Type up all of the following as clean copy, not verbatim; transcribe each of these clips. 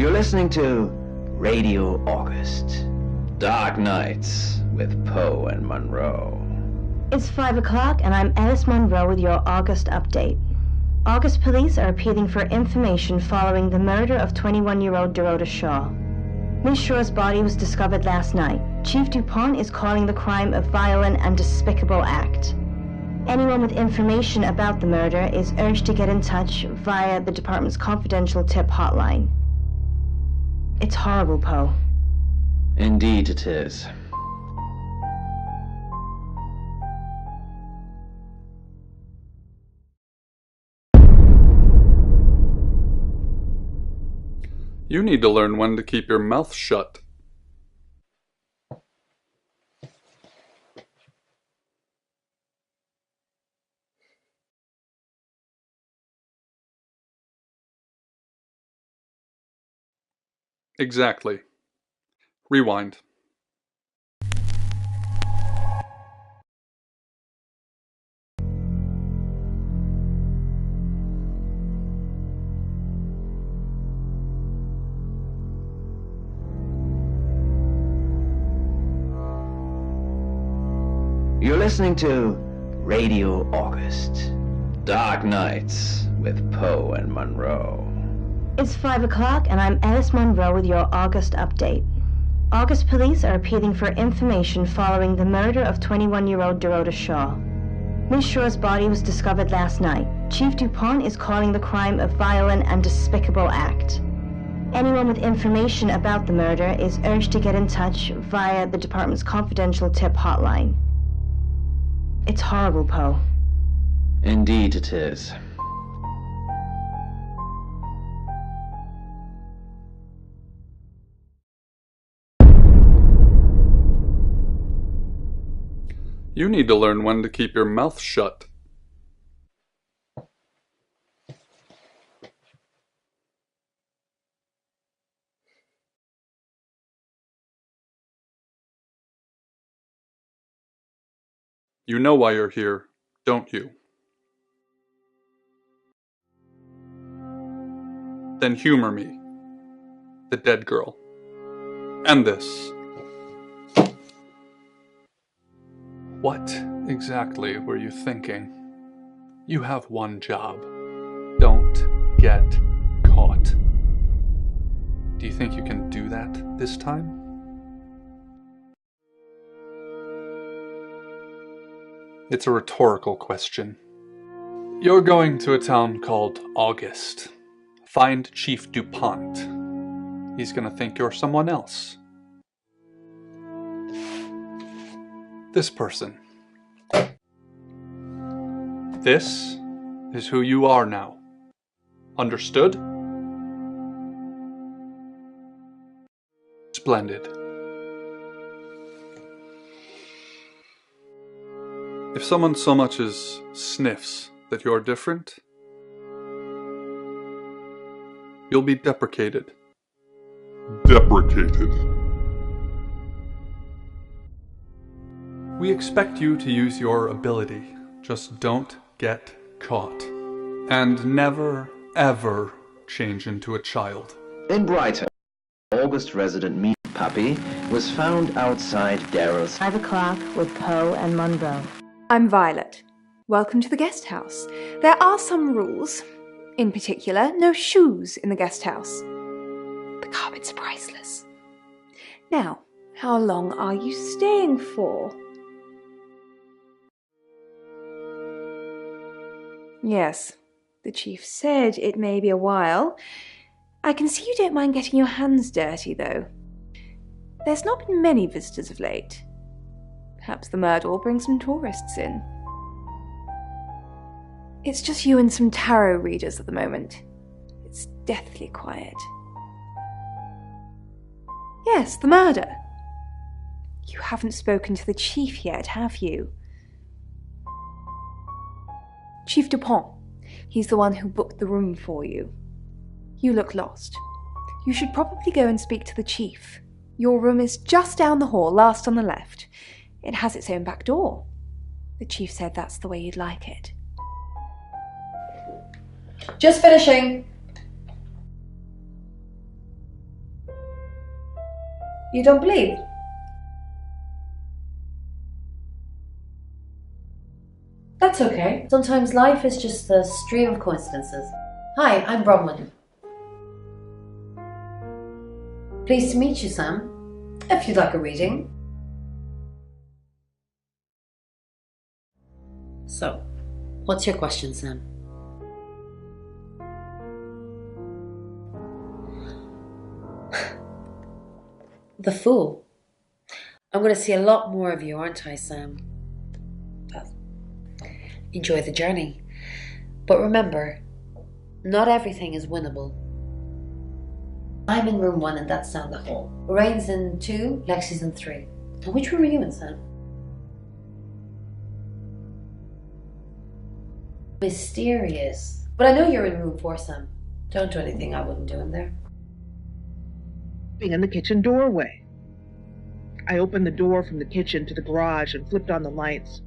You're listening to Radio August. Dark Nights with Poe and Monroe. It's 5 o'clock and I'm Alice Monroe with your August update. August police are appealing for information following the murder of 21-year-old Dorota Shaw. Miss Shaw's body was discovered last night. Chief DuPont is calling the crime a violent and despicable act. Anyone with information about the murder is urged to get in touch via the department's confidential tip hotline. It's horrible, Poe. Indeed it is. You need to learn when to keep your mouth shut. Exactly. Rewind. You're listening to Radio August. Dark Nights with Poe and Monroe. It's 5 o'clock and I'm Alice Monroe with your August update. August police are appealing for information following the murder of 21-year-old Dorota Shaw. Miss Shaw's body was discovered last night. Chief DuPont is calling the crime a violent and despicable act. Anyone with information about the murder is urged to get in touch via the department's confidential tip hotline. It's horrible, Poe. Indeed it is. You need to learn when to keep your mouth shut. You know why you're here, don't you? Then humor me, the dead girl, and this. What exactly were you thinking? You have one job. Don't get caught. Do you think you can do that this time? It's a rhetorical question. You're going to a town called August. Find Chief DuPont. He's gonna think you're someone else. This person. This is who you are now. Understood? Splendid. If someone so much as sniffs that you're different, you'll be deprecated. Deprecated. We expect you to use your ability. Just don't get caught. And never, ever change into a child. In Brighton, August resident Meat Puppy was found outside Daryl's 5 o'clock with Poe and Monroe. I'm Violet. Welcome to the guest house. There are some rules. In particular, no shoes in the guest house. The carpets are priceless. Now, how long are you staying for? Yes, the chief said it may be a while. I can see you don't mind getting your hands dirty, though. There's not been many visitors of late. Perhaps the murder will bring some tourists in. It's just you and some tarot readers at the moment. It's deathly quiet. Yes, the murder. You haven't spoken to the chief yet, have you? Chief DuPont. He's the one who booked the room for you. You look lost. You should probably go and speak to the chief. Your room is just down the hall, last on the left. It has its own back door. The chief said that's the way you'd like it. Just finishing. You don't believe? That's okay. Sometimes life is just a stream of coincidences. Hi, I'm Bronwyn. Pleased to meet you, Sam. If you'd like a reading. So, what's your question, Sam? The Fool. I'm going to see a lot more of you, aren't I, Sam? Enjoy the journey. But remember, not everything is winnable. I'm in room 1 and that's down the hall. Lorraine's in 2, Lexi's in 3. And which room are you in, Sam? Mysterious. But I know you're in room 4, Sam. Don't do anything I wouldn't do in there. In the kitchen doorway. I opened the door from the kitchen to the garage and flipped on the lights.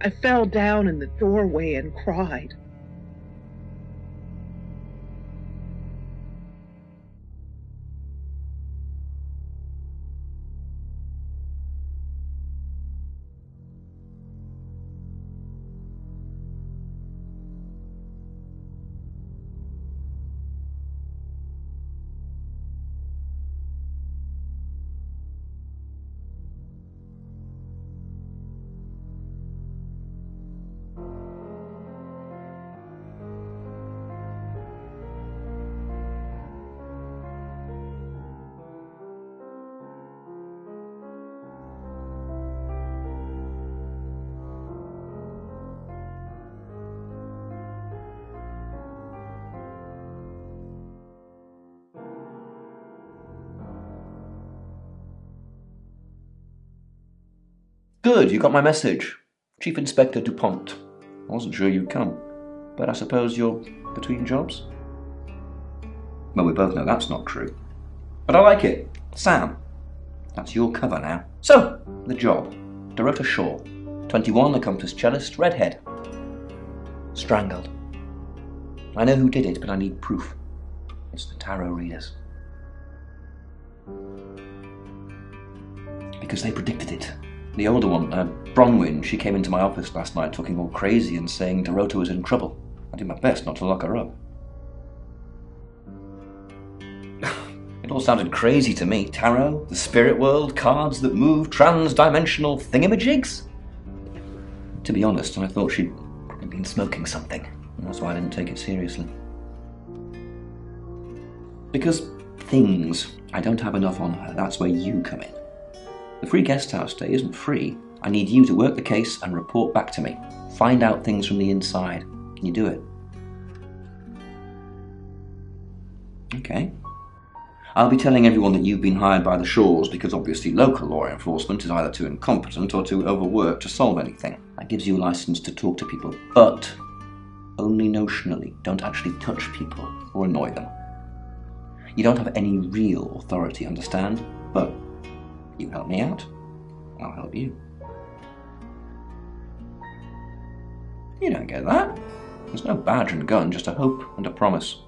I fell down in the doorway and cried. Good, you got my message. Chief Inspector DuPont. I wasn't sure you'd come, but I suppose you're between jobs? Well, we both know that's not true. But I like it. Sam, that's your cover now. So, the job. Dorota Shaw. 21, accomplished cellist, redhead. Strangled. I know who did it, but I need proof. It's the tarot readers. Because they predicted it. The older one, Bronwyn, she came into my office last night talking all crazy and saying Dorota was in trouble. I did my best not to lock her up. It all sounded crazy to me. Tarot, the spirit world, cards that move, trans-dimensional thingamajigs. To be honest, I thought she'd probably been smoking something. And that's why I didn't take it seriously. Because things, I don't have enough on her. That's where you come in. The free guest house stay isn't free. I need you to work the case and report back to me. Find out things from the inside. Can you do it? Okay. I'll be telling everyone that you've been hired by the Shaws because obviously local law enforcement is either too incompetent or too overworked to solve anything. That gives you a license to talk to people, but only notionally. Don't actually touch people or annoy them. You don't have any real authority, understand? But you help me out, I'll help you. You don't get that. There's no badge and gun, just a hope and a promise.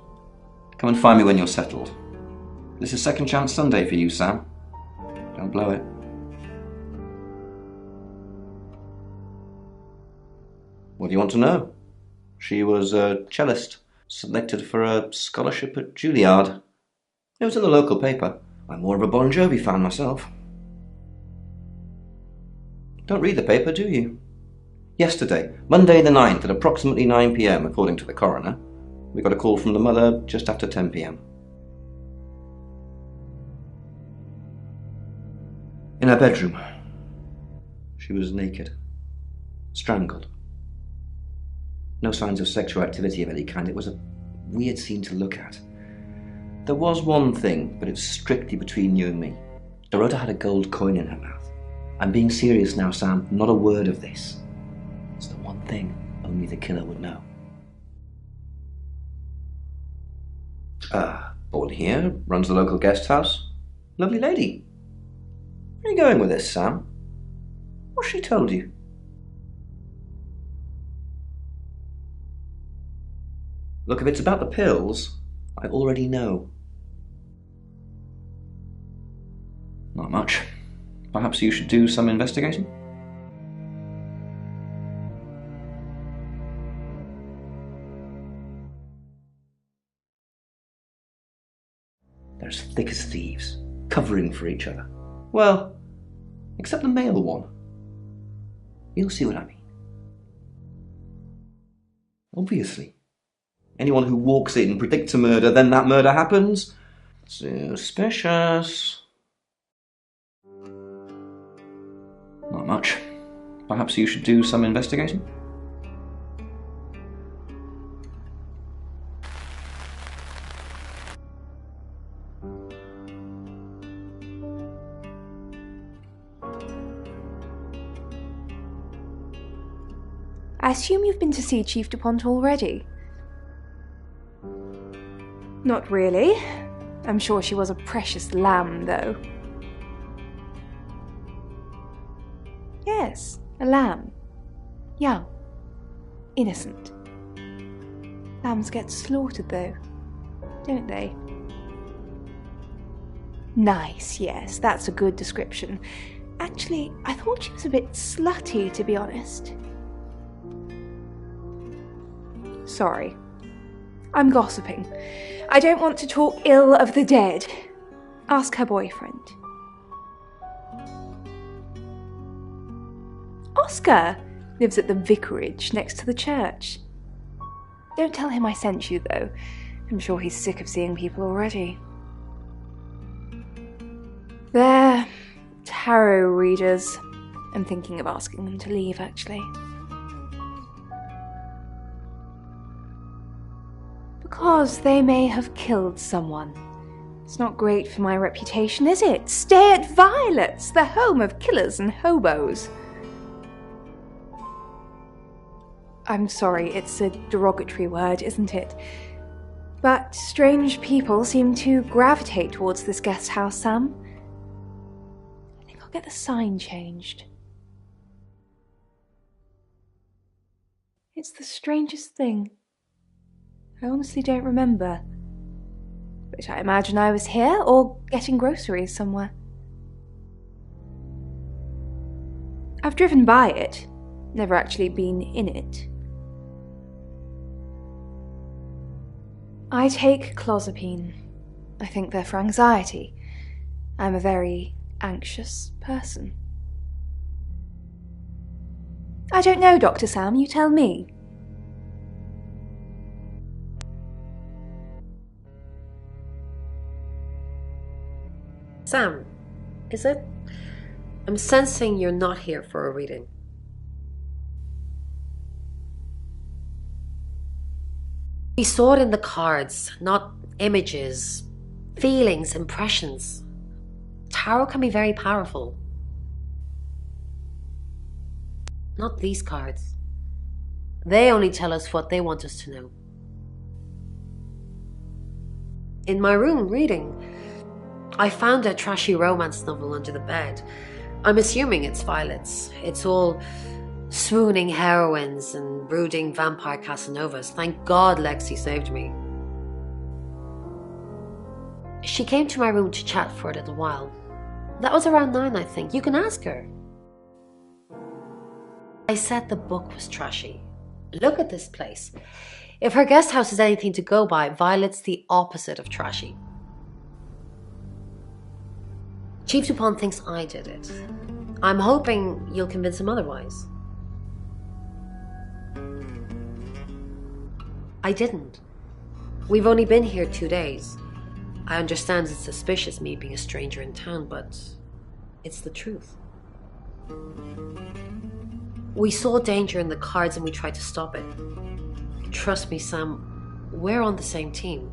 Come and find me when you're settled. This is Second Chance Sunday for you, Sam. Don't blow it. What do you want to know? She was a cellist, selected for a scholarship at Juilliard. It was in the local paper. I'm more of a Bon Jovi fan myself. Don't read the paper, do you? Yesterday, Monday the 9th at approximately 9 p.m, according to the coroner, we got a call from the mother just after 10 p.m. In her bedroom. She was naked. Strangled. No signs of sexual activity of any kind. It was a weird scene to look at. There was one thing, but it's strictly between you and me. Dorota had a gold coin in her mouth. I'm being serious now, Sam. Not a word of this. It's the one thing only the killer would know. Born here, runs the local guest house. Lovely lady. Where are you going with this, Sam? What's she told you? Look, if it's about the pills, I already know. Not much. Perhaps you should do some investigating? They're as thick as thieves, covering for each other. Well, except the male one. You'll see what I mean. Obviously. Anyone who walks in, predicts a murder, then that murder happens? Suspicious. Not much. Perhaps you should do some investigating? I assume you've been to see Chief DuPont already? Not really. I'm sure she was a precious lamb, though. Yes, a lamb. Young. Innocent. Lambs get slaughtered, though, don't they? Nice, yes, that's a good description. Actually, I thought she was a bit slutty, to be honest. Sorry. I'm gossiping. I don't want to talk ill of the dead. Ask her boyfriend. Oscar lives at the vicarage next to the church. Don't tell him I sent you, though. I'm sure he's sick of seeing people already. They're tarot readers. I'm thinking of asking them to leave, actually. Because they may have killed someone. It's not great for my reputation, is it? Stay at Violet's, the home of killers and hobos. I'm sorry, it's a derogatory word, isn't it? But strange people seem to gravitate towards this guest house, Sam. I think I'll get the sign changed. It's the strangest thing. I honestly don't remember. But I imagine I was here or getting groceries somewhere. I've driven by it, never actually been in it. I take clozapine. I think they're for anxiety. I'm a very anxious person. I don't know, Dr. Sam, you tell me. Sam, is it? I'm sensing you're not here for a reading. We saw it in the cards, not images, feelings, impressions. Tarot can be very powerful. Not these cards. They only tell us what they want us to know. In my room reading, I found a trashy romance novel under the bed. I'm assuming it's Violet's. It's all swooning heroines and brooding vampire Casanovas. Thank God Lexi saved me. She came to my room to chat for a little while. That was around 9, I think. You can ask her. I said the book was trashy. Look at this place. If her guest house is anything to go by, Violet's the opposite of trashy. Chief Dupont thinks I did it. I'm hoping you'll convince him otherwise. I didn't. We've only been here 2 days. I understand it's suspicious me being a stranger in town, but it's the truth. We saw danger in the cards and we tried to stop it. Trust me, Sam, we're on the same team.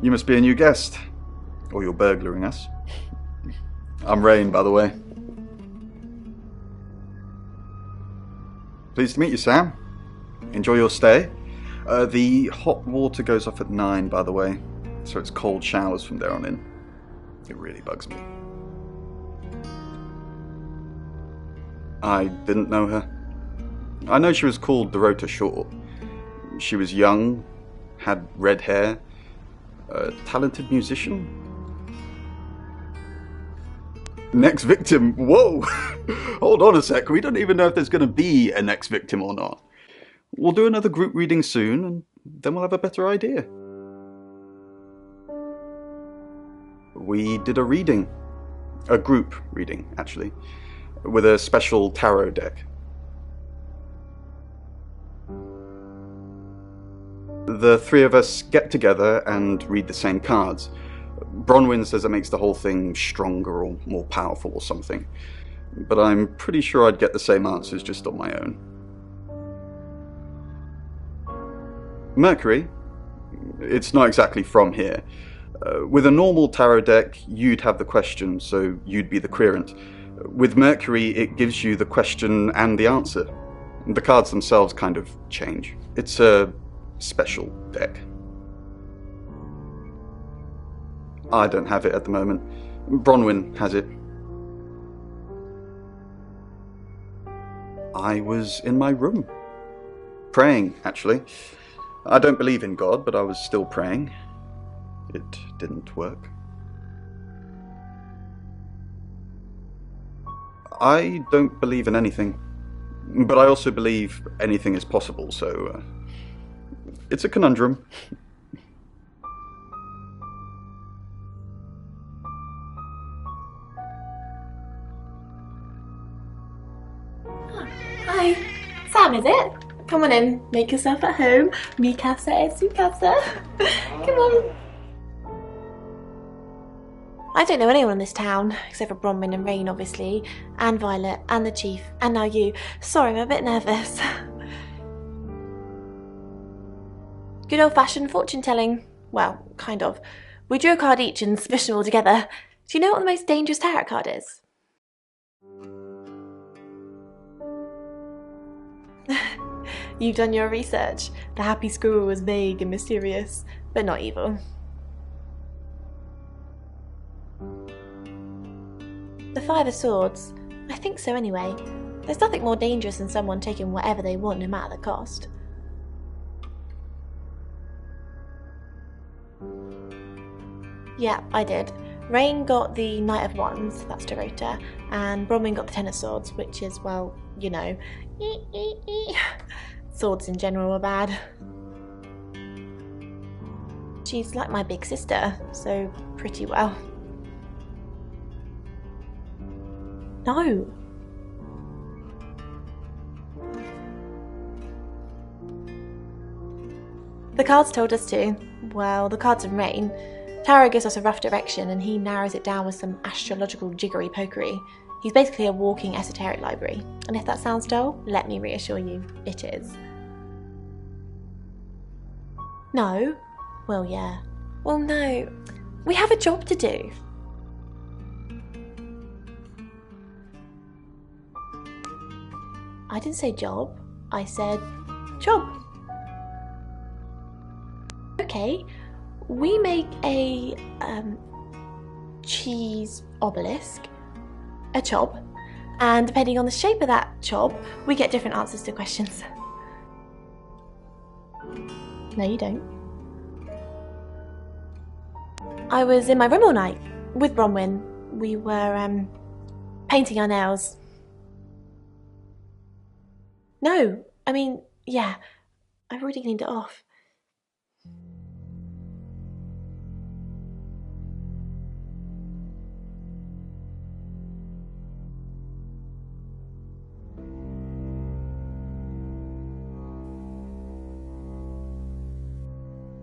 You must be a new guest. Or you're burglaring us. I'm Rain, by the way. Pleased to meet you, Sam. Enjoy your stay. The hot water goes off at 9, by the way. So it's cold showers from there on in. It really bugs me. I didn't know her. I know she was called Dorota Shaw. She was young, had red hair, a talented musician. Next victim? Whoa! Hold on a sec, we don't even know if there's going to be a next victim or not. We'll do another group reading soon, and then we'll have a better idea. We did a reading. A group reading, actually. With a special tarot deck. The 3 of us get together and read the same cards. Bronwyn says it makes the whole thing stronger or more powerful or something. But I'm pretty sure I'd get the same answers just on my own. Mercury? It's not exactly from here. With a normal tarot deck, you'd have the question, so you'd be the querent. With Mercury, it gives you the question and the answer. The cards themselves kind of change. It's a special deck. I don't have it at the moment. Bronwyn has it. I was in my room. Praying, actually. I don't believe in God, but I was still praying. It didn't work. I don't believe in anything, but I also believe anything is possible, so it's a conundrum. Hi, Sam, is it? Come on in, make yourself at home. Mi casa es su casa. Come on. I don't know anyone in this town, except for Bronwyn and Rain, obviously, and Violet, and the Chief, and now you. Sorry, I'm a bit nervous. Good old-fashioned fortune-telling. Well, kind of. We drew a card each and smushed them all together. Do you know what the most dangerous tarot card is? You've done your research. The happy squirrel was vague and mysterious, but not evil. The defy the swords. I think so anyway. There's nothing more dangerous than someone taking whatever they want no matter the cost. Yeah, I did. Rain got the Knight of Wands, that's Dorota, and Bronwyn got the Ten of Swords, which is, well, you know, swords in general are bad. She's like my big sister, so pretty well. No. The cards told us to. Well, the cards of Rain. Tarot gives us a rough direction and he narrows it down with some astrological jiggery-pokery. He's basically a walking esoteric library. And if that sounds dull, let me reassure you, it is. No? Well, yeah. Well, no. We have a job to do. I didn't say job. I said job. Okay. We make a cheese obelisk, a chob, and depending on the shape of that chob, we get different answers to questions. No, you don't. I was in my room all night with Bronwyn. We were painting our nails. No, I mean, yeah, I've already cleaned it off.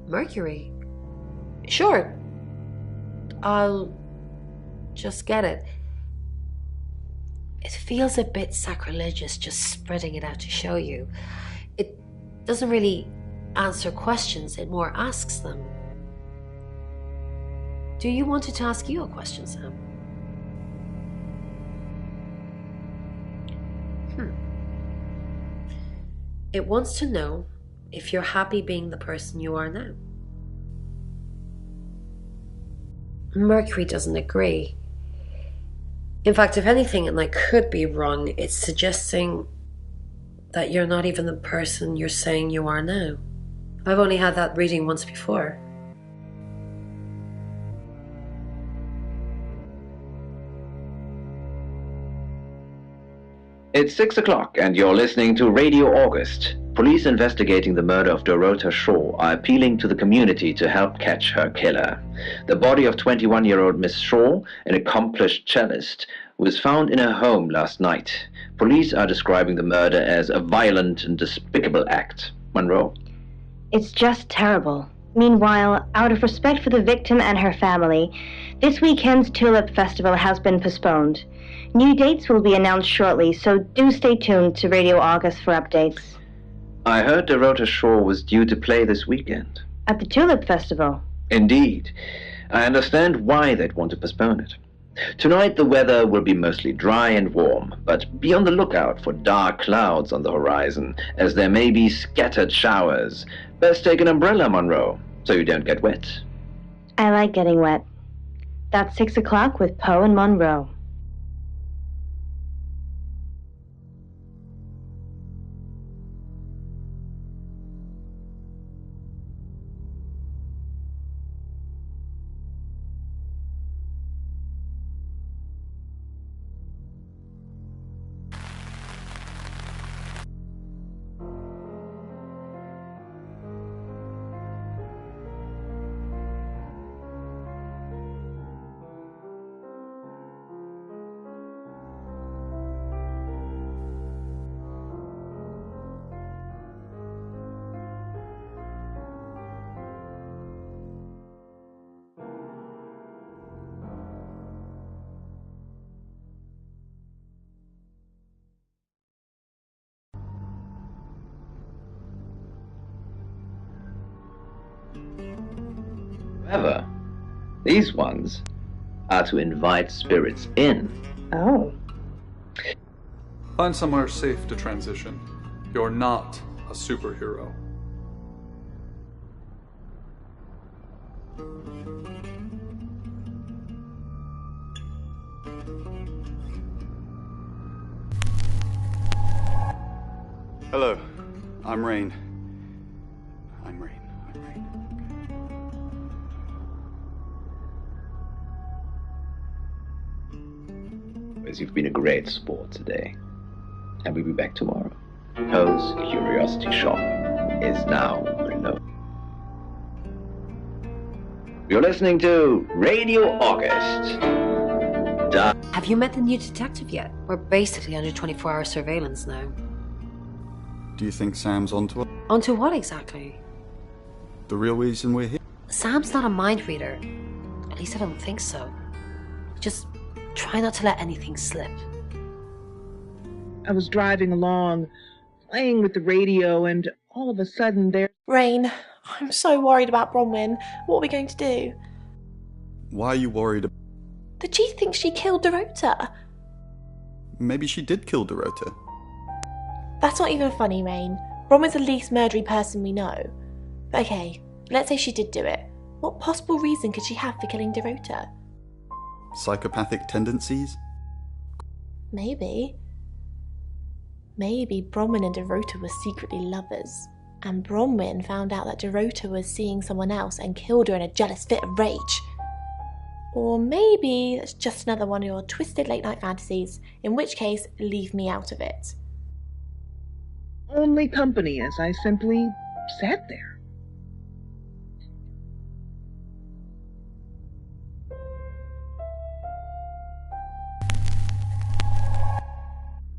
Mercury? Sure. I'll just get it. It feels a bit sacrilegious just spreading it out to show you. It doesn't really answer questions, it more asks them. Do you want it to ask you a question, Sam? It wants to know if you're happy being the person you are now. Mercury doesn't agree. In fact, if anything, and I could be wrong, it's suggesting that you're not even the person you're saying you are now. I've only had that reading once before. It's 6 o'clock and you're listening to Radio August. Police investigating the murder of Dorota Shaw are appealing to the community to help catch her killer. The body of 21-year-old Miss Shaw, an accomplished cellist, was found in her home last night. Police are describing the murder as a violent and despicable act. Monroe? It's just terrible. Meanwhile, out of respect for the victim and her family, this weekend's Tulip Festival has been postponed. New dates will be announced shortly, so do stay tuned to Radio August for updates. I heard Dorota Shaw was due to play this weekend. At the Tulip Festival? Indeed. I understand why they'd want to postpone it. Tonight the weather will be mostly dry and warm, but be on the lookout for dark clouds on the horizon, as there may be scattered showers. Best take an umbrella, Monroe, so you don't get wet. I like getting wet. That's 6 o'clock with Poe and Monroe. However, these ones are to invite spirits in. Oh. Find somewhere safe to transition. You're not a superhero. Hello, I'm Rain. I'm Rain. You've been a great sport today. And we'll be back tomorrow. Poe's Curiosity Shop is now reloaded. You're listening to Radio August. Have you met the new detective yet? We're basically under 24-hour surveillance now. Do you think Sam's onto it? Onto what exactly? The real reason we're here? Sam's not a mind reader. At least I don't think so. Just try not to let anything slip. I was driving along, playing with the radio, and all of a sudden there... Rain, I'm so worried about Bronwyn. What are we going to do? Why are you worried? The chief thinks she killed Dorota. Maybe she did kill Dorota. That's not even funny, Rain. Bronwyn's the least murdery person we know. But okay, let's say she did do it. What possible reason could she have for killing Dorota? Psychopathic tendencies? Maybe. Maybe Bronwyn and Dorota were secretly lovers. And Bronwyn found out that Dorota was seeing someone else and killed her in a jealous fit of rage. Or maybe it's just another one of your twisted late-night fantasies, in which case, leave me out of it. Only company as I simply sat there.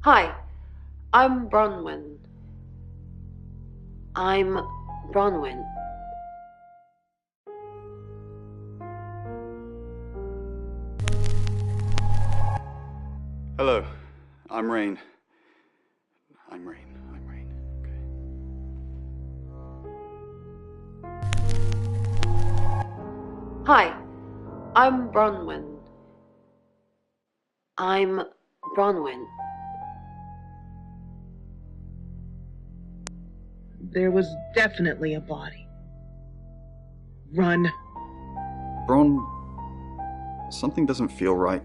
Hi, I'm Bronwyn. I'm Bronwyn. Hello, I'm Rain. I'm Rain. Hi, I'm Bronwyn. I'm Bronwyn. There was definitely a body. Run. Bron, something doesn't feel right.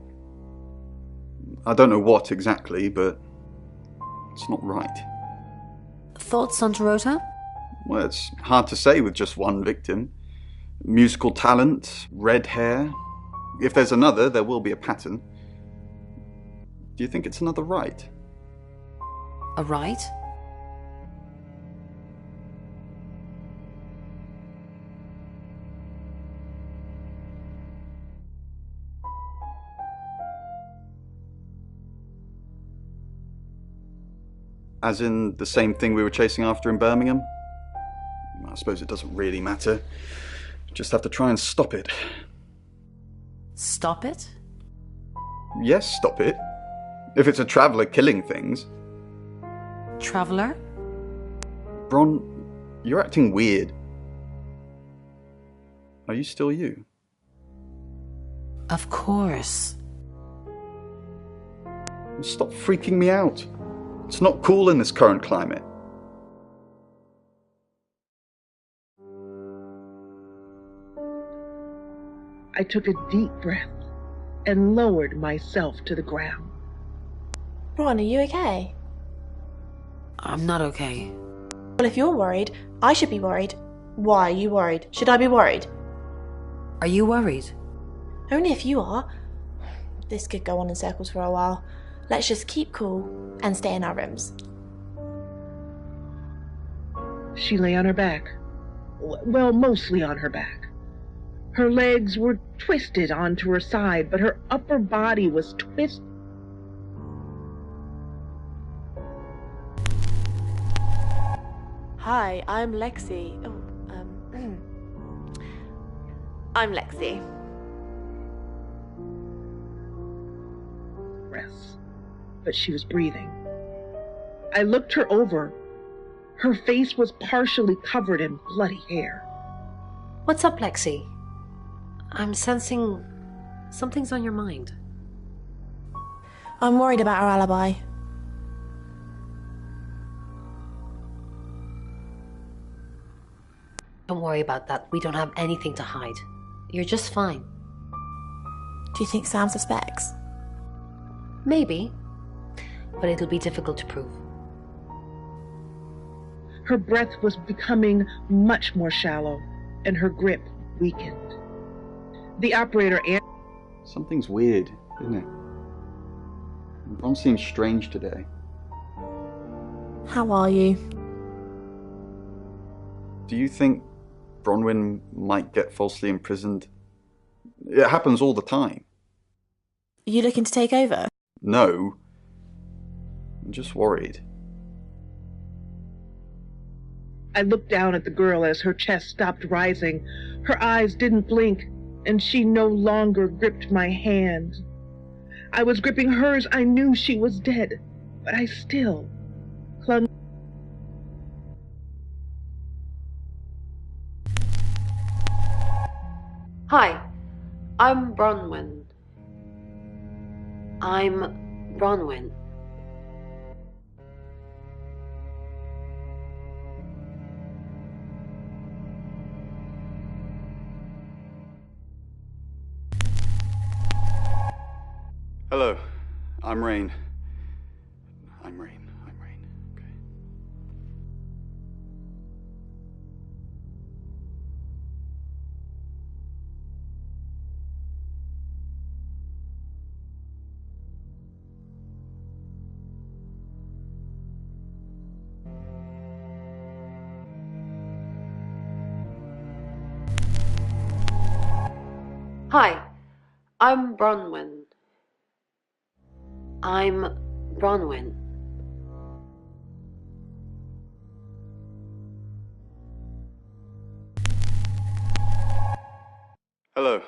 I don't know what exactly, but it's not right. Thoughts on Dorota? Well, it's hard to say with just one victim. Musical talent, red hair. If there's another, there will be a pattern. Do you think it's another right? A right? As in the same thing we were chasing after in Birmingham? I suppose it doesn't really matter. Just have to try and stop it. Stop it? Yes, stop it. If it's a traveller killing things. Traveller? Bron, you're acting weird. Are you still you? Of course. Stop freaking me out. It's not cool in this current climate. I took a deep breath and lowered myself to the ground. Bron, are you okay? I'm not okay. Well, if you're worried, I should be worried. Why are you worried? Should I be worried? Are you worried? Only if you are. This could go on in circles for a while. Let's just keep cool and stay in our rooms. She lay on her back. Well, mostly on her back. Her legs were twisted onto her side, but her upper body was twisted. Hi, I'm Lexi. I'm Lexi. But she was breathing. I looked her over. Her face was partially covered in bloody hair. What's up, Lexi? I'm sensing something's on your mind. I'm worried about our alibi. Don't worry about that. We don't have anything to hide. You're just fine. Do you think Sam suspects? Maybe. But it'll be difficult to prove. Her breath was becoming much more shallow, and her grip weakened. The operator answered. Something's weird, isn't it? Ron seems strange today. How are you? Do you think Bronwyn might get falsely imprisoned? It happens all the time. Are you looking to take over? No. I'm just worried. I looked down at the girl as her chest stopped rising. Her eyes didn't blink, and she no longer gripped my hand. I was gripping hers. I knew she was dead, but I still clung. Hi, I'm Bronwyn. I'm Bronwyn. Hello, I'm Rain. I'm Rain. Okay. Hi, I'm Bronwyn. I'm Bronwyn. Hello,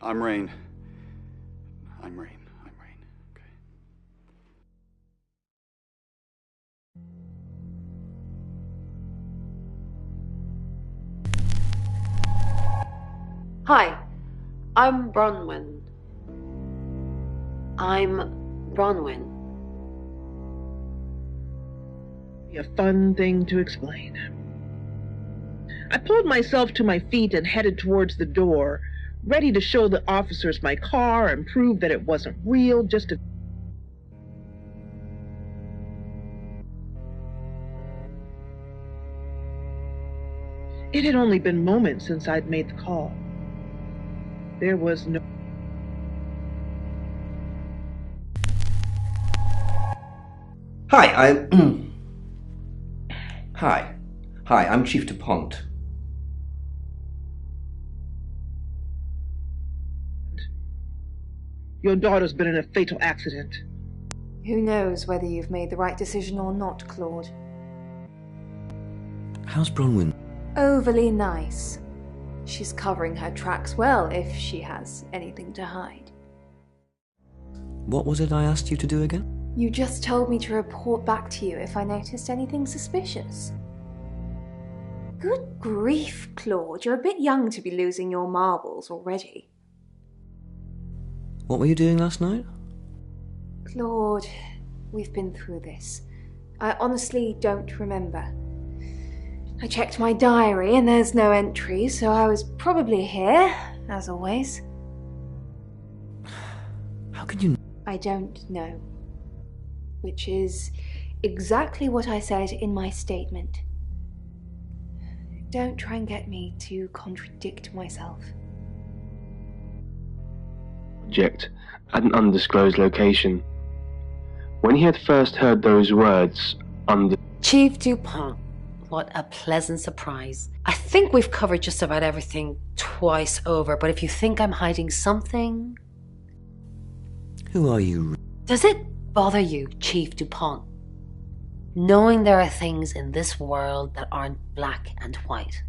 I'm Rain. I'm Rain. Okay. Hi, I'm Bronwyn. I'm Bronwyn. A fun thing to explain. I pulled myself to my feet and headed towards the door, ready to show the officers my car and prove that it wasn't real, just a... It had only been moments since I'd made the call. There was no... Hi, I'm Chief DuPont. Your daughter's been in a fatal accident. Who knows whether you've made the right decision or not, Claude? How's Bronwyn? Overly nice. She's covering her tracks well if she has anything to hide. What was it I asked you to do again? You just told me to report back to you if I noticed anything suspicious. Good grief, Claude. You're a bit young to be losing your marbles already. What were you doing last night? Claude, we've been through this. I honestly don't remember. I checked my diary and there's no entry, so I was probably here, as always. How can you... I don't know. Which is exactly what I said in my statement. Don't try and get me to contradict myself. Object at an undisclosed location. When he had first heard those words, Chief DuPont, what a pleasant surprise. I think we've covered just about everything twice over, but if you think I'm hiding something... Who are you? Does it bother you, Chief DuPont, knowing there are things in this world that aren't black and white?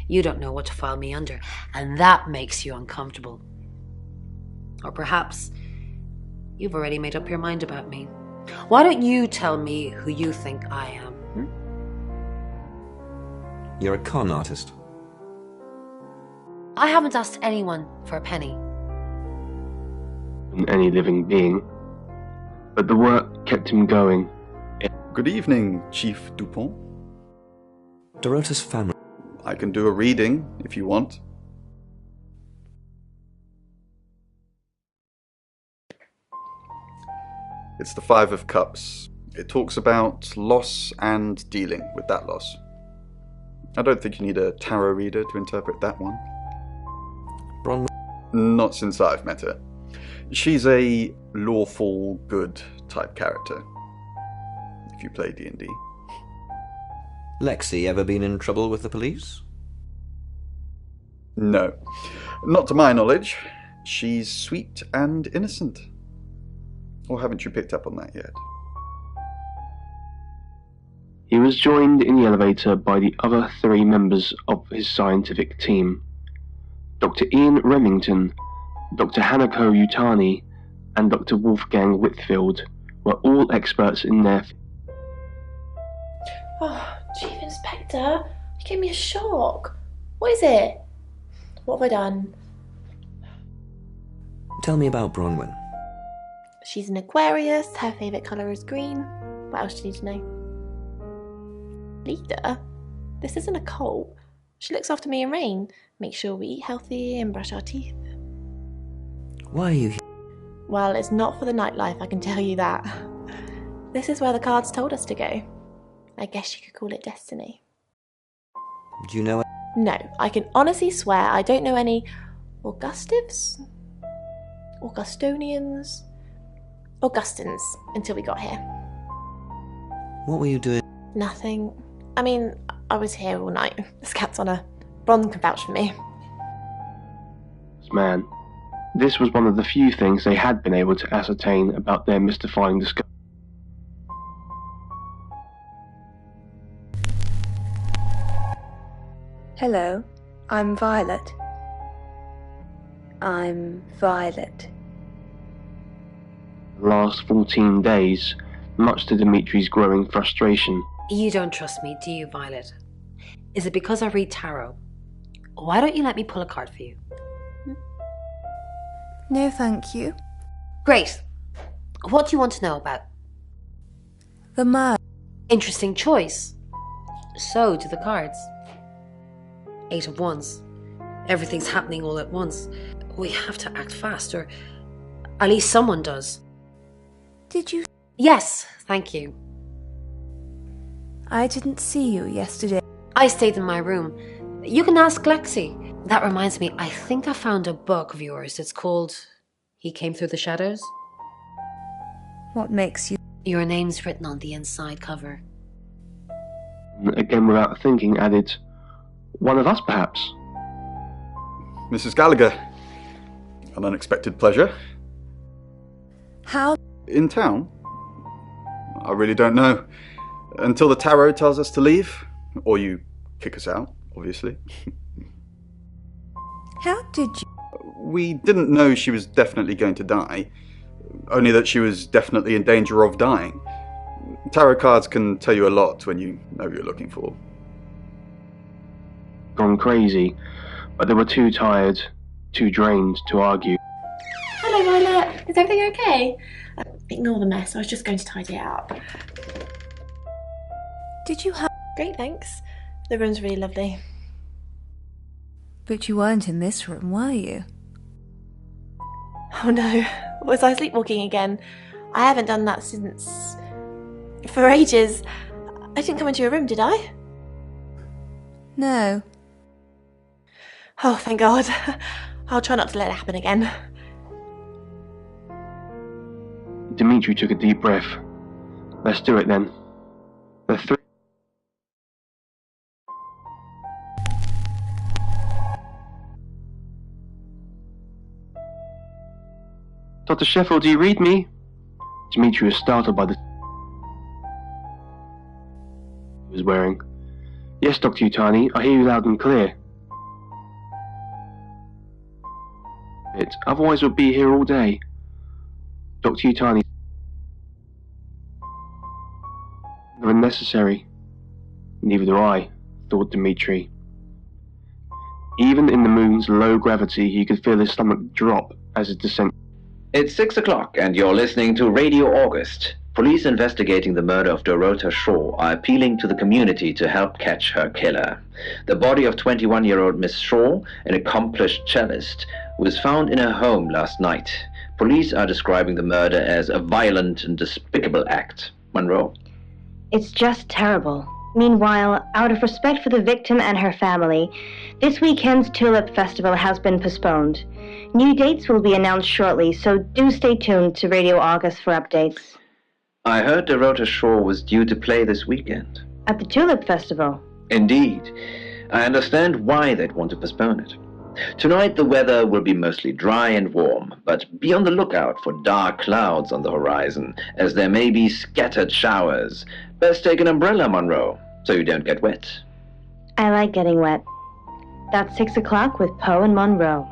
You don't know what to file me under, and that makes you uncomfortable. Or perhaps you've already made up your mind about me. Why don't you tell me who you think I am? You're a con artist. I haven't asked anyone for a penny. any living being, but the work kept him going. Good evening, Chief DuPont. Dorota's family. I can do a reading if you want. It's the Five of Cups. It talks about loss and dealing with that loss. I don't think you need a tarot reader to interpret that one. Bronwyn? Not since I've met her. She's a lawful good type character, if you play D&D. Lexi ever been in trouble with the police? No. Not to my knowledge. She's sweet and innocent. Or haven't you picked up on that yet? He was joined in the elevator by the other 3 members of his scientific team. Dr. Ian Remington, Dr. Hanako Yutani, and Dr. Wolfgang Whitfield were all experts in their... Oh, Chief Inspector, you gave me a shock. What is it? What have I done? Tell me about Bronwyn. She's an Aquarius, her favourite colour is green. What else do you need to know? Leader? This isn't a cult. She looks after me and Rain, makes sure we eat healthy and brush our teeth. Why are you here? Well, it's not for the nightlife, I can tell you that. This is where the cards told us to go. I guess you could call it destiny. Do you know... No, I can honestly swear I don't know any Augustives? Augustonians? Augustins until we got here. What were you doing? Nothing. I mean, I was here all night. The scat's on her. Bron can vouch for me. Man, this was one of the few things they had been able to ascertain about their mystifying discovery. Hello, I'm Violet. I'm Violet. The last 14 days, much to Dimitri's growing frustration. You don't trust me, do you, Violet? Is it because I read tarot? Why don't you let me pull a card for you? No, thank you. Great. What do you want to know about? The murder. Interesting choice. So do the cards. 8 of Wands. Everything's happening all at once. We have to act fast, or at least someone does. Did you? Yes, thank you. I didn't see you yesterday. I stayed in my room. You can ask Lexi. That reminds me, I think I found a book of yours. It's called He Came Through the Shadows. What makes you? Your name's written on the inside cover. Again, without thinking, added, one of us, perhaps. Mrs. Gallagher. An unexpected pleasure. How? In town? I really don't know. Until the tarot tells us to leave. Or you kick us out, obviously. How did you? We didn't know she was definitely going to die. Only that she was definitely in danger of dying. Tarot cards can tell you a lot when you know what you're looking for. Gone crazy, but they were too tired, too drained to argue. Hello, Violet. Is everything okay? Ignore the mess. I was just going to tidy it up. Did you have? Great, thanks. The room's really lovely. But you weren't in this room, were you? Oh no. Was I sleepwalking again? I haven't done that since... for ages. I didn't come into your room, did I? No. Oh, thank God. I'll try not to let it happen again. Dimitri took a deep breath. Let's do it then. The 3... Dr. Sheffield, do you read me? Dimitri was startled by the... he was wearing. Yes, Dr. Yutani, I hear you loud and clear. Otherwise we'll be here all day. Dr. Yutani... They're unnecessary. Neither do I, thought Dimitri. Even in the moon's low gravity, he could feel his stomach drop as it descended. It's 6 o'clock and you're listening to Radio August. Police investigating the murder of Dorota Shaw are appealing to the community to help catch her killer. The body of 21-year-old Miss Shaw, an accomplished cellist, was found in her home last night. Police are describing the murder as a violent and despicable act. Monroe? It's just terrible. Meanwhile, out of respect for the victim and her family, this weekend's Tulip Festival has been postponed. New dates will be announced shortly, so do stay tuned to Radio August for updates. I heard Dorota Shore was due to play this weekend. At the Tulip Festival? Indeed. I understand why they'd want to postpone it. Tonight the weather will be mostly dry and warm, but be on the lookout for dark clouds on the horizon, as there may be scattered showers. Best take an umbrella, Monroe, so you don't get wet. I like getting wet. That's 6 o'clock with Poe and Monroe.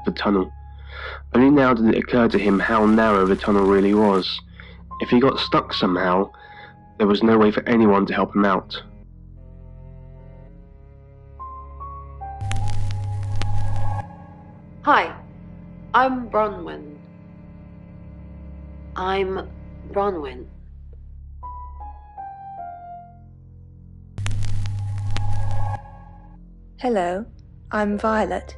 The tunnel. Only now did it occur to him how narrow the tunnel really was. If he got stuck somehow, there was no way for anyone to help him out. Hi, I'm Bronwyn. I'm Bronwyn. Hello, I'm Violet.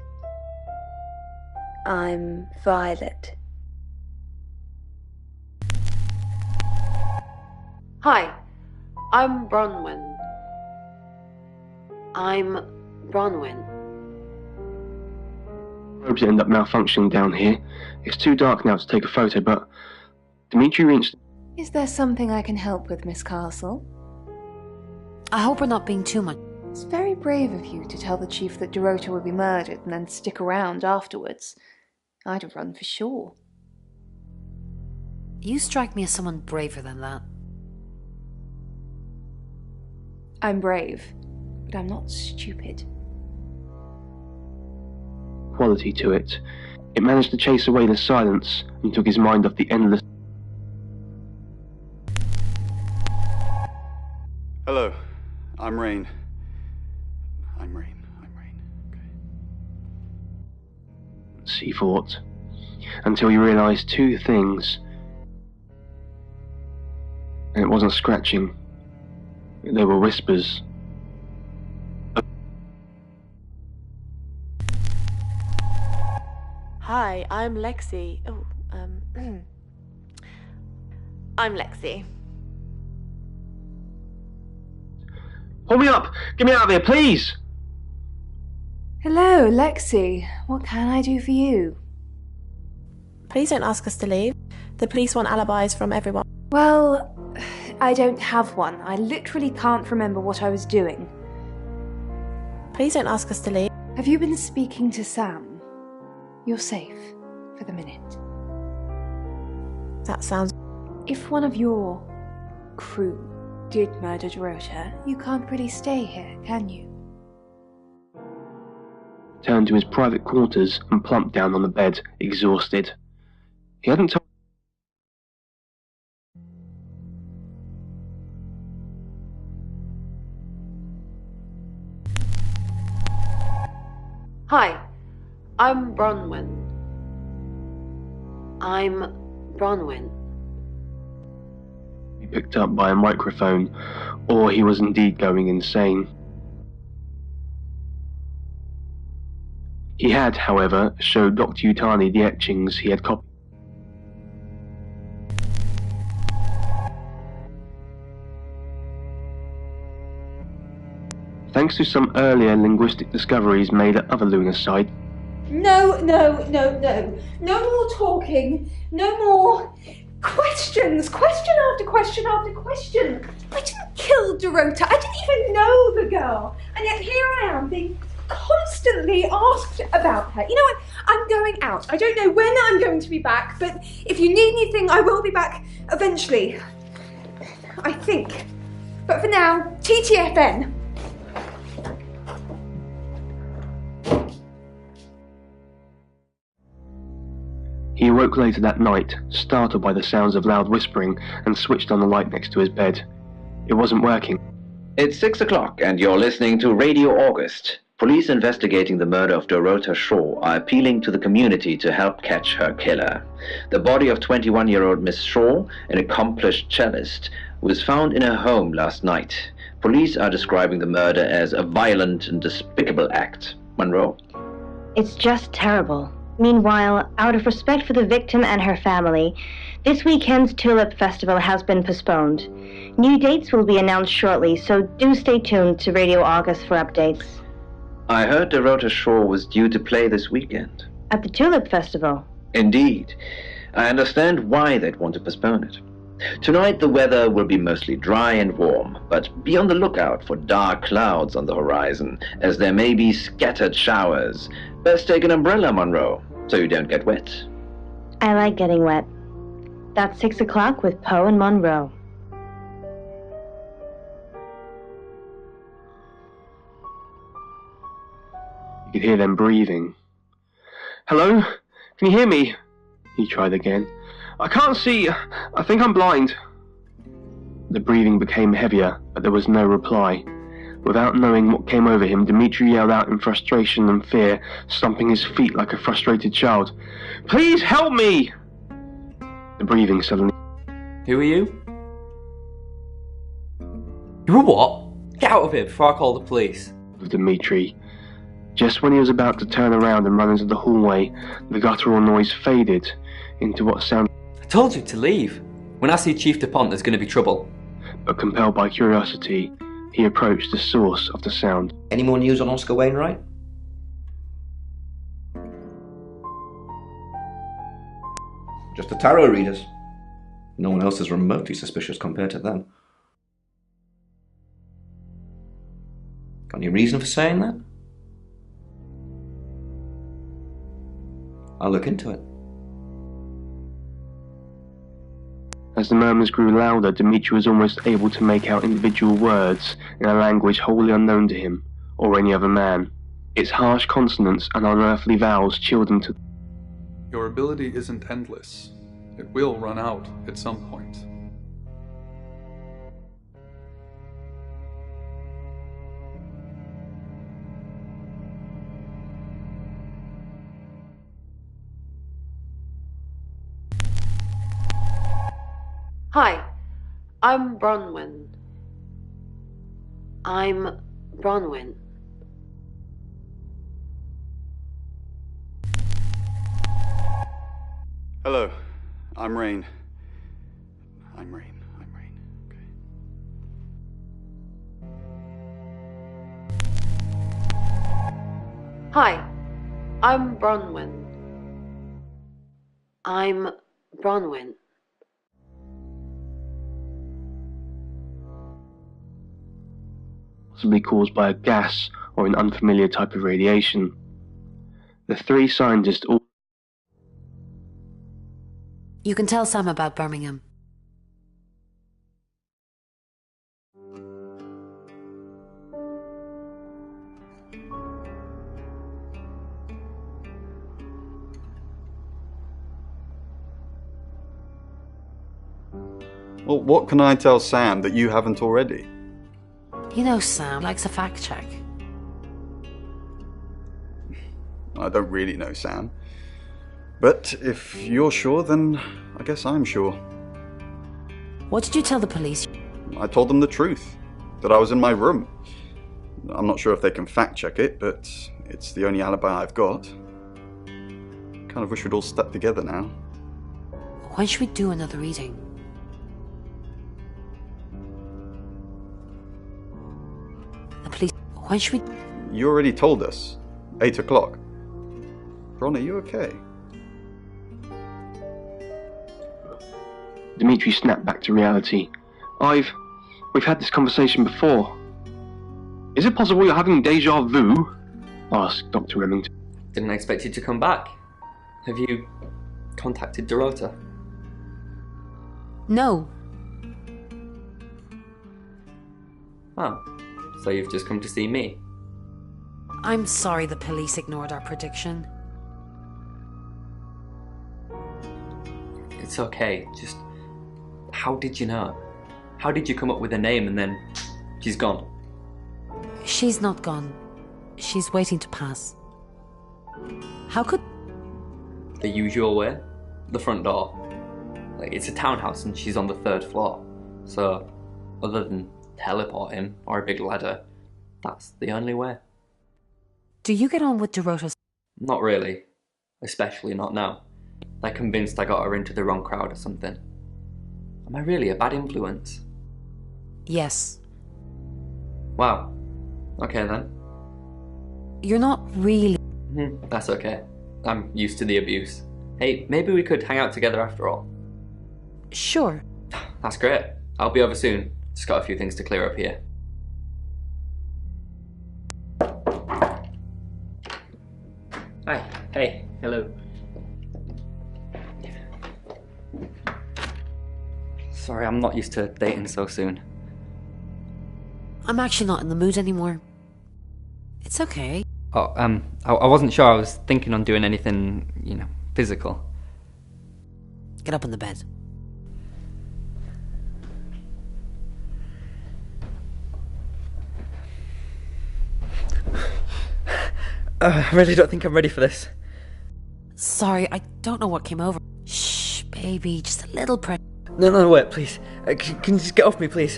I'm Violet. Hi, I'm Bronwyn. I'm Bronwyn. Robes end up malfunctioning down here. It's too dark now to take a photo, but Dimitri reached... Is there something I can help with, Miss Castle? I hope we're not being too much. It's very brave of you to tell the chief that Dorota would be murdered and then stick around afterwards. I'd have run for sure. You strike me as someone braver than that. I'm brave, but I'm not stupid. quality to it. It managed to chase away the silence and took his mind off the endless... Hello, I'm Rain. He thought, until he realised two things. And it wasn't scratching. They were whispers. Hi, I'm Lexi. I'm Lexi. Pull me up! Get me out of here, please! Hello, Lexi. What can I do for you? Please don't ask us to leave. The police want alibis from everyone. Well, I don't have one. I literally can't remember what I was doing. Please don't ask us to leave. Have you been speaking to Sam? You're safe for the minute. That sounds... If one of your crew did murder Dorota, you can't really stay here, can you? Turned to his private quarters and plumped down on the bed, exhausted. He hadn't told... Hi, I'm Bronwyn. I'm Bronwyn. He picked up by a microphone, or he was indeed going insane. He had, however, showed Dr. Yutani the etchings he had copied. Thanks to some earlier linguistic discoveries made at other lunar sites. No. No more talking. No more questions. Question after question after question. I didn't kill Dorota. I didn't even know the girl. And yet here I am being constantly asked about her. You know what? I'm going out. I don't know when I'm going to be back, but if you need anything, I will be back eventually. I think. But for now, TTFN. He awoke later that night, startled by the sounds of loud whispering, and switched on the light next to his bed. It wasn't working. It's 6 o'clock, and you're listening to Radio August. Police investigating the murder of Dorota Shore are appealing to the community to help catch her killer. The body of 21-year-old Miss Shore, an accomplished cellist, was found in her home last night. Police are describing the murder as a violent and despicable act. Monroe? It's just terrible. Meanwhile, out of respect for the victim and her family, this weekend's Tulip Festival has been postponed. New dates will be announced shortly, so do stay tuned to Radio August for updates. I heard Dorota Shore was due to play this weekend. At the Tulip Festival? Indeed. I understand why they'd want to postpone it. Tonight the weather will be mostly dry and warm, but be on the lookout for dark clouds on the horizon, as there may be scattered showers. Best take an umbrella, Monroe, so you don't get wet. I like getting wet. That's 6 o'clock with Poe and Monroe. You could hear them breathing. Hello? Can you hear me? He tried again. I can't see. I think I'm blind. The breathing became heavier, but there was no reply. Without knowing what came over him, Dimitri yelled out in frustration and fear, stomping his feet like a frustrated child. Please help me! The breathing suddenly... Who are you? You were what? Get out of here before I call the police. ...of Dimitri. Just when he was about to turn around and run into the hallway, the guttural noise faded into what sounded... I told you to leave. When I see Chief DuPont, there's going to be trouble. But compelled by curiosity, he approached the source of the sound. Any more news on Oscar Wainwright? Just the tarot readers. No one else is remotely suspicious compared to them. Got any reason for saying that? I'll look into it. As the murmurs grew louder, Dimitri was almost able to make out individual words in a language wholly unknown to him, or any other man. Its harsh consonants and unearthly vowels chilled him to... Your ability isn't endless. It will run out at some point. Hi, I'm Bronwyn. I'm Bronwyn. Hello, I'm Rain. I'm Rain. Okay. Hi, I'm Bronwyn. I'm Bronwyn. Possibly caused by a gas or an unfamiliar type of radiation. The three scientists all... You can tell Sam about Birmingham. Well, what can I tell Sam that you haven't already? You know Sam likes a fact check. I don't really know Sam. But if you're sure, then I guess I'm sure. What did you tell the police? I told them the truth. That I was in my room. I'm not sure if they can fact check it, but it's the only alibi I've got. Kind of wish we'd all stuck together now. When should we do another reading? The police... When should we... You already told us. 8 o'clock. Ron, are you okay? Dimitri snapped back to reality. We've had this conversation before. Is it possible you're having deja vu? Asked Dr. Remington. Didn't expect you to come back. Have you contacted Dorota? No. Oh, so you've just come to see me? I'm sorry the police ignored our prediction. It's okay, just... How did you know? How did you come up with a name and then she's gone? She's not gone. She's waiting to pass. How could... The usual way? The front door. Like, it's a townhouse and she's on the 3rd floor. So, other than teleporting or a big ladder, that's the only way. Do you get on with Dorota's... Not really. especially not now. They're convinced I got her into the wrong crowd or something. Am I really a bad influence? Yes. Wow. Okay then. You're not really... That's okay. I'm used to the abuse. Hey, maybe we could hang out together after all. Sure. That's great. I'll be over soon. Just got a few things to clear up here. Hi. Hey. Hello. Sorry, I'm not used to dating so soon. I'm actually not in the mood anymore. It's okay. Oh, I wasn't sure. I was thinking on doing anything, physical. Get up in the bed. I really don't think I'm ready for this. Sorry, I don't know what came over. Shh, baby, just a little pressure. No, wait, please. Can you just get off me, please?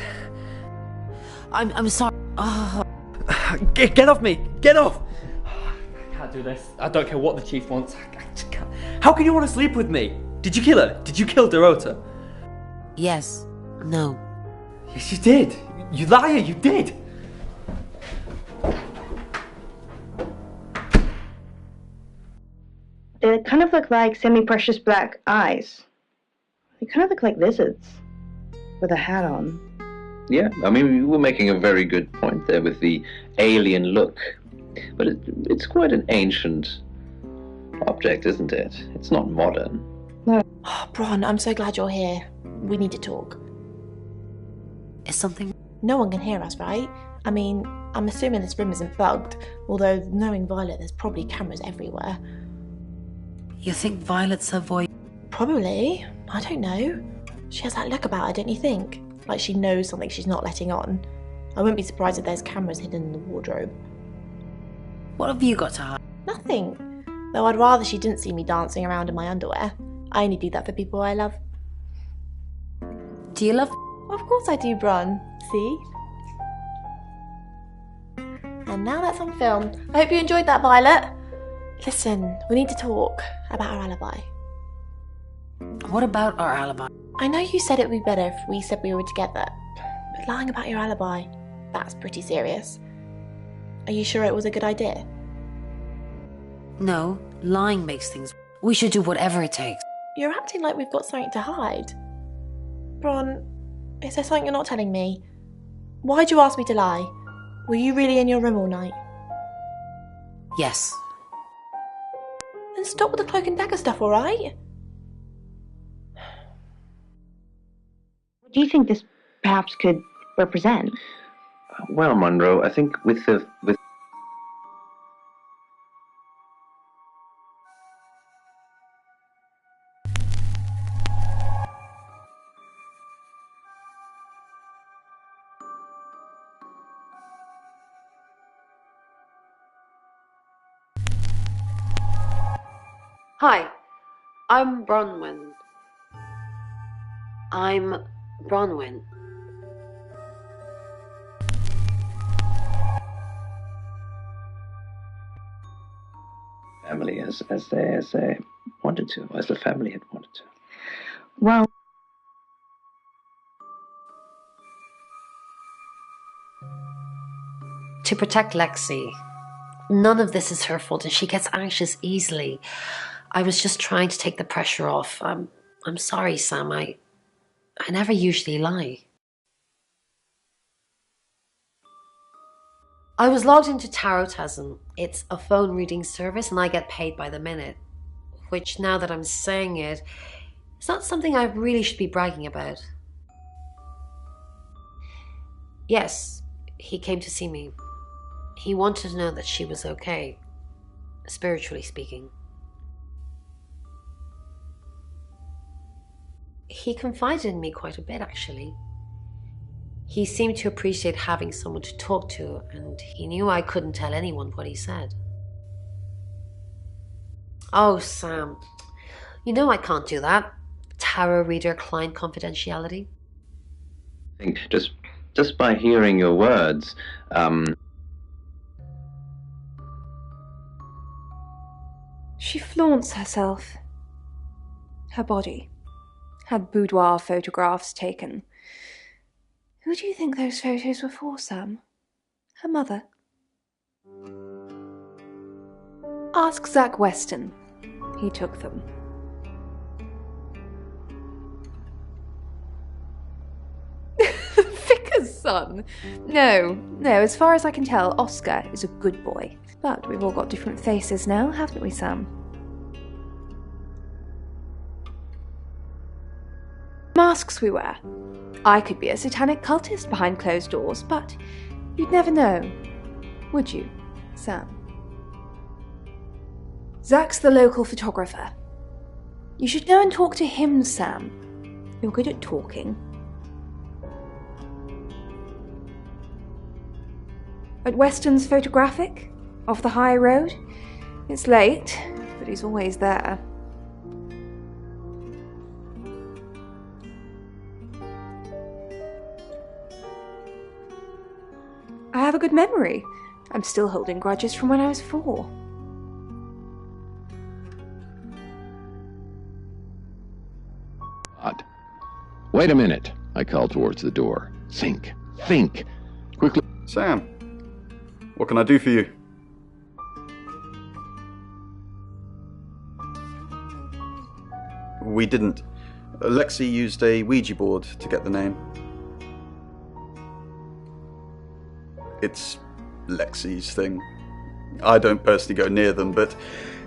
I'm sorry. Oh. Get off me! Get off! I can't do this. I don't care what the chief wants. I just can't. How can you want to sleep with me? Did you kill her? Did you kill Dorota? Yes. No. Yes, you did. You liar, you did. They kind of look like semi-precious black eyes. They kind of look like lizards with a hat on. Yeah, I mean, you were making a very good point there with the alien look. But it's quite an ancient object, isn't it? It's not modern. No. Oh, Bron, I'm so glad you're here. We need to talk. Is something... No one can hear us, right? I mean, I'm assuming this room isn't bugged, although knowing Violet, there's probably cameras everywhere. You think Violet's her voice? Probably. I don't know. She has that look about her, don't you think? Like she knows something she's not letting on. I wouldn't be surprised if there's cameras hidden in the wardrobe. What have you got to hide? Nothing. Though I'd rather she didn't see me dancing around in my underwear. I only do that for people I love. Do you love... Of course I do, Bron. See? And now that's on film. I hope you enjoyed that, Violet. Listen, we need to talk about our alibi. What about our alibi? I know you said it would be better if we said we were together, but lying about your alibi, that's pretty serious. Are you sure it was a good idea? No, lying makes things... We should do whatever it takes. You're acting like we've got something to hide. Bron, is there something you're not telling me? Why'd you ask me to lie? Were you really in your room all night? Yes. Then stop with the cloak and dagger stuff, alright? What do you think this perhaps could represent? Well, Monroe, I think with Hi, I'm Bronwyn. I'm Bronwyn. family as they wanted to, as the family had wanted to. Well, To protect Lexi. None of this is her fault and she gets anxious easily. I was just trying to take the pressure off. I'm sorry, Sam. I never usually lie. I was logged into Tarotism. It's a phone reading service and I get paid by the minute. Which, now that I'm saying it, it's not something I really should be bragging about. Yes, he came to see me. He wanted to know that she was okay, spiritually speaking. He confided in me quite a bit, actually. He seemed to appreciate having someone to talk to, and he knew I couldn't tell anyone what he said. Oh, Sam, you know I can't do that. Tarot reader client confidentiality. I think just by hearing your words, She flaunts herself. Her body. Had boudoir photographs taken. Who do you think those photos were for, Sam? Her mother? Ask Zach Weston. He took them. Vicar's son? No, as far as I can tell, Oscar is a good boy. But we've all got different faces now, haven't we, Sam? Masks we wear. I could be a satanic cultist behind closed doors, but you'd never know, would you, Sam? Zach's the local photographer. You should go and talk to him, Sam. You're good at talking. At Weston's Photographic, off the high road. It's late, but he's always there. I have a good memory. I'm still holding grudges from when I was 4. Odd. Wait a minute, I called towards the door. Think. Quickly. Sam, what can I do for you? We didn't. Lexi used a Ouija board to get the name. It's Lexi's thing. I don't personally go near them, but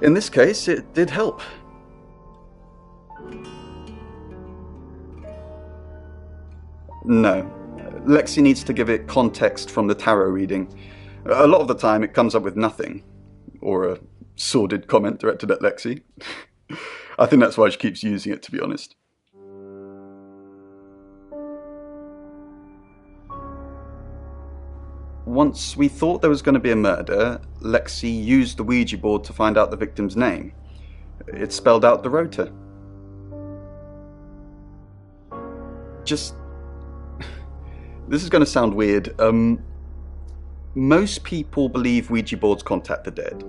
in this case, it did help. No. Lexi needs to give it context from the tarot reading. A lot of the time, it comes up with nothing. Or a sordid comment directed at Lexi. I think that's why she keeps using it, to be honest. Once we thought there was going to be a murder, Lexi used the Ouija board to find out the victim's name. It spelled out Dorota. Just... This is going to sound weird. Most people believe Ouija boards contact the dead.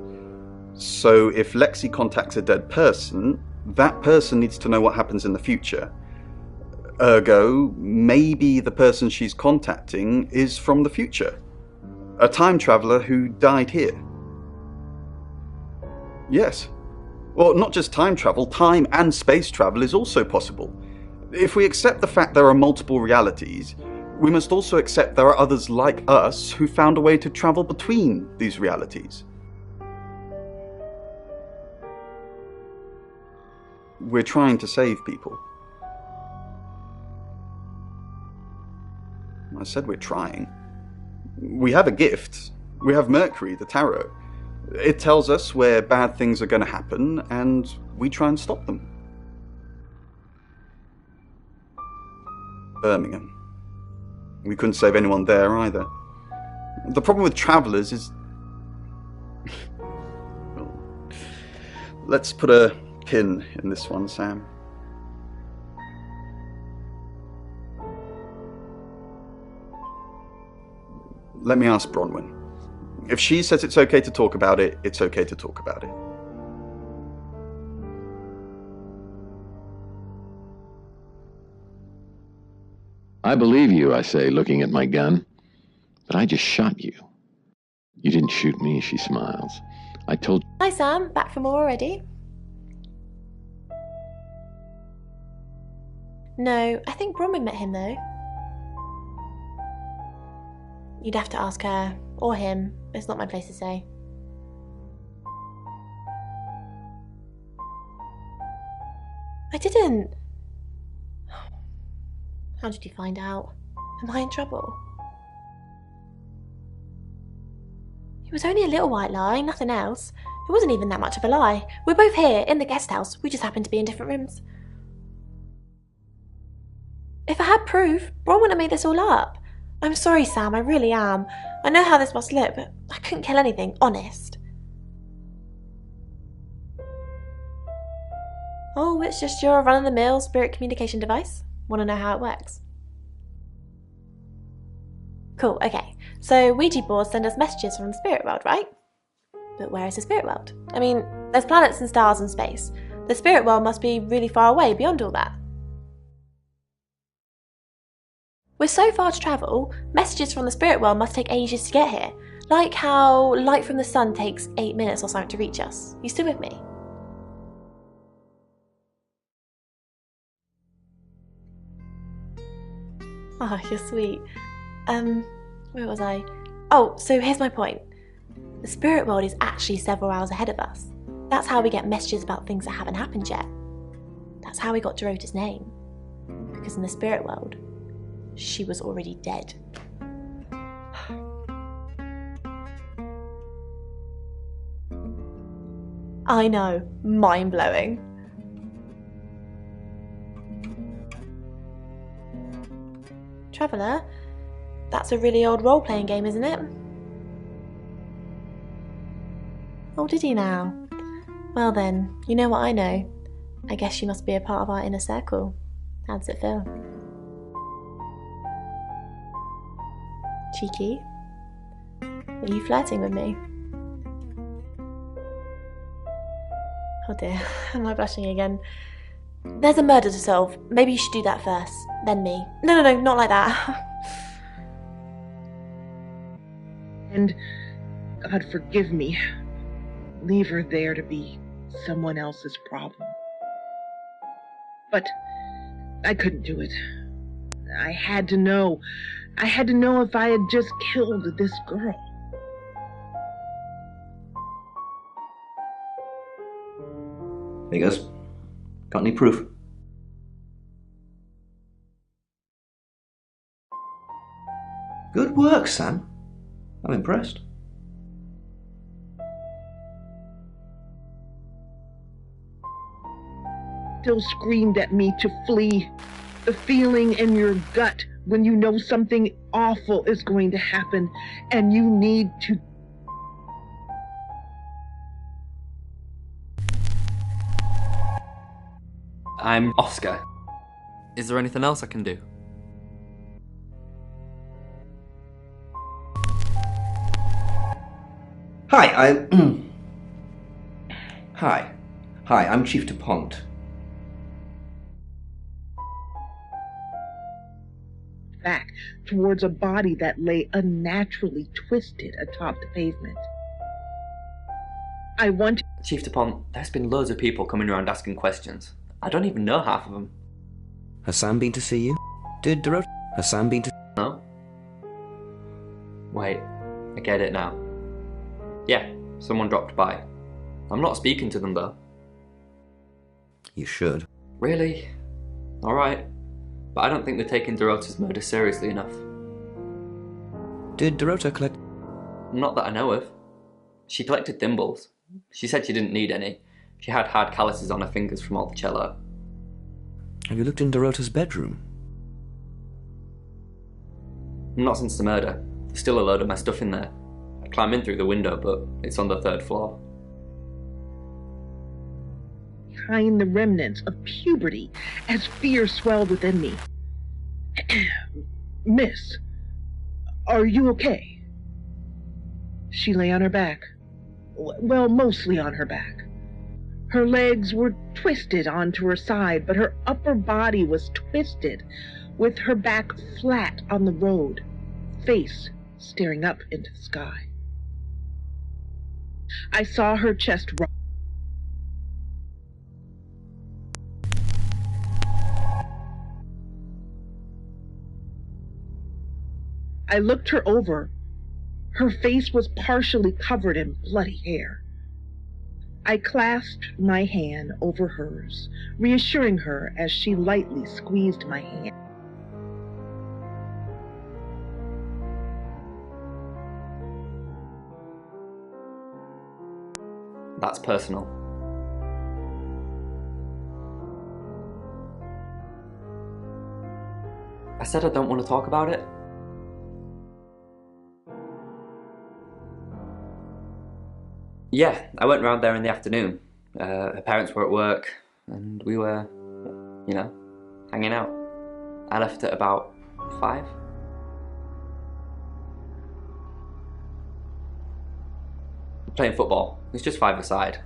So if Lexi contacts a dead person, that person needs to know what happens in the future. Ergo, maybe the person she's contacting is from the future. A time traveller who died here. Yes. Well, not just time travel, time and space travel is also possible. If we accept the fact there are multiple realities, we must also accept there are others like us who found a way to travel between these realities. We're trying to save people. I said we're trying. We have a gift. We have Mercury, the tarot. It tells us where bad things are going to happen, and we try and stop them. Birmingham. We couldn't save anyone there either. The problem with travellers is... Let's put a pin in this one, Sam. Let me ask Bronwyn. If she says it's okay to talk about it, it's okay to talk about it. I believe you, I say, looking at my gun. But I just shot you. You didn't shoot me, she smiles. I told... Hi Sam, back for more already? No, I think Bronwyn met him though. You'd have to ask her, or him. It's not my place to say. I didn't. How did you find out? Am I in trouble? It was only a little white lie, nothing else. It wasn't even that much of a lie. We're both here, in the guest house. We just happened to be in different rooms. If I had proof, Bron wouldn't have made this all up. I'm sorry, Sam, I really am. I know how this must look, but I couldn't kill anything, honest. Oh, it's just your run-of-the-mill spirit communication device? Want to know how it works? Cool, okay. So Ouija boards send us messages from the spirit world, right? But where is the spirit world? I mean, There's planets and stars and space. The spirit world must be really far away beyond all that. With so far to travel, messages from the spirit world must take ages to get here. Like how light from the sun takes 8 minutes or something to reach us. You still with me? Oh, you're sweet. Where was I? Oh, so here's my point. The spirit world is actually several hours ahead of us. That's how we get messages about things that haven't happened yet. That's how we got Dorota's name. Because in the spirit world, she was already dead. I know, mind-blowing. Traveller, that's a really old role-playing game, isn't it? Oh, did you now? Well then, you know what I know. I guess you must be a part of our inner circle. How does it feel? Cheeky? Are you flirting with me? Oh dear, am I blushing again? There's a murder to solve. Maybe you should do that first, then me. No, not like that. And, God forgive me, leave her there to be someone else's problem. But I couldn't do it. I had to know. I had to know if I had just killed this girl. Vegas, got any proof? Good work, Sam. I'm impressed. Still screamed at me to flee. The feeling in your gut when you know something awful is going to happen and you need to. I'm Oscar. Is there anything else I can do? Hi, I'm Chief DuPont. Back towards a body that lay unnaturally twisted atop the pavement. I want. Chief DuPont, there's been loads of people coming around asking questions. I don't even know half of them. Has Sam been to see you? Did Dorota? Has Sam been to... No? Wait, I get it now. Yeah, someone dropped by. I'm not speaking to them though. You should. Really? Alright. But I don't think they're taking Dorota's murder seriously enough. Did Dorota collect... Not that I know of. She collected thimbles. She said she didn't need any. She had hard calluses on her fingers from all the cello. Have you looked in Dorota's bedroom? Not since the murder. There's still a load of my stuff in there. I'd climb in through the window, but it's on the 3rd floor. Behind the remnants of puberty as fear swelled within me. Miss, are you okay? She lay on her back. Well, mostly on her back. Her legs were twisted onto her side, but her upper body was twisted, with her back flat on the road, face staring up into the sky. I saw her chest rock. I looked her over. Her face was partially covered in bloody hair. I clasped my hand over hers, reassuring her as she lightly squeezed my hand. That's personal. I said I don't want to talk about it. Yeah, I went round there in the afternoon. Her parents were at work, and we were, you know, hanging out. I left at about 5. Playing football. It's just 5-a-side.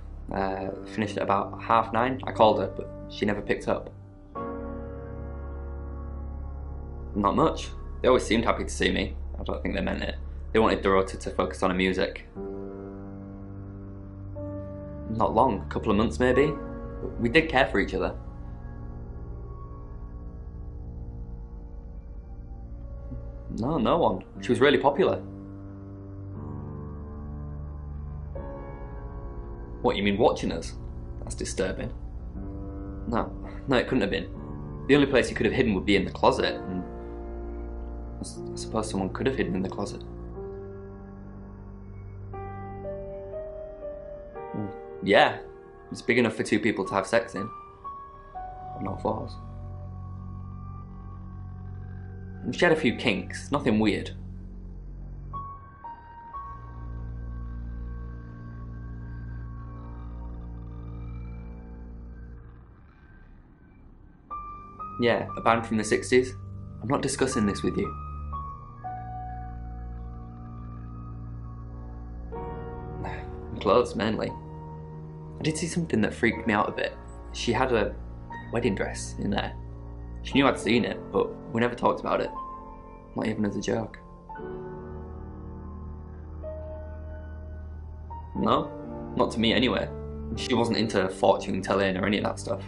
Finished at about 9:30. I called her, but she never picked up. Not much. They always seemed happy to see me. I don't think they meant it. They wanted Dorota to focus on her music. Not long, a couple of months maybe. We did care for each other. No one. She was really popular. What, you mean watching us? That's disturbing. No, it couldn't have been. The only place you could have hidden would be in the closet, and I suppose someone could have hidden in the closet. Yeah, it's big enough for two people to have sex in. On all fours. She had a few kinks, nothing weird. Yeah, a band from the 60s. I'm not discussing this with you. Clothes, mainly. I did see something that freaked me out a bit. She had a wedding dress in there. She knew I'd seen it, but we never talked about it. Not even as a joke. No, not to me anyway. She wasn't into fortune telling or any of that stuff.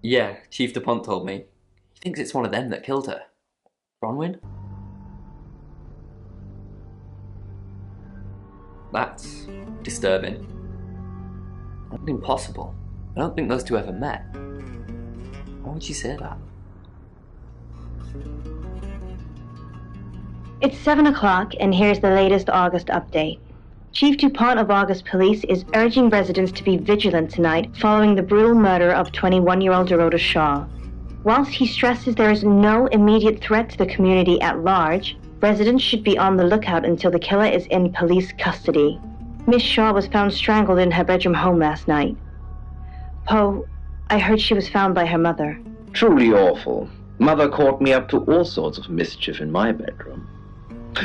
Yeah, Chief DuPont told me. He thinks it's one of them that killed her. Bronwyn? That's disturbing. That's impossible. I don't think those two ever met. Why would she say that? It's 7 o'clock, and here's the latest August update. Chief DuPont of August Police is urging residents to be vigilant tonight following the brutal murder of 21-year-old Dorota Shaw. Whilst he stresses there is no immediate threat to the community at large, residents should be on the lookout until the killer is in police custody. Miss Shaw was found strangled in her bedroom home last night. Poe, I heard she was found by her mother. Truly awful. Mother caught me up to all sorts of mischief in my bedroom.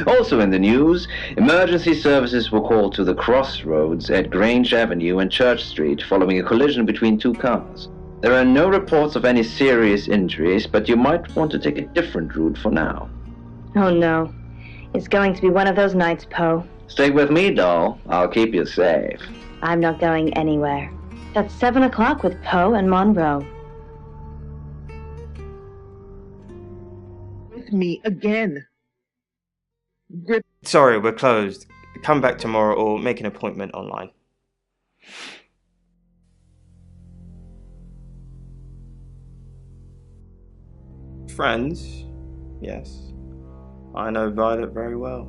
Also in the news, emergency services were called to the crossroads at Grange Avenue and Church Street following a collision between two cars. There are no reports of any serious injuries, but you might want to take a different route for now. Oh no. It's going to be one of those nights, Poe. Stick with me, doll. I'll keep you safe. I'm not going anywhere. That's 7 o'clock with Poe and Monroe. With me again. Sorry, we're closed. Come back tomorrow or make an appointment online. Friends? Yes. I know Violet very well.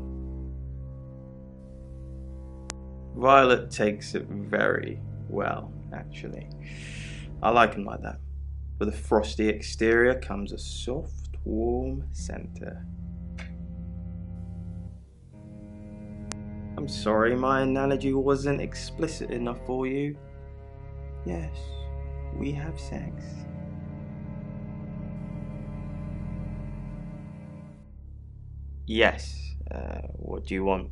Violet takes it very well, actually. I like him like that. With a frosty exterior comes a soft, warm center. I'm sorry my analogy wasn't explicit enough for you. Yes, we have sex. Yes, what do you want?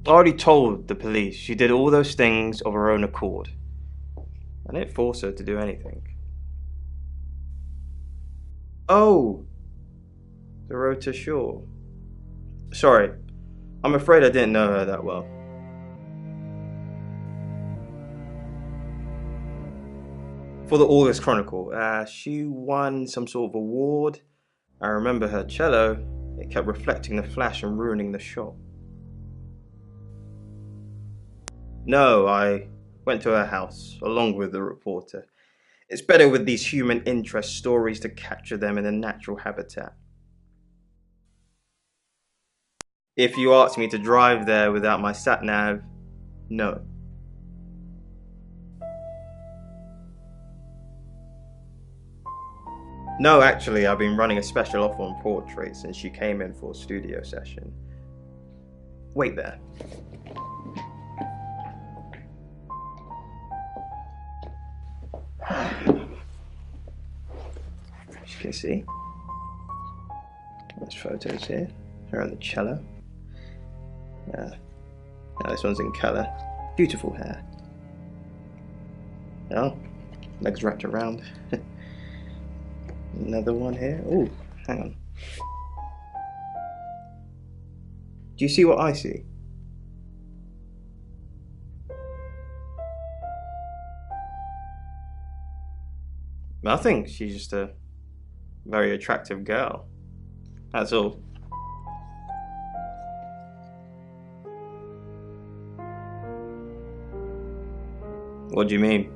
I already told the police she did all those things of her own accord. I didn't force her to do anything. Oh! Dorota Shaw. Sorry, I'm afraid I didn't know her that well. For the August Chronicle, she won some sort of award. I remember her cello. It kept reflecting the flash and ruining the shot. No, I went to her house, along with the reporter. It's better with these human interest stories to capture them in a natural habitat. If you asked me to drive there without my sat-nav, no. No, actually, I've been running a special offer on portraits since she came in for a studio session. Wait there. As you can see, There's photos here. Her on the cello. Yeah. Now this one's in colour. Beautiful hair. Oh, legs wrapped around. Another one here. Oh, hang on. Do you see what I see? I think she's just a very attractive girl. That's all. What do you mean?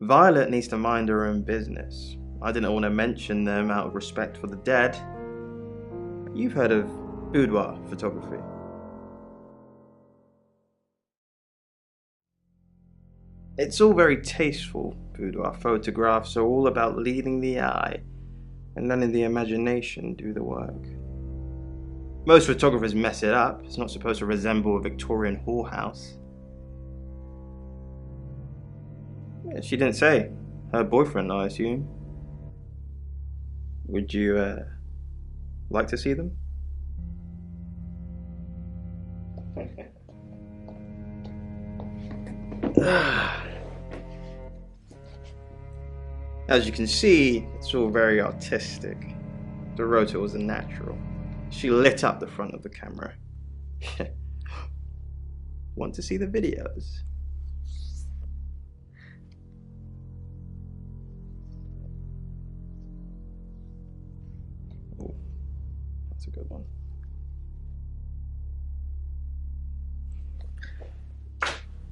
Violet needs to mind her own business. I didn't want to mention them out of respect for the dead. You've heard of boudoir photography. It's all very tasteful. Boudoir photographs are all about leading the eye and letting the imagination do the work. Most photographers mess it up. It's not supposed to resemble a Victorian whorehouse. Yeah, she didn't say. Her boyfriend, I assume. Would you like to see them? As you can see, it's all very artistic. Dorota was a natural. She lit up the front of the camera. Want to see the videos? Oh, that's a good one.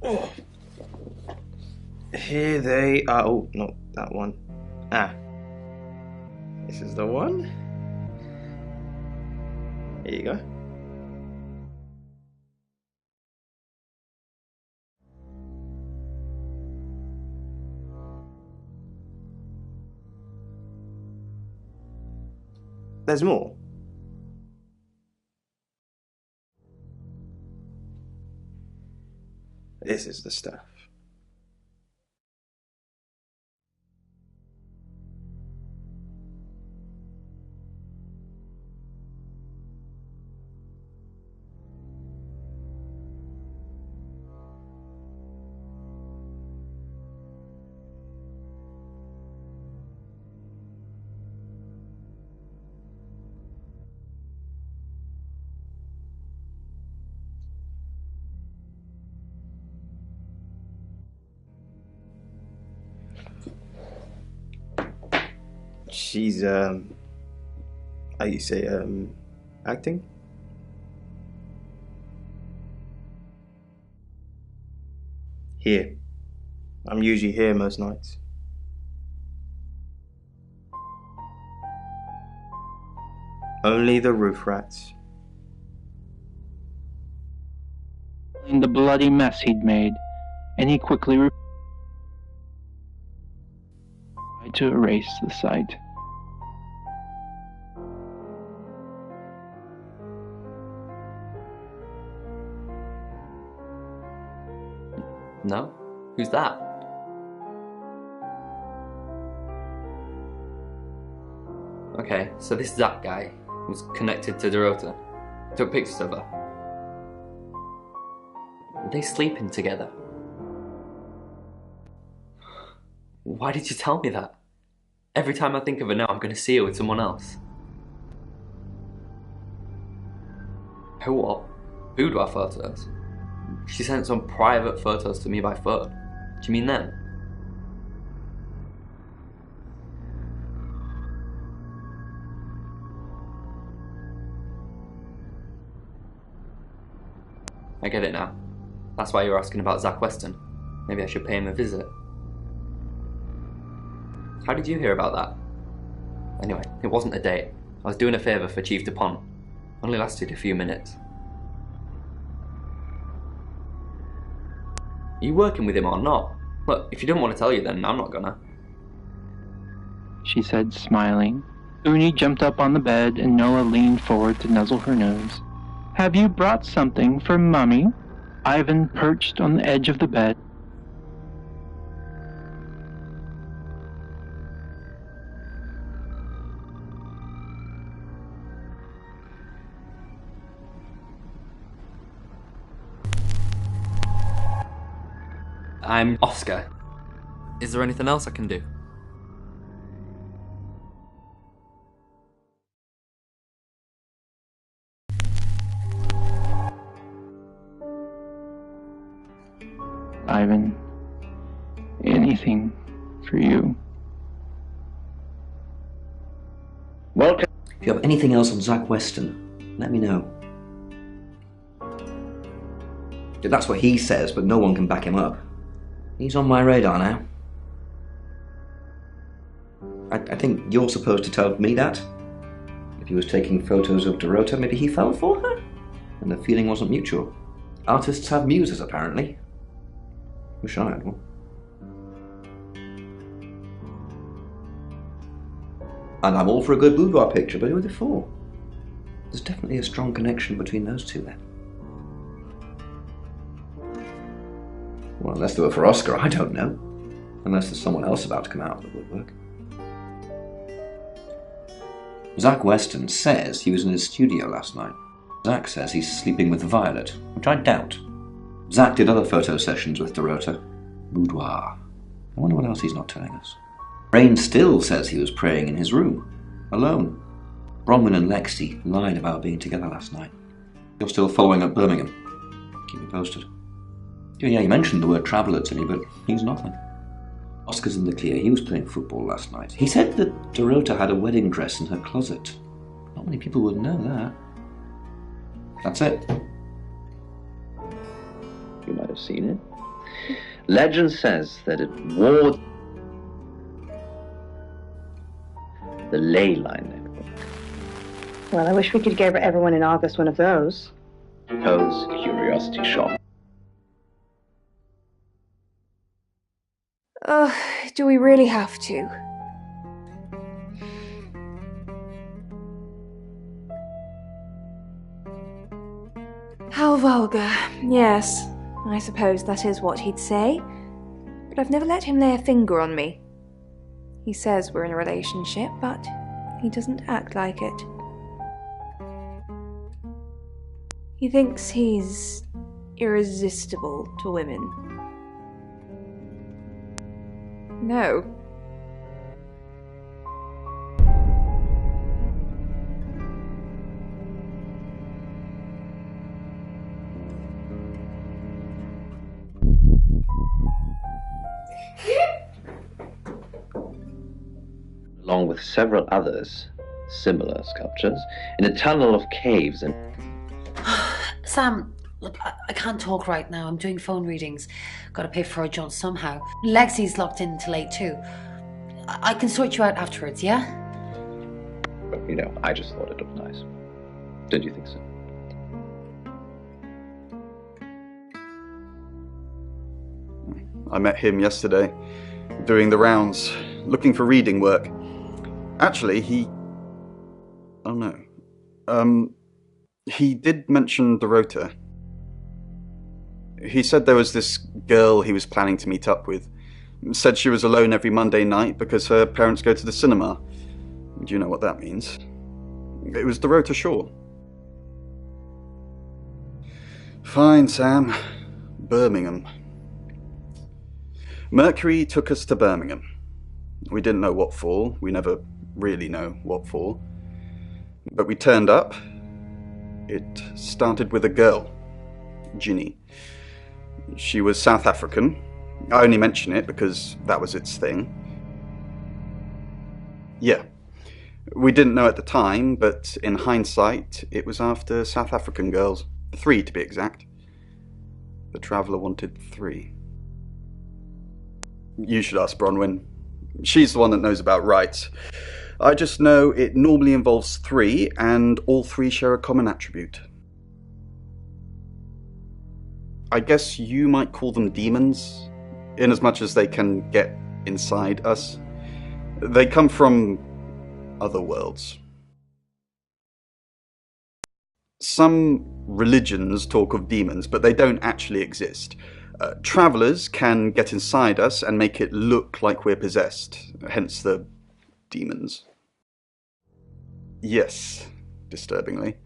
Oh. Here they are. Oh, not that one. Ah. This is the one. Here you go. There's more. This is the stuff. She's, how you say, acting? Here. I'm usually here most nights. Only the roof rats. In the bloody mess he'd made, and he quickly tried to erase the site. No? Who's that? Okay, so this Zach guy was connected to Dorota. Took pictures of her. Were they sleeping together? Why did you tell me that? Every time I think of her now, I'm going to see her with someone else. Her what? Boudoir photos? She sent some private photos to me by phone. Do you mean them? I get it now. That's why you're asking about Zach Weston. Maybe I should pay him a visit. How did you hear about that? Anyway, it wasn't a date. I was doing a favour for Chief DuPont. Only lasted a few minutes. Are you working with him or not? Look, if you don't want to tell you, then I'm not gonna. She said, smiling. Uni jumped up on the bed and Noah leaned forward to nuzzle her nose. Have you brought something for Mummy? Ivan perched on the edge of the bed. I'm Oscar. Is there anything else I can do? Ivan, anything for you. Welcome. If you have anything else on Zach Weston, let me know. That's what he says, but no one can back him up. He's on my radar now. I think you're supposed to tell me that. If he was taking photos of Dorota, maybe he fell for her? And the feeling wasn't mutual. Artists have muses, apparently. Wish I had one. And I'm all for a good boudoir picture, but who are they for? There's definitely a strong connection between those two then. Well, unless they were for Oscar, I don't know. Unless there's someone else about to come out of the woodwork. Zach Weston says he was in his studio last night. Zach says he's sleeping with Violet, which I doubt. Zach did other photo sessions with Dorota. Boudoir. I wonder what else he's not telling us. Rain still says he was praying in his room, alone. Bronwyn and Lexi lied about being together last night. You're still following up Birmingham. Keep me posted. Yeah, he mentioned the word traveller to me, but he's nothing. Oscar's in the clear. He was playing football last night. He said that Dorota had a wedding dress in her closet. Not many people would know that. That's it. You might have seen it. Legend says that it wore the ley line network. Well, I wish we could give everyone in August one of those. Poe's Curiosity Shop. Do we really have to? How vulgar. Yes, I suppose that is what he'd say. But I've never let him lay a finger on me. He says we're in a relationship, but he doesn't act like it. He thinks he's irresistible to women. No. Along with several others, similar sculptures, in a tunnel of caves and... Sam, look, I can't talk right now. I'm doing phone readings. Gotta pay for a job somehow. Lexi's locked in till late too. I can sort you out afterwards, yeah? But, I just thought it looked nice. Don't you think so? I met him yesterday, doing the rounds, looking for reading work. Actually, he did mention Dorota. He said there was this girl he was planning to meet up with. Said she was alone every Monday night because her parents go to the cinema. Do you know what that means? It was Dorota Shaw. Fine, Sam. Birmingham. Mercury took us to Birmingham. We didn't know what for. We never really know what for. But we turned up. It started with a girl, Ginny. She was South African. I only mention it because that was its thing. Yeah. We didn't know at the time, but in hindsight, it was after South African girls. 3 to be exact. The Traveller wanted 3. You should ask Bronwyn. She's the one that knows about rights. I just know it normally involves 3, and all 3 share a common attribute. I guess you might call them demons, in as much as they can get inside us. They come from other worlds. Some religions talk of demons, but they don't actually exist. Travellers can get inside us and make it look like we're possessed, hence the demons. Yes, disturbingly.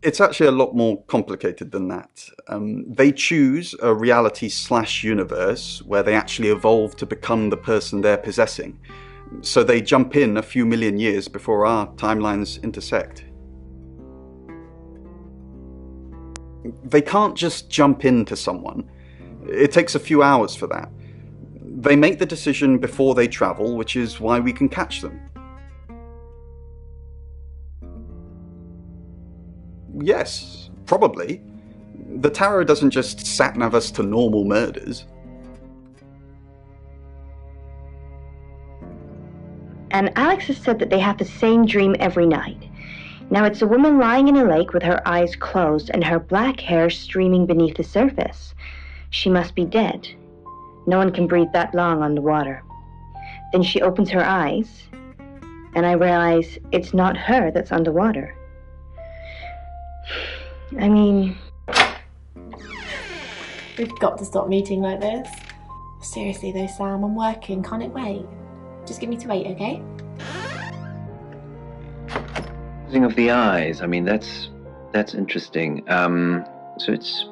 It's actually a lot more complicated than that. They choose a reality/universe where they actually evolve to become the person they're possessing. So they jump in a few million years before our timelines intersect. They can't just jump into someone. It takes a few hours for that. They make the decision before they travel, which is why we can catch them. Yes, probably. The tarot doesn't just sat-nav us to normal murders. And Alex has said that they have the same dream every night. Now it's a woman lying in a lake with her eyes closed and her black hair streaming beneath the surface. She must be dead. No one can breathe that long underwater. Then she opens her eyes, and I realize it's not her that's underwater. I mean... We've got to stop meeting like this. Seriously though, Sam, I'm working. Can't it wait? Just give me to 8, okay? Closing of the eyes. I mean, that's interesting. So it's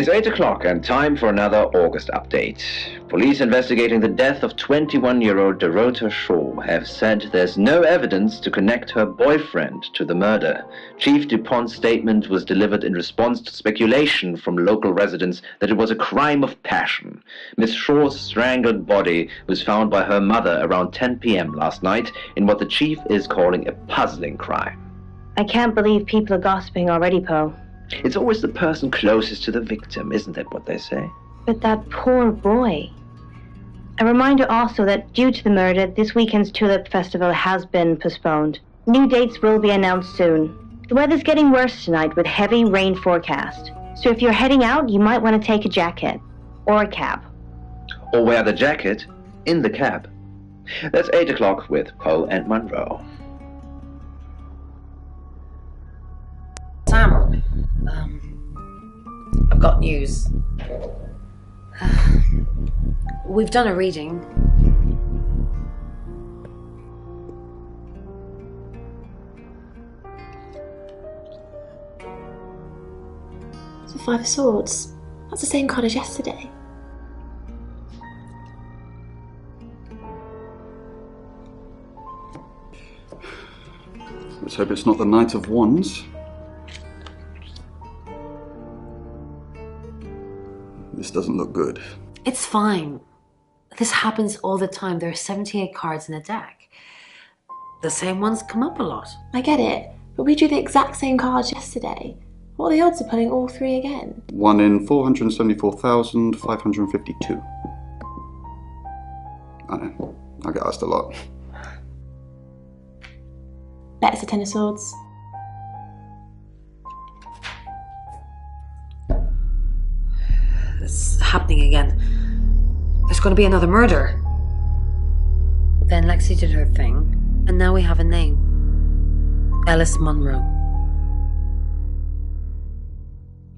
8 o'clock and time for another August update. Police investigating the death of 21-year-old Dorota Shaw have said there's no evidence to connect her boyfriend to the murder. Chief DuPont's statement was delivered in response to speculation from local residents that it was a crime of passion. Miss Shaw's strangled body was found by her mother around 10 p.m. last night in what the chief is calling a puzzling crime. I can't believe people are gossiping already, Poe. It's always the person closest to the victim, isn't that what they say? But that poor boy. A reminder also that due to the murder, this weekend's Tulip Festival has been postponed. New dates will be announced soon. The weather's getting worse tonight with heavy rain forecast. So if you're heading out, you might want to take a jacket. Or a cab. Or wear the jacket in the cab. That's 8 o'clock with Poe and Monroe. Sam, I've got news. We've done a reading. It's a 5 of Swords. That's the same card as yesterday. Let's hope it's not the Knight of Wands. This doesn't look good. It's fine. This happens all the time. There are 78 cards in a deck. The same ones come up a lot. I get it, but we drew the exact same cards yesterday. What are the odds of pulling all 3 again? 1 in 474,552. I know. I get asked a lot. Bet it's a 10 of Swords. It's happening again. There's going to be another murder. Then Lexi did her thing, and now we have a name. Alice Monroe.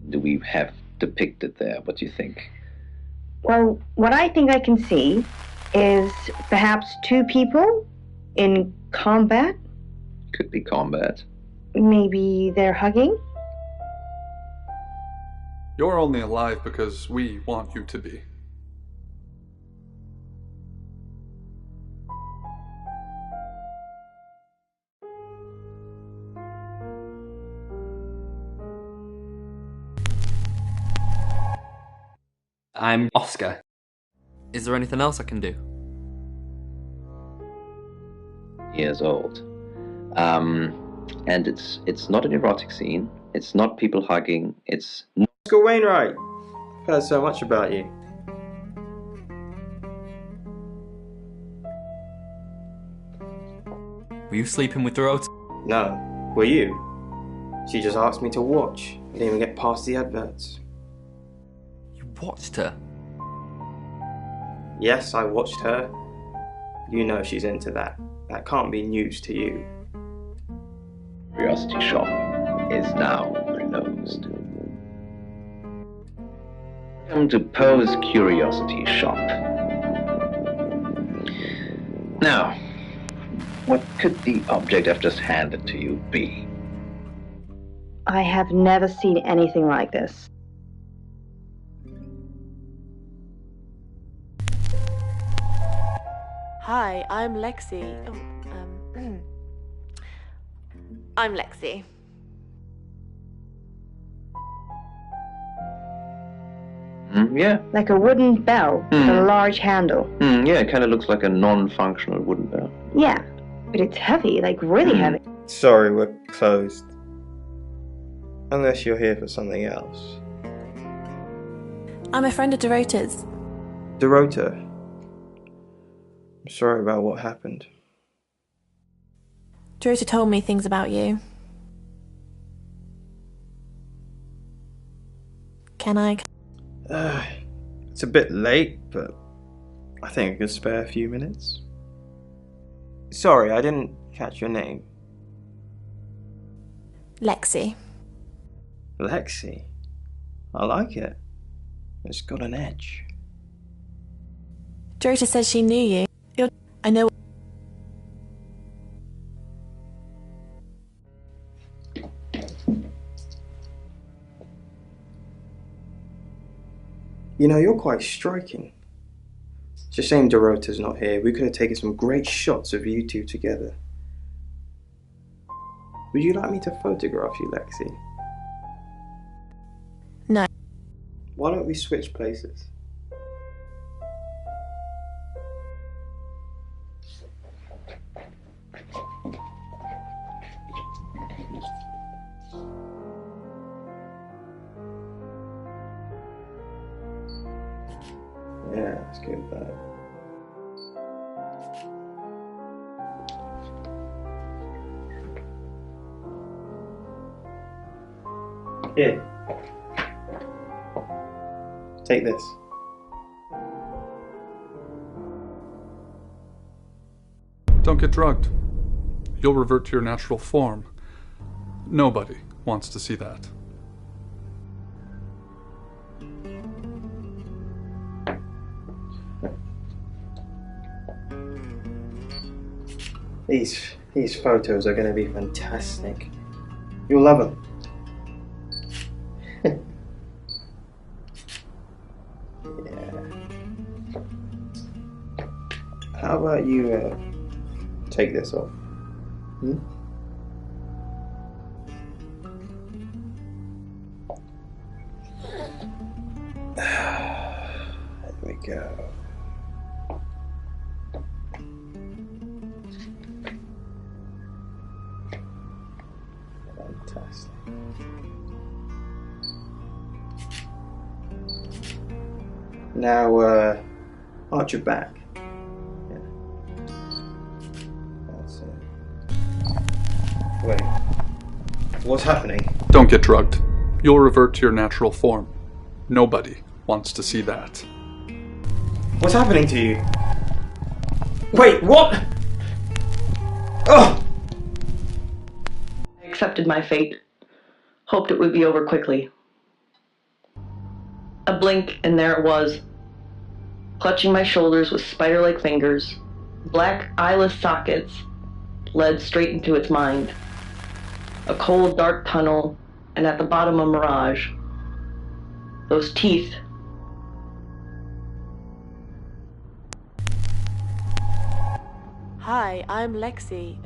Do we have depicted there? What do you think? Well, what I think I can see is perhaps 2 people in combat. Could be combat. Maybe they're hugging. You're only alive because we want you to be. I'm Oscar. Is there anything else I can do? Years old. And it's not an erotic scene. It's not people hugging. It's Oscar Wainwright. I've heard so much about you. Were you sleeping with Dorota? No. Were you? She just asked me to watch. I didn't even get past the adverts. You watched her? Yes, I watched her. You know she's into that. That can't be news to you. Curiosity Shop is now closed. Welcome to Poe's Curiosity Shop. Now, what could the object I've just handed to you be? I have never seen anything like this. Hi, I'm Lexi. I'm Lexi. Yeah. Like a wooden bell with a large handle. Yeah, it kind of looks like a non-functional wooden bell. Yeah, but it's heavy, like really heavy. Sorry, we're closed. Unless you're here for something else. I'm a friend of Dorota's. Dorota. I'm sorry about what happened. Dorota told me things about you. Can I? It's a bit late, but I think I could spare a few minutes. Sorry, I didn't catch your name. Lexi. Lexi? I like it. It's got an edge. Dorota said she knew you. I know. You know, you're quite striking. It's a shame Dorota's not here. We could have taken some great shots of you two together. Would you like me to photograph you, Lexi? No. Why don't we switch places? Yeah, let's go with that. Here. Take this. Don't get drugged. You'll revert to your natural form. Nobody wants to see that. These photos are going to be fantastic. You'll love them. Yeah. How about you take this off? There we go. Fantastic. Now, arch your back. Yeah. That's it. Wait. What's happening? Don't get drugged. You'll revert to your natural form. Nobody wants to see that. What's happening to you? Wait, what? Oh! I accepted my fate. Hoped it would be over quickly. A blink, and there it was. Clutching my shoulders with spider-like fingers, black eyeless sockets led straight into its mind. A cold, dark tunnel, and at the bottom a mirage. Those teeth. Hi, I'm Lexi.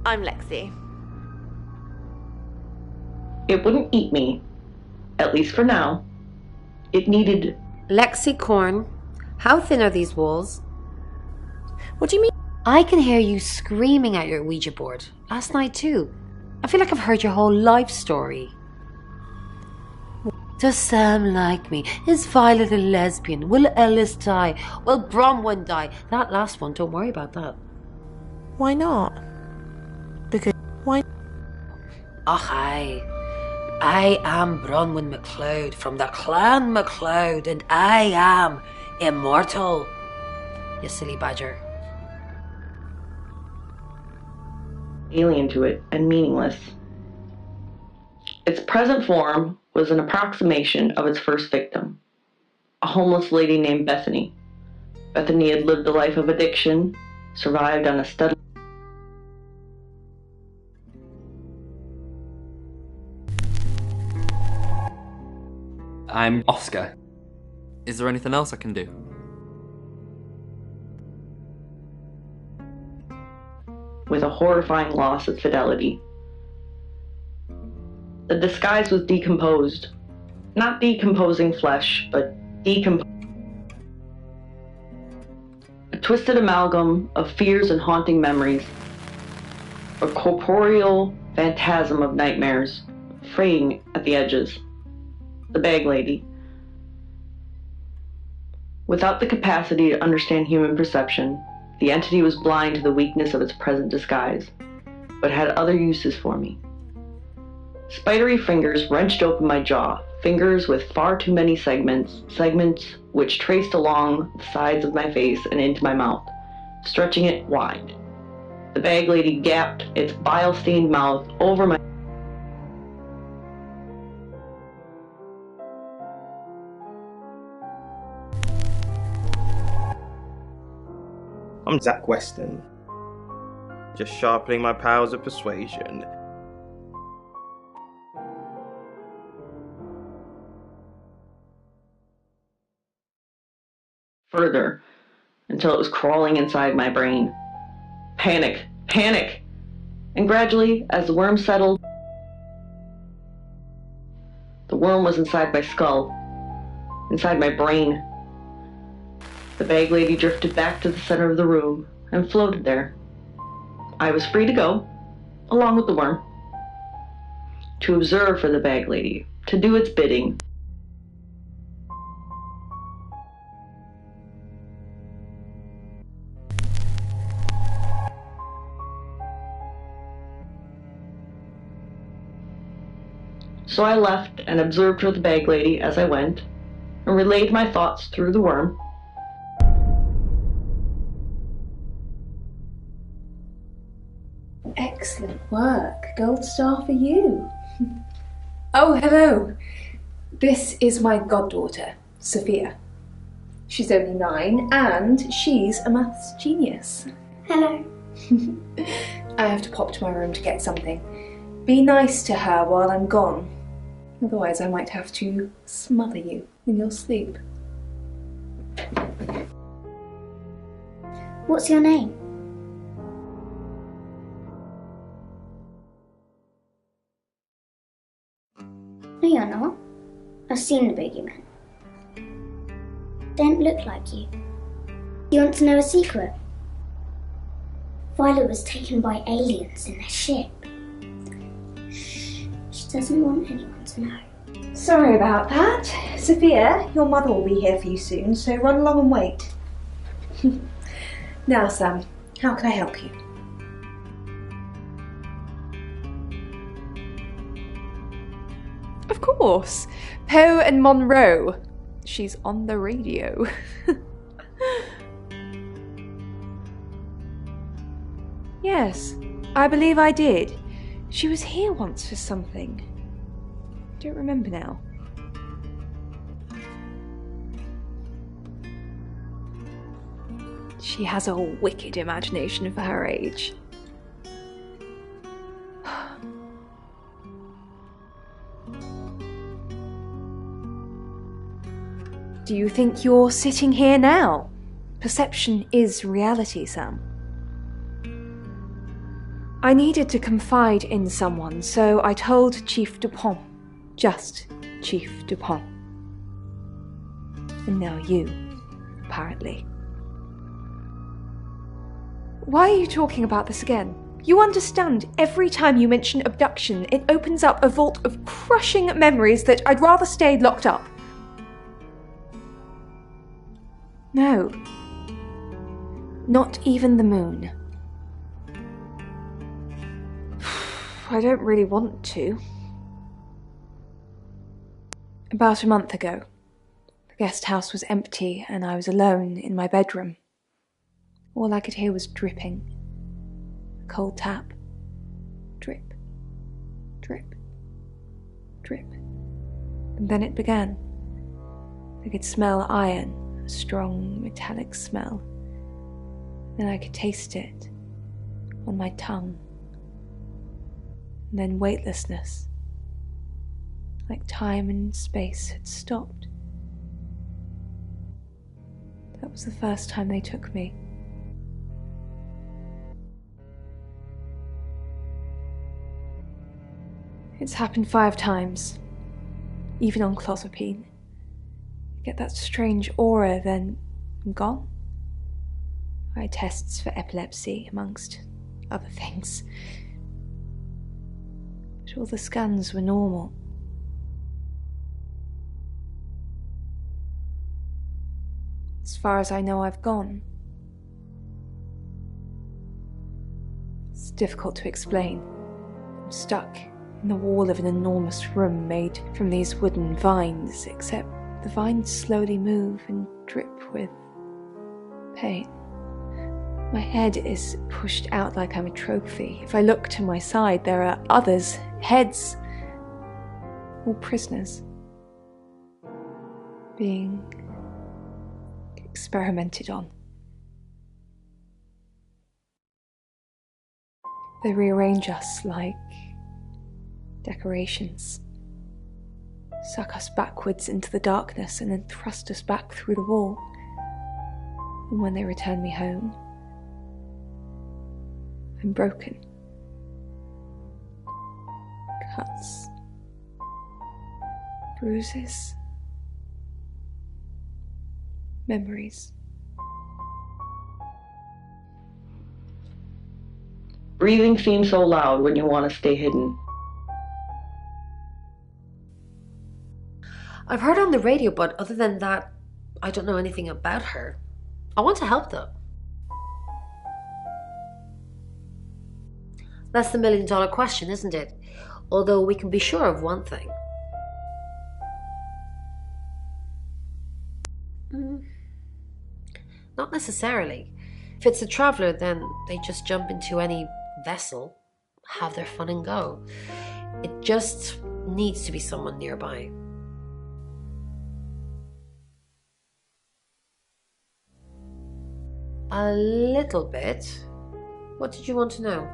I'm Lexi. It wouldn't eat me, at least for now. It needed... Lexicorn, how thin are these walls? What do you mean? I can hear you screaming at your Ouija board. Last night too. I feel like I've heard your whole life story. Does Sam like me? Is Violet a lesbian? Will Ellis die? Will Bronwyn die? That last one, don't worry about that. Why not? Because... Why... I am Bronwyn MacLeod from the Clan MacLeod, and I am immortal. You silly badger. Alien to it and meaningless. Its present form was an approximation of its first victim, a homeless lady named Bethany. Bethany had lived a life of addiction, survived on a steady... I'm Oscar. Is there anything else I can do? With a horrifying loss of fidelity. The disguise was decomposed. Not decomposing flesh, but a twisted amalgam of fears and haunting memories. A corporeal phantasm of nightmares, fraying at the edges. The bag lady. Without the capacity to understand human perception, the entity was blind to the weakness of its present disguise, but had other uses for me. Spidery fingers wrenched open my jaw, fingers with far too many segments which traced along the sides of my face and into my mouth, stretching it wide. The bag lady gapped its bile-stained mouth over my... I'm Zach Weston. Just sharpening my powers of persuasion. further, until it was crawling inside my brain. Panic! Panic! And gradually, as the worm settled, the worm was inside my skull, inside my brain. The bag lady drifted back to the center of the room and floated there. I was free to go, along with the worm, to observe for the bag lady, to do its bidding. So I left and observed for the bag lady as I went, and relayed my thoughts through the worm. Excellent work. Gold star for you. Oh, hello. This is my goddaughter, Sophia. She's only 9 and she's a maths genius. Hello. I have to pop to my room to get something. Be nice to her while I'm gone. Otherwise I might have to smother you in your sleep. What's your name? No, you're not. I've seen the boogeyman. Don't look like you. You want to know a secret? Violet was taken by aliens in their ship. Shh. She doesn't want anyone to know. Sorry about that. Sophia, your mother will be here for you soon, so run along and wait. Now, Sam, how can I help you? Of course. Poe and Monroe. She's on the radio. Yes, I believe I did. She was here once for something. Don't remember now. She has a wicked imagination for her age. Do you think you're sitting here now? Perception is reality, Sam. I needed to confide in someone, so I told Chief Dupont. Just Chief Dupont. And now you, apparently. Why are you talking about this again? You understand, every time you mention abduction, it opens up a vault of crushing memories that I'd rather stay locked up. No. Not even the moon. I don't really want to. About a month ago, the guest house was empty and I was alone in my bedroom. All I could hear was dripping. A cold tap. Drip. Drip. Drip. And then it began. I could smell iron. A strong metallic smell. Then I could taste it on my tongue. And then weightlessness. like time and space had stopped. That was the first time they took me. It's happened 5 times, even on clozapine. Get that strange aura, then gone. I had tests for epilepsy, amongst other things. But all the scans were normal. As far as I know, I've gone. It's difficult to explain. I'm stuck in the wall of an enormous room made from these wooden vines, except the vines slowly move and drip with pain. My head is pushed out like I'm a trophy. If I look to my side, there are others, heads, all prisoners, being experimented on. They rearrange us like decorations, suck us backwards into the darkness and then thrust us back through the wall. And when they return me home, I'm broken. Cuts, bruises, memories. Breathing seems so loud when you want to stay hidden. I've heard on the radio, but other than that, I don't know anything about her. I want to help though. That's the million-dollar question, isn't it? Although we can be sure of one thing. Not necessarily. If it's a traveller, then they just jump into any vessel, have their fun and go. It just needs to be someone nearby. A little bit. What did you want to know?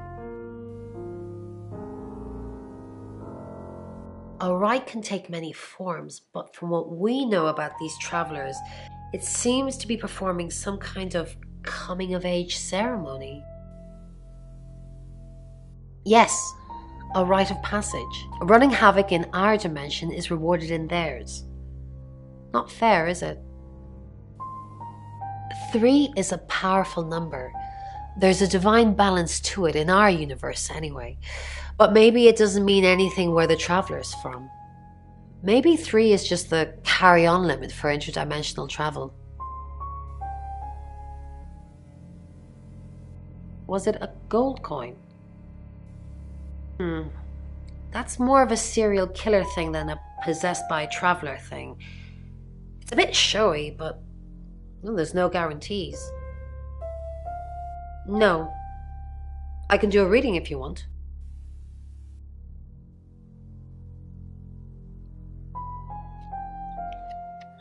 A rite can take many forms, but from what we know about these travellers, it seems to be performing some kind of coming-of-age ceremony. Yes, a rite of passage. Running havoc in our dimension is rewarded in theirs. Not fair, is it? 3 is a powerful number. There's a divine balance to it in our universe anyway. But maybe it doesn't mean anything where the traveller's from. Maybe 3 is just the carry-on limit for interdimensional travel. Was it a gold coin? That's more of a serial killer thing than a possessed by a traveller thing. It's a bit showy, but there's no guarantees. No. I can do a reading if you want.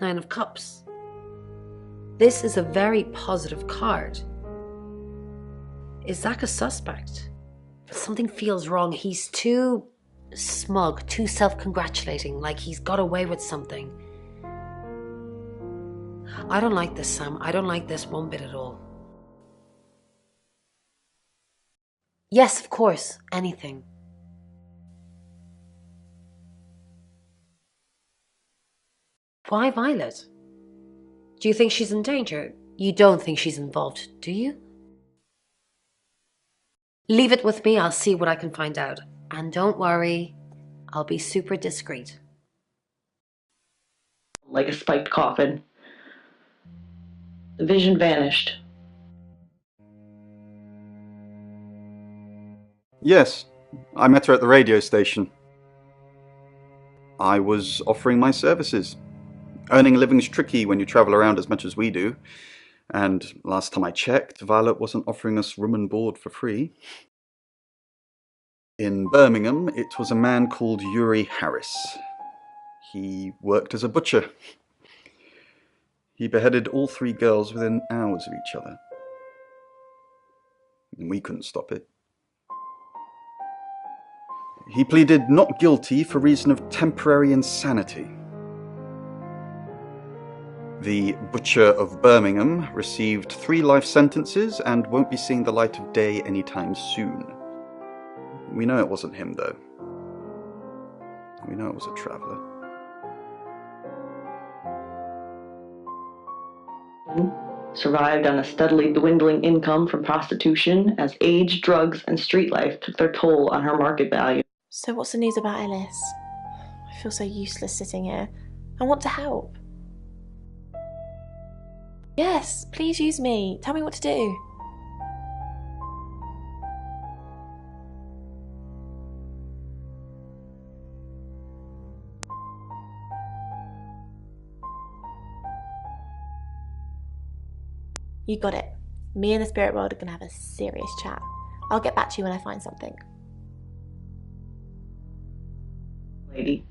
Nine of Cups. This is a very positive card. Is Zach a suspect? Something feels wrong. He's too smug, too self-congratulating, like he's got away with something. I don't like this, Sam. I don't like this one bit at all. Yes, of course. Anything. Why Violet? Do you think she's in danger? You don't think she's involved, do you? Leave it with me. I'll see what I can find out. And don't worry, I'll be super discreet. Like a spiked coffin. The vision vanished. Yes, I met her at the radio station. I was offering my services. Earning a living's tricky when you travel around as much as we do. And last time I checked, Violet wasn't offering us room and board for free. In Birmingham, it was a man called Yuri Harris. He worked as a butcher. He beheaded all 3 girls within hours of each other. And we couldn't stop it. He pleaded not guilty for reason of temporary insanity. The Butcher of Birmingham received 3 life sentences and won't be seeing the light of day anytime soon. We know it wasn't him, though. We know it was a traveller. Survived on a steadily dwindling income from prostitution as age, drugs, and street life took their toll on her market value. So what's the news about Ellis? I feel so useless sitting here. I want to help. Yes, please use me. Tell me what to do. You got it. Me and the spirit world are going to have a serious chat. I'll get back to you when I find something. Lady.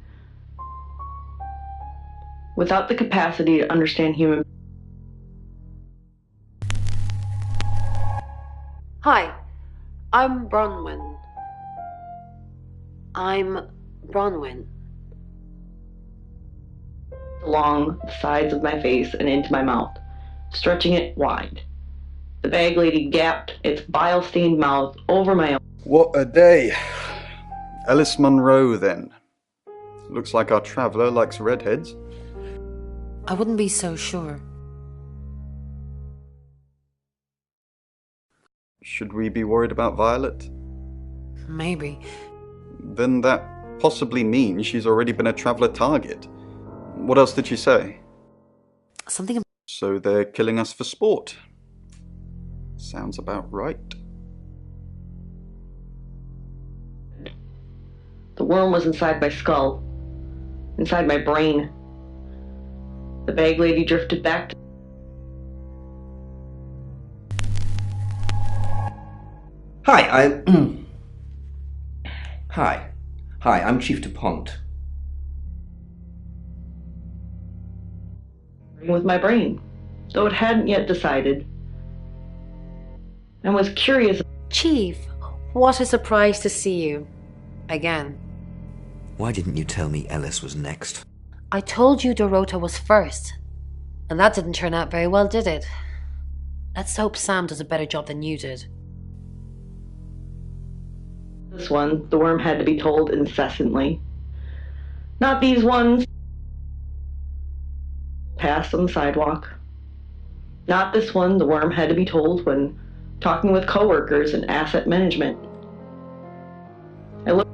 Without the capacity to understand human. Hi, I'm Bronwyn. Along the sides of my face and into my mouth, stretching it wide. The bag lady gapped its bile-stained mouth over my own. What a day. Ellis Munro, then. Looks like our traveller likes redheads. I wouldn't be so sure. Should we be worried about Violet? Maybe. Then that possibly means she's already been a traveller target. What else did she say? Something. So they're killing us for sport. Sounds about right. The worm was inside my skull, inside my brain. The bag lady drifted back to... Hi, I'm Chief DuPont. with my brain, though it hadn't yet decided, and was curious. Chief, what a surprise to see you. Again. Why didn't you tell me Ellis was next? I told you Dorota was first. And that didn't turn out very well, did it? Let's hope Sam does a better job than you did. This one, the worm had to be told incessantly. Not these ones. Passed on the sidewalk. Not this one, the worm had to be told when talking with coworkers in asset management. I looked.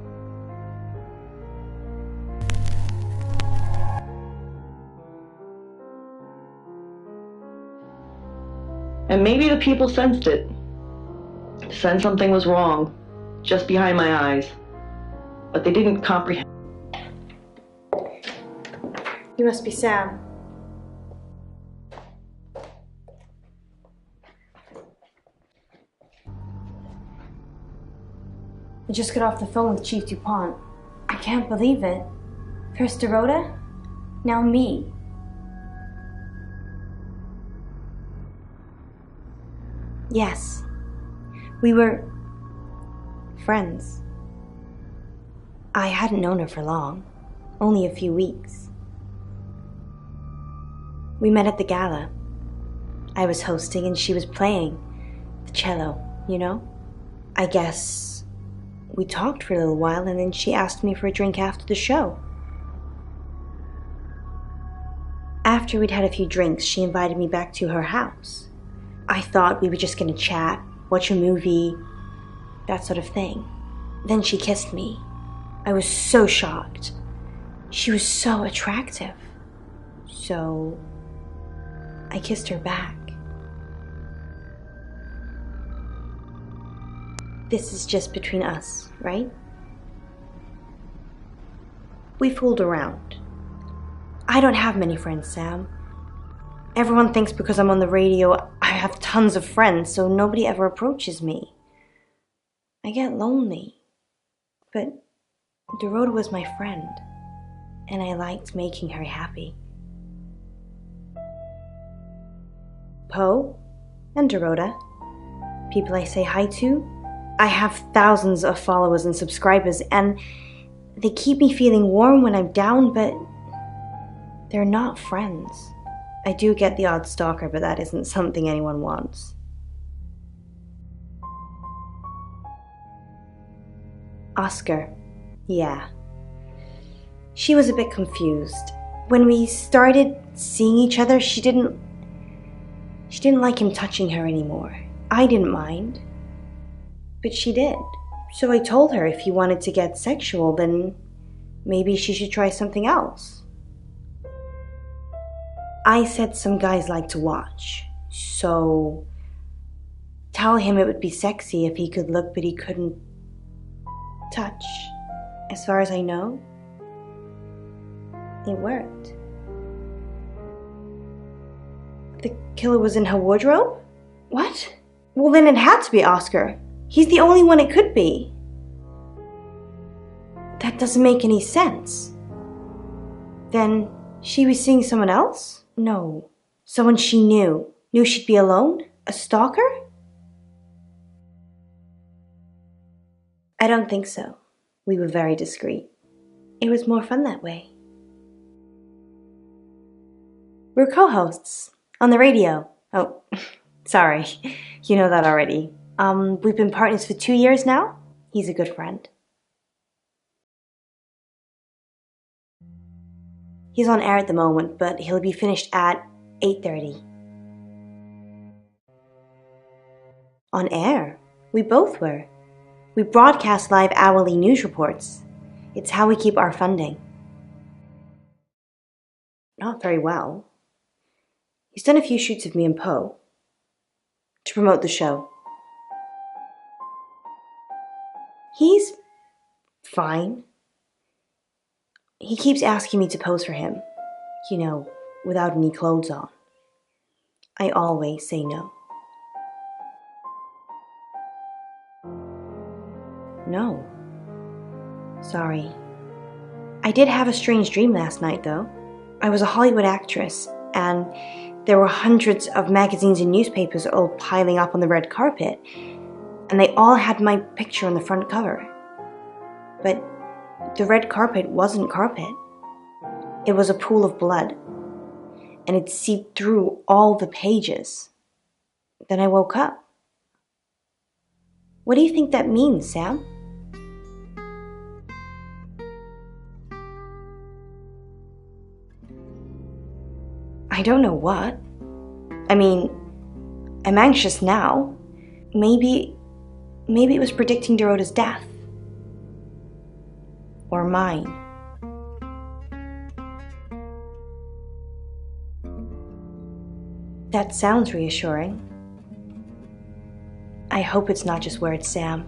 And maybe the people sensed it. Sensed something was wrong, just behind my eyes. But they didn't comprehend. You must be Sam. I just got off the phone with Chief DuPont. I can't believe it. First Dorota, now me. Yes, we were friends. I hadn't known her for long, only a few weeks. We met at the gala. I was hosting and she was playing the cello, you know? I guess we talked for a little while and then she asked me for a drink after the show. After we'd had a few drinks, she invited me back to her house. I thought we were just gonna chat, watch a movie, that sort of thing. Then she kissed me. I was so shocked. She was so attractive. So I kissed her back. This is just between us, right? We fooled around. I don't have many friends, Sam. Everyone thinks because I'm on the radio, I have tons of friends, so nobody ever approaches me. I get lonely. But Dorota was my friend, and I liked making her happy. Poe and Dorota, people I say hi to, I have thousands of followers and subscribers, and they keep me feeling warm when I'm down, but they're not friends. I do get the odd stalker, but that isn't something anyone wants. Oscar. Yeah. She was a bit confused. When we started seeing each other, she didn't like him touching her anymore. I didn't mind. But she did. So I told her if he wanted to get sexual, then maybe she should try something else. I said some guys like to watch, so tell him it would be sexy if he could look, but he couldn't touch. As far as I know, it worked. The killer was in her wardrobe? What? Well, then it had to be Oscar. He's the only one it could be. That doesn't make any sense. Then she was seeing someone else? No. Someone she knew. Knew she'd be alone? A stalker? I don't think so. We were very discreet. It was more fun that way. We're co-hosts on the radio. Oh, sorry. You know that already. We've been partners for 2 years now. He's a good friend. He's on air at the moment, but he'll be finished at 8:30. On air? We both were. We broadcast live hourly news reports. It's how we keep our funding. Not very well. He's done a few shoots of me and Poe to promote the show. He's fine. He keeps asking me to pose for him, you know, without any clothes on. I always say no. No. Sorry. I did have a strange dream last night, though. I was a Hollywood actress, and there were hundreds of magazines and newspapers all piling up on the red carpet, and they all had my picture on the front cover. But the red carpet wasn't carpet. It was a pool of blood, and it seeped through all the pages. Then I woke up. What do you think that means, Sam? I don't know what. I mean, I'm anxious now. Maybe it was predicting Dorota's death. Or mine. That sounds reassuring. I hope it's not just words, Sam.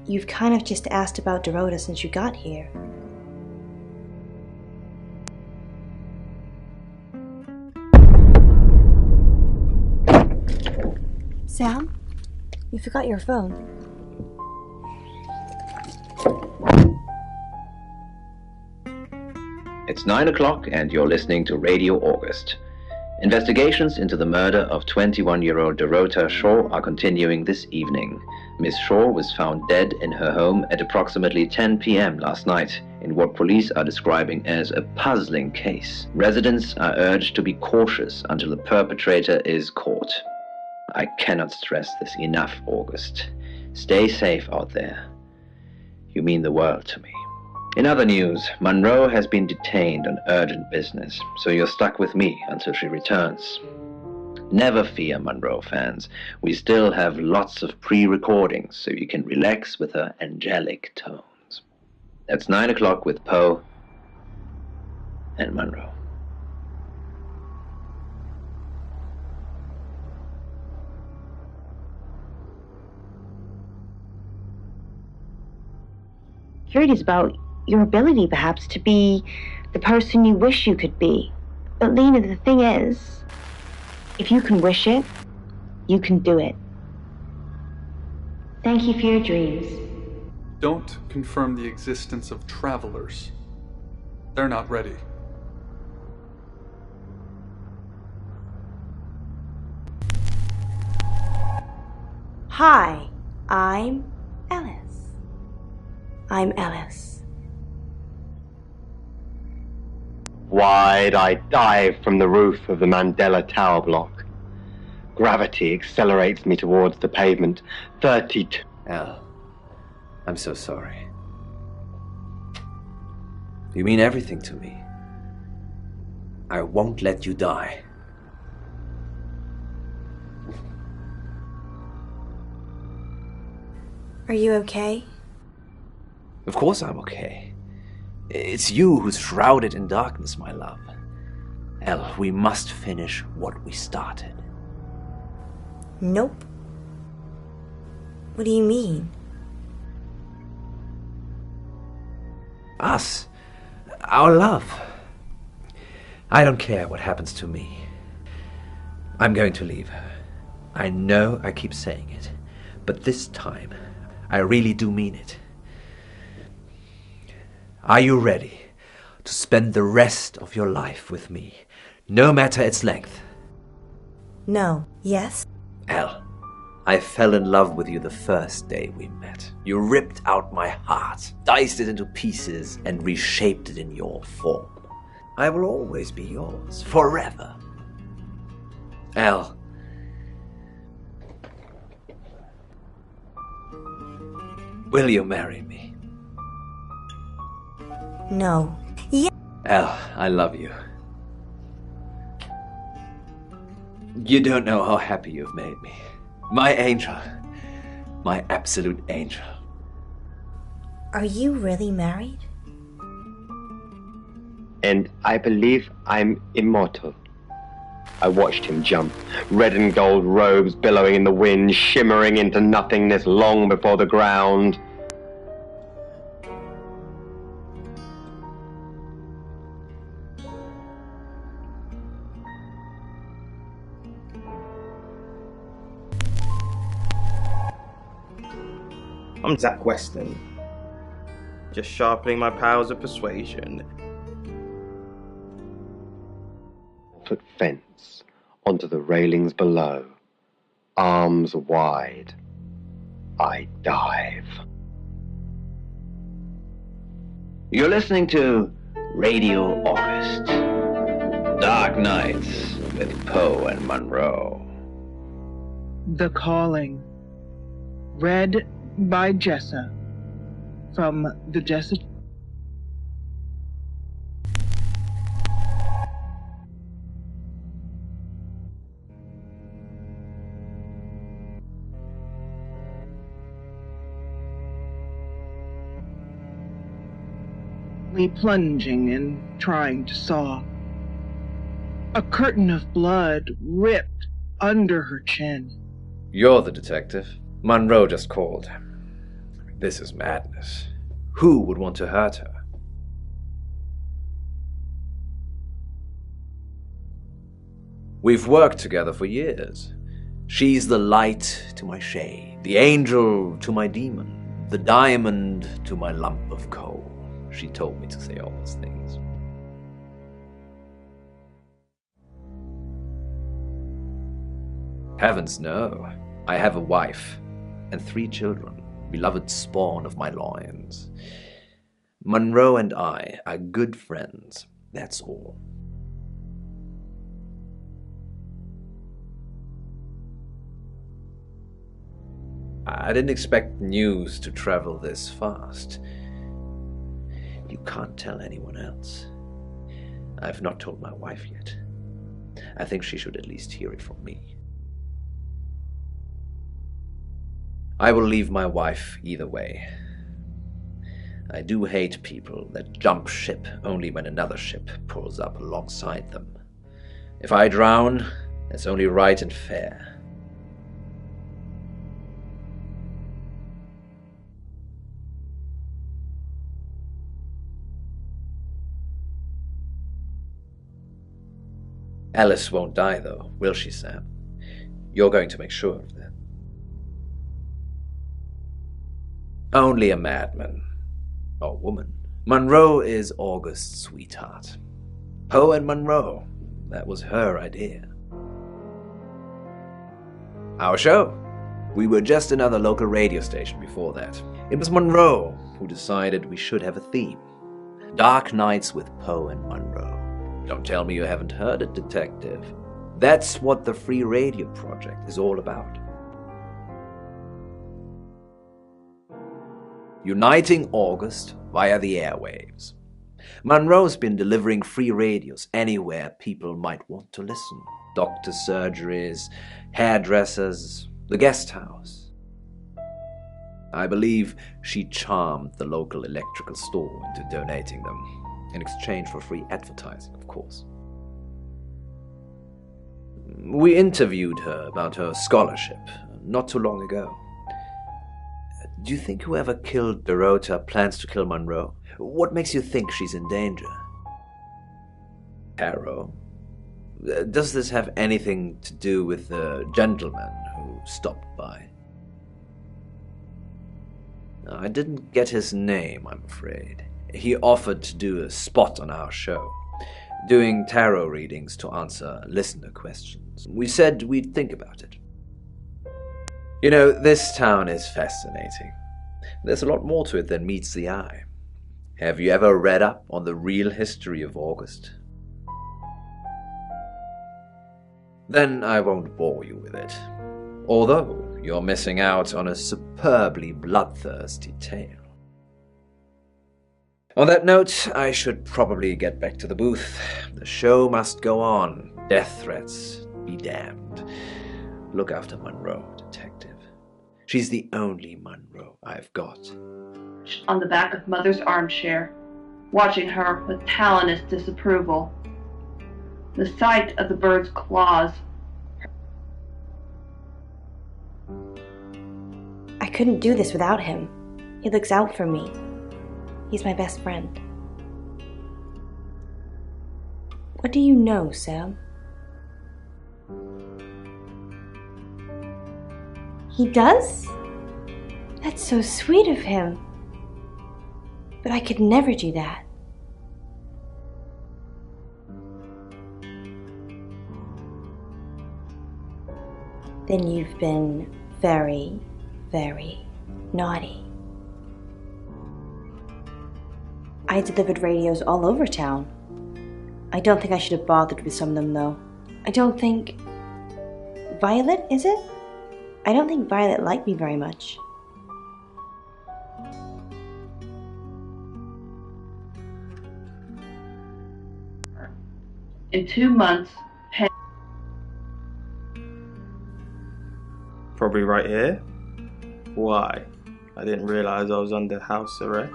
You've kind of just asked about Dorota since you got here. Sam, you forgot your phone. It's 9 o'clock and you're listening to Radio August. Investigations into the murder of 21-year-old Dorota Shaw are continuing this evening. Miss Shaw was found dead in her home at approximately 10 p.m. last night in what police are describing as a puzzling case. Residents are urged to be cautious until the perpetrator is caught. I cannot stress this enough, August. Stay safe out there. You mean the world to me. In other news, Monroe has been detained on urgent business, so you're stuck with me until she returns. Never fear, Monroe fans. We still have lots of pre-recordings, so you can relax with her angelic tones. That's 9 o'clock with Poe and Monroe. Curious about your ability, perhaps, to be the person you wish you could be. But Lena, the thing is, if you can wish it, you can do it. Thank you for your dreams. Don't confirm the existence of travelers. They're not ready. Hi, I'm Ellis. I'm Ellis. Wide, I dive from the roof of the Mandela Tower block. Gravity accelerates me towards the pavement. 32. Al, I'm so sorry. You mean everything to me. I won't let you die. Are you okay? Of course I'm okay. It's you who's shrouded in darkness, my love. Elle, we must finish what we started. Nope. What do you mean? Us. Our love. I don't care what happens to me. I'm going to leave her. I know I keep saying it, but this time, I really do mean it. Are you ready to spend the rest of your life with me, no matter its length? No. Yes? Elle, I fell in love with you the first day we met. You ripped out my heart, diced it into pieces, and reshaped it in your form. I will always be yours, forever. Elle. Will you marry me? No. Yeah. Elle, I love you. You don't know how happy you've made me. My angel. My absolute angel. Are you really married? And I believe I'm immortal. I watched him jump, red and gold robes billowing in the wind, shimmering into nothingness long before the ground. I'm Zach Weston, just sharpening my powers of persuasion. Foot fence onto the railings below, arms wide. I dive. You're listening to Radio August. Dark Nights with Poe and Monroe. The Calling. Read by Jessa from the Jessa. Plunging and trying to saw. A curtain of blood ripped under her chin. You're the detective. Monroe just called. This is madness. Who would want to hurt her? We've worked together for years. She's the light to my shade, the angel to my demon, the diamond to my lump of coal. She told me to say all those things. Heavens, no. I have a wife and 3 children, beloved spawn of my loins. Monroe and I are good friends, that's all. I didn't expect news to travel this fast. You can't tell anyone else. I've not told my wife yet. I think she should at least hear it from me. I will leave my wife either way. I do hate people that jump ship only when another ship pulls up alongside them. If I drown, that's only right and fair. Alice won't die, though, will she, Sam? You're going to make sure of that. Only a madman. Or woman. Monroe is August's sweetheart. Poe and Monroe. That was her idea. Our show. We were just another local radio station before that. It was Monroe who decided we should have a theme. Dark Nights with Poe and Monroe. Don't tell me you haven't heard it, detective. That's what the Free Radio Project is all about. Uniting August via the airwaves. Monroe's been delivering free radios anywhere people might want to listen. Doctor surgeries, hairdressers, the guest house. I believe she charmed the local electrical store into donating them, in exchange for free advertising, of course. We interviewed her about her scholarship not too long ago. Do you think whoever killed Dorota plans to kill Monroe? What makes you think she's in danger? Tarot. Does this have anything to do with the gentleman who stopped by? I didn't get his name, I'm afraid. He offered to do a spot on our show, doing tarot readings to answer listener questions. We said we'd think about it. You know, this town is fascinating. There's a lot more to it than meets the eye. Have you ever read up on the real history of August? Then I won't bore you with it, although you're missing out on a superbly bloodthirsty tale. On that note, I should probably get back to the booth. The show must go on. Death threats be damned. Look after Monroe, detective. She's the only Monroe I've got. On the back of Mother's armchair, watching her with talonous disapproval. The sight of the bird's claws. I couldn't do this without him. He looks out for me. He's my best friend. What do you know, Sam? He does? That's so sweet of him. But I could never do that. Then you've been very, very naughty. I delivered radios all over town. I don't think I should have bothered with some of them, though. I don't think... Violet, is it? I don't think Violet liked me very much. In 2 months, Probably right here. Why? I didn't realize I was under house arrest.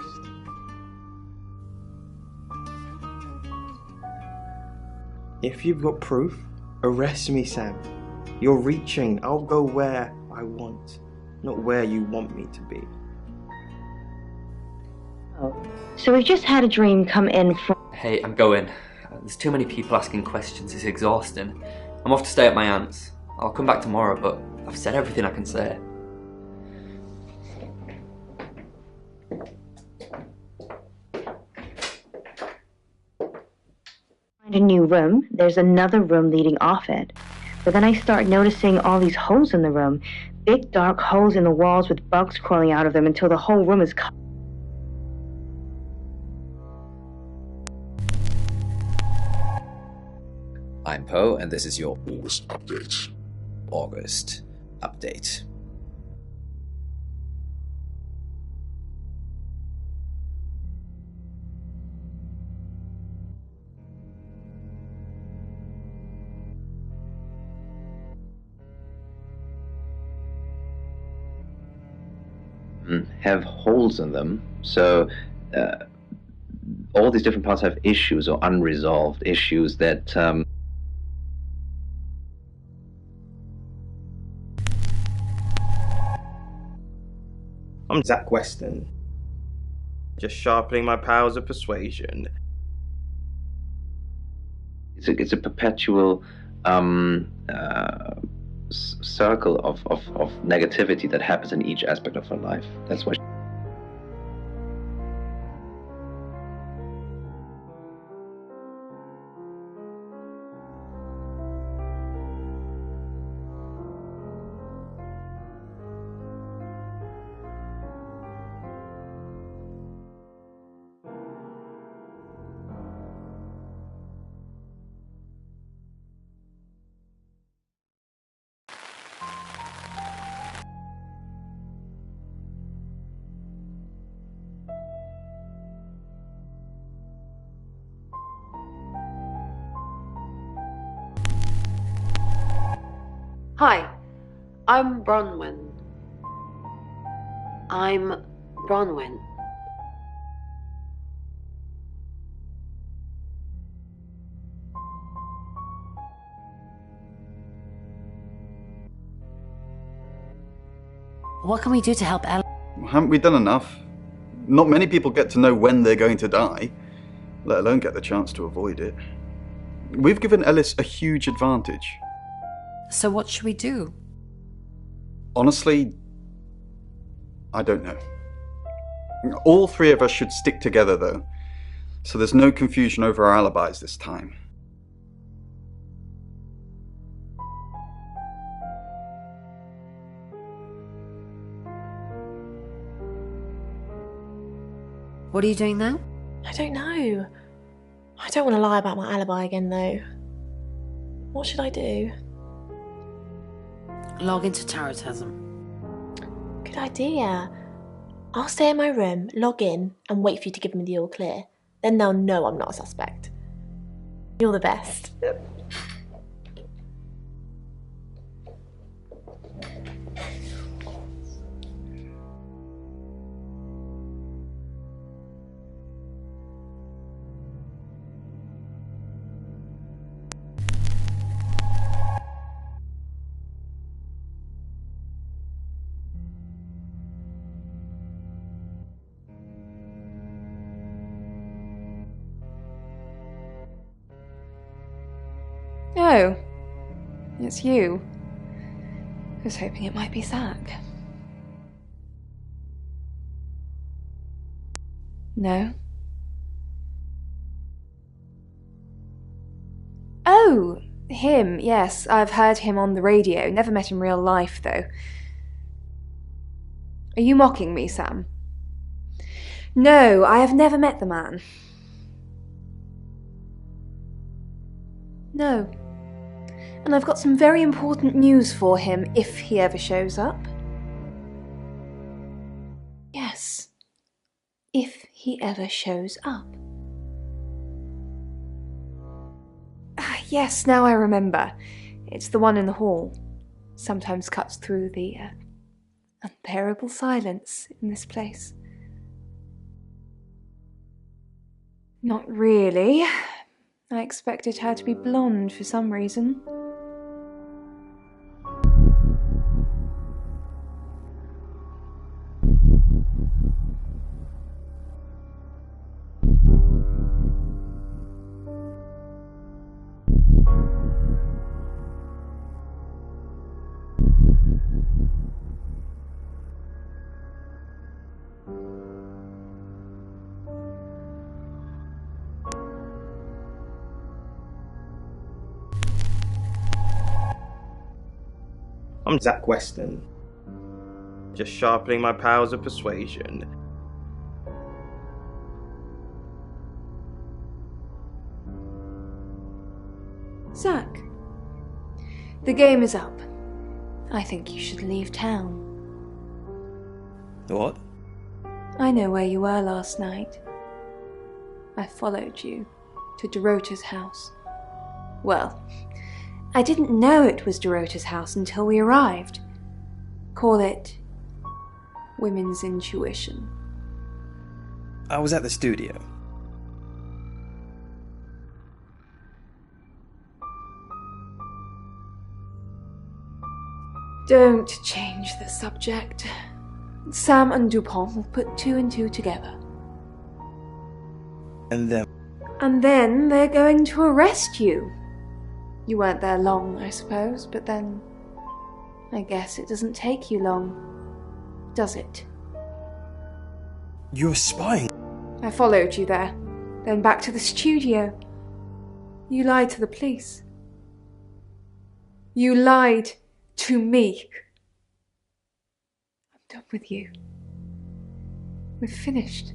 If you've got proof, arrest me, Sam. You're reaching. I'll go where I want, not where you want me to be. Oh, so we've just had a dream come in from... Hey, I'm going. There's too many people asking questions, it's exhausting. I'm off to stay at my aunt's. I'll come back tomorrow, but I've said everything I can say. Find a new room. There's another room leading off it. But then I start noticing all these holes in the room. Big dark holes in the walls with bugs crawling out of them until the whole room is covered. I'm Poe, and this is your August update. August update. Have holes in them, so all these different parts have issues or unresolved issues that I'm Zach Weston, just sharpening my powers of persuasion. it's a perpetual circle of negativity that happens in each aspect of her life. That's why Hi, I'm Bronwyn. I'm Bronwyn. What can we do to help Ella? Haven't we done enough? Not many people get to know when they're going to die, let alone get the chance to avoid it. We've given Ellis a huge advantage. So what should we do? Honestly, I don't know. All three of us should stick together, though, so there's no confusion over our alibis this time. What are you doing now? I don't know. I don't want to lie about my alibi again, though. What should I do? Log into Tarotism. Good idea. I'll stay in my room, log in, and wait for you to give me the all clear. Then they'll know I'm not a suspect. You're the best. Oh, it's you. I was hoping it might be Zach. No? Oh, him, yes. I've heard him on the radio. Never met in real life, though. Are you mocking me, Sam? No, I have never met the man. No. And I've got some very important news for him if he ever shows up. Yes. If he ever shows up. Ah, yes, now I remember. It's the one in the hall. Sometimes cuts through the unbearable silence in this place. Not really. I expected her to be blonde for some reason. I'm Zach Weston. Just sharpening my powers of persuasion. Zach, the game is up. I think you should leave town. What? I know where you were last night. I followed you to Dorota's house. Well, I didn't know it was Dorota's house until we arrived. Call it women's intuition. I was at the studio. Don't change the subject. Sam and Dupont will put two and two together. And then? And then they're going to arrest you. You weren't there long, I suppose, but then I guess it doesn't take you long, does it? You're spying. I followed you there, then back to the studio. You lied to the police. You lied to me. I'm done with you. We're finished.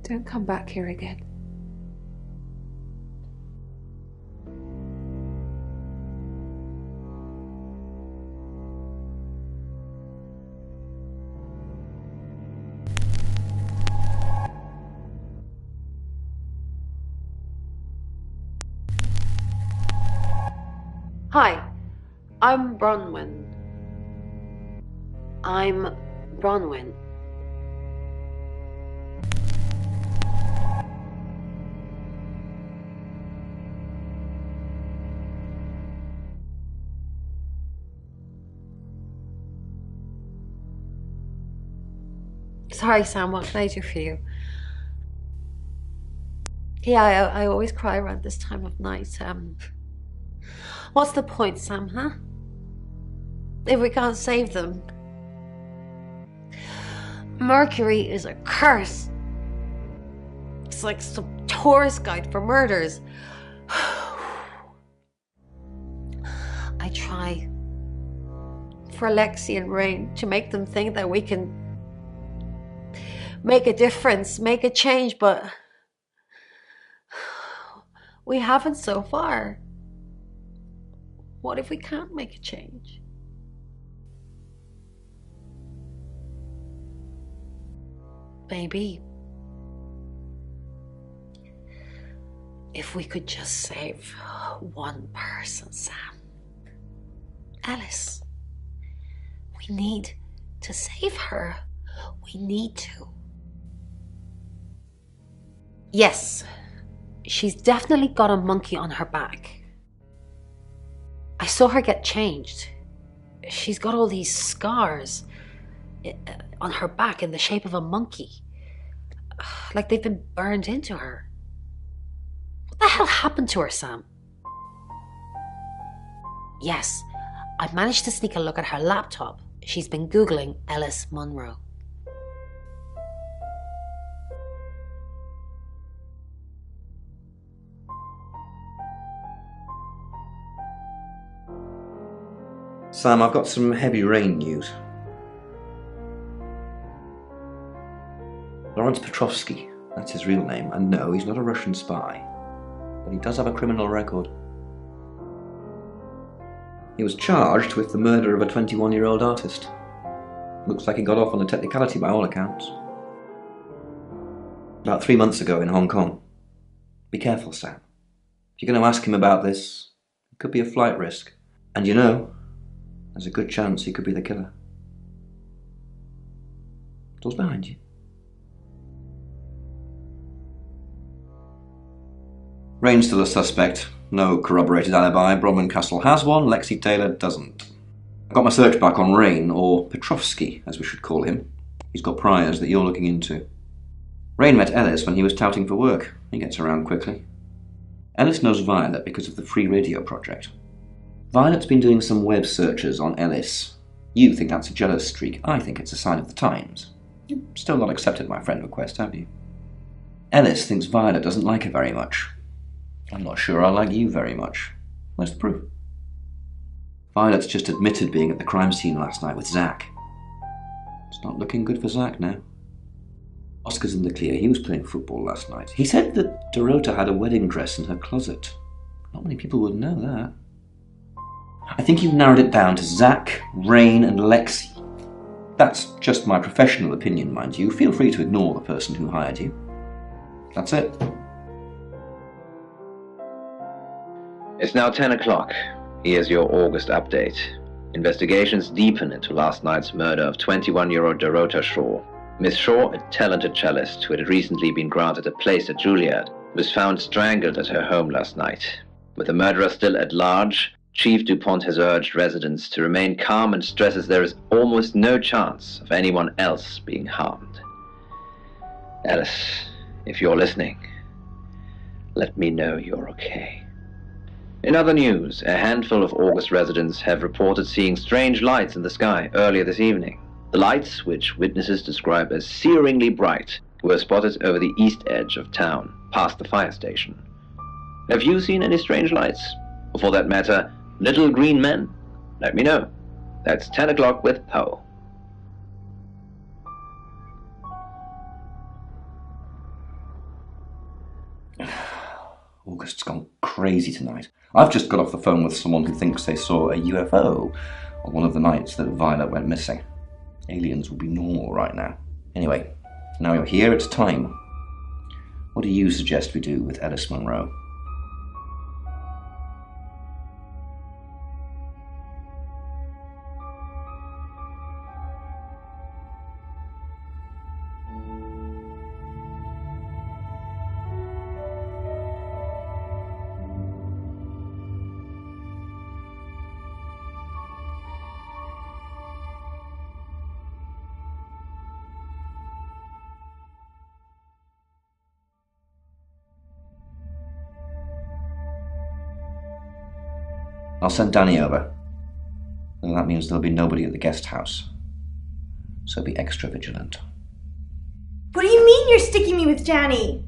Don't come back here again. Hi, I'm Bronwyn. I'm Bronwyn. Sorry, Sam, what can I do for you? Yeah, I always cry around this time of night. What's the point, Sam, huh? If we can't save them. Mercury is a curse. It's like some tourist guide for murders. I try for Alexi and Rain to make them think that we can make a difference, make a change, but we haven't so far. What if we can't make a change? Maybe if we could just save one person, Sam. Alice. We need to save her. We need to. Yes, she's definitely got a monkey on her back. I saw her get changed. She's got all these scars on her back in the shape of a monkey. Like they've been burned into her. What the hell happened to her, Sam? Yes, I managed to sneak a look at her laptop. She's been Googling Alice Munro. Sam, I've got some heavy rain news. Lawrence Petrovsky, that's his real name, and no, he's not a Russian spy, but he does have a criminal record. He was charged with the murder of a 21-year-old artist. Looks like he got off on a technicality by all accounts. About 3 months ago in Hong Kong. Be careful, Sam. If you're going to ask him about this, it could be a flight risk. And you know, there's a good chance he could be the killer. Door's behind you. Rain's still a suspect. No corroborated alibi. Bronwyn Castle has one, Lexi Taylor doesn't. I got my search back on Rain, or Petrovsky, as we should call him. He's got priors that you're looking into. Rain met Ellis when he was touting for work. He gets around quickly. Ellis knows Violet because of the free radio project. Violet's been doing some web searches on Ellis. You think that's a jealous streak. I think it's a sign of the times. You've still not accepted my friend request, have you? Ellis thinks Violet doesn't like her very much. I'm not sure I like you very much. Where's the proof? Violet's just admitted being at the crime scene last night with Zach. It's not looking good for Zach now. Oscar's in the clear. He was playing football last night. He said that Dorota had a wedding dress in her closet. Not many people would know that. I think you've narrowed it down to Zach, Rain, and Lexi. That's just my professional opinion, mind you. Feel free to ignore the person who hired you. That's it. It's now 10 o'clock. Here's your August update. Investigations deepen into last night's murder of 21-year-old Dorota Shaw. Miss Shaw, a talented cellist who had recently been granted a place at Juilliard, was found strangled at her home last night. With the murderer still at large, Chief DuPont has urged residents to remain calm and stresses there is almost no chance of anyone else being harmed. Alice, if you're listening, let me know you're okay. In other news, a handful of August residents have reported seeing strange lights in the sky earlier this evening. The lights, which witnesses describe as searingly bright, were spotted over the east edge of town, past the fire station. Have you seen any strange lights? Or for that matter, little green men? Let me know. That's 10 o'clock with Poe. August's gone crazy tonight. I've just got off the phone with someone who thinks they saw a UFO on one of the nights that Violet went missing. Aliens would be normal right now. Anyway, now you're here, it's time. What do you suggest we do with Alice Munro? I'll send Danny over. And that means there'll be nobody at the guest house. So be extra vigilant. What do you mean you're sticking me with Danny?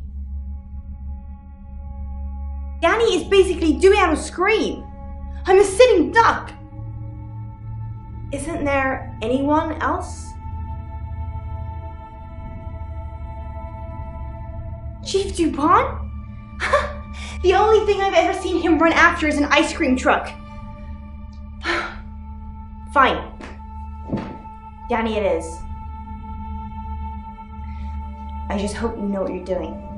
Danny is basically doing out a scream. I'm a sitting duck. Isn't there anyone else? Chief DuPont? The only thing I've ever seen him run after is an ice cream truck. Fine. Danny it is. I just hope you know what you're doing.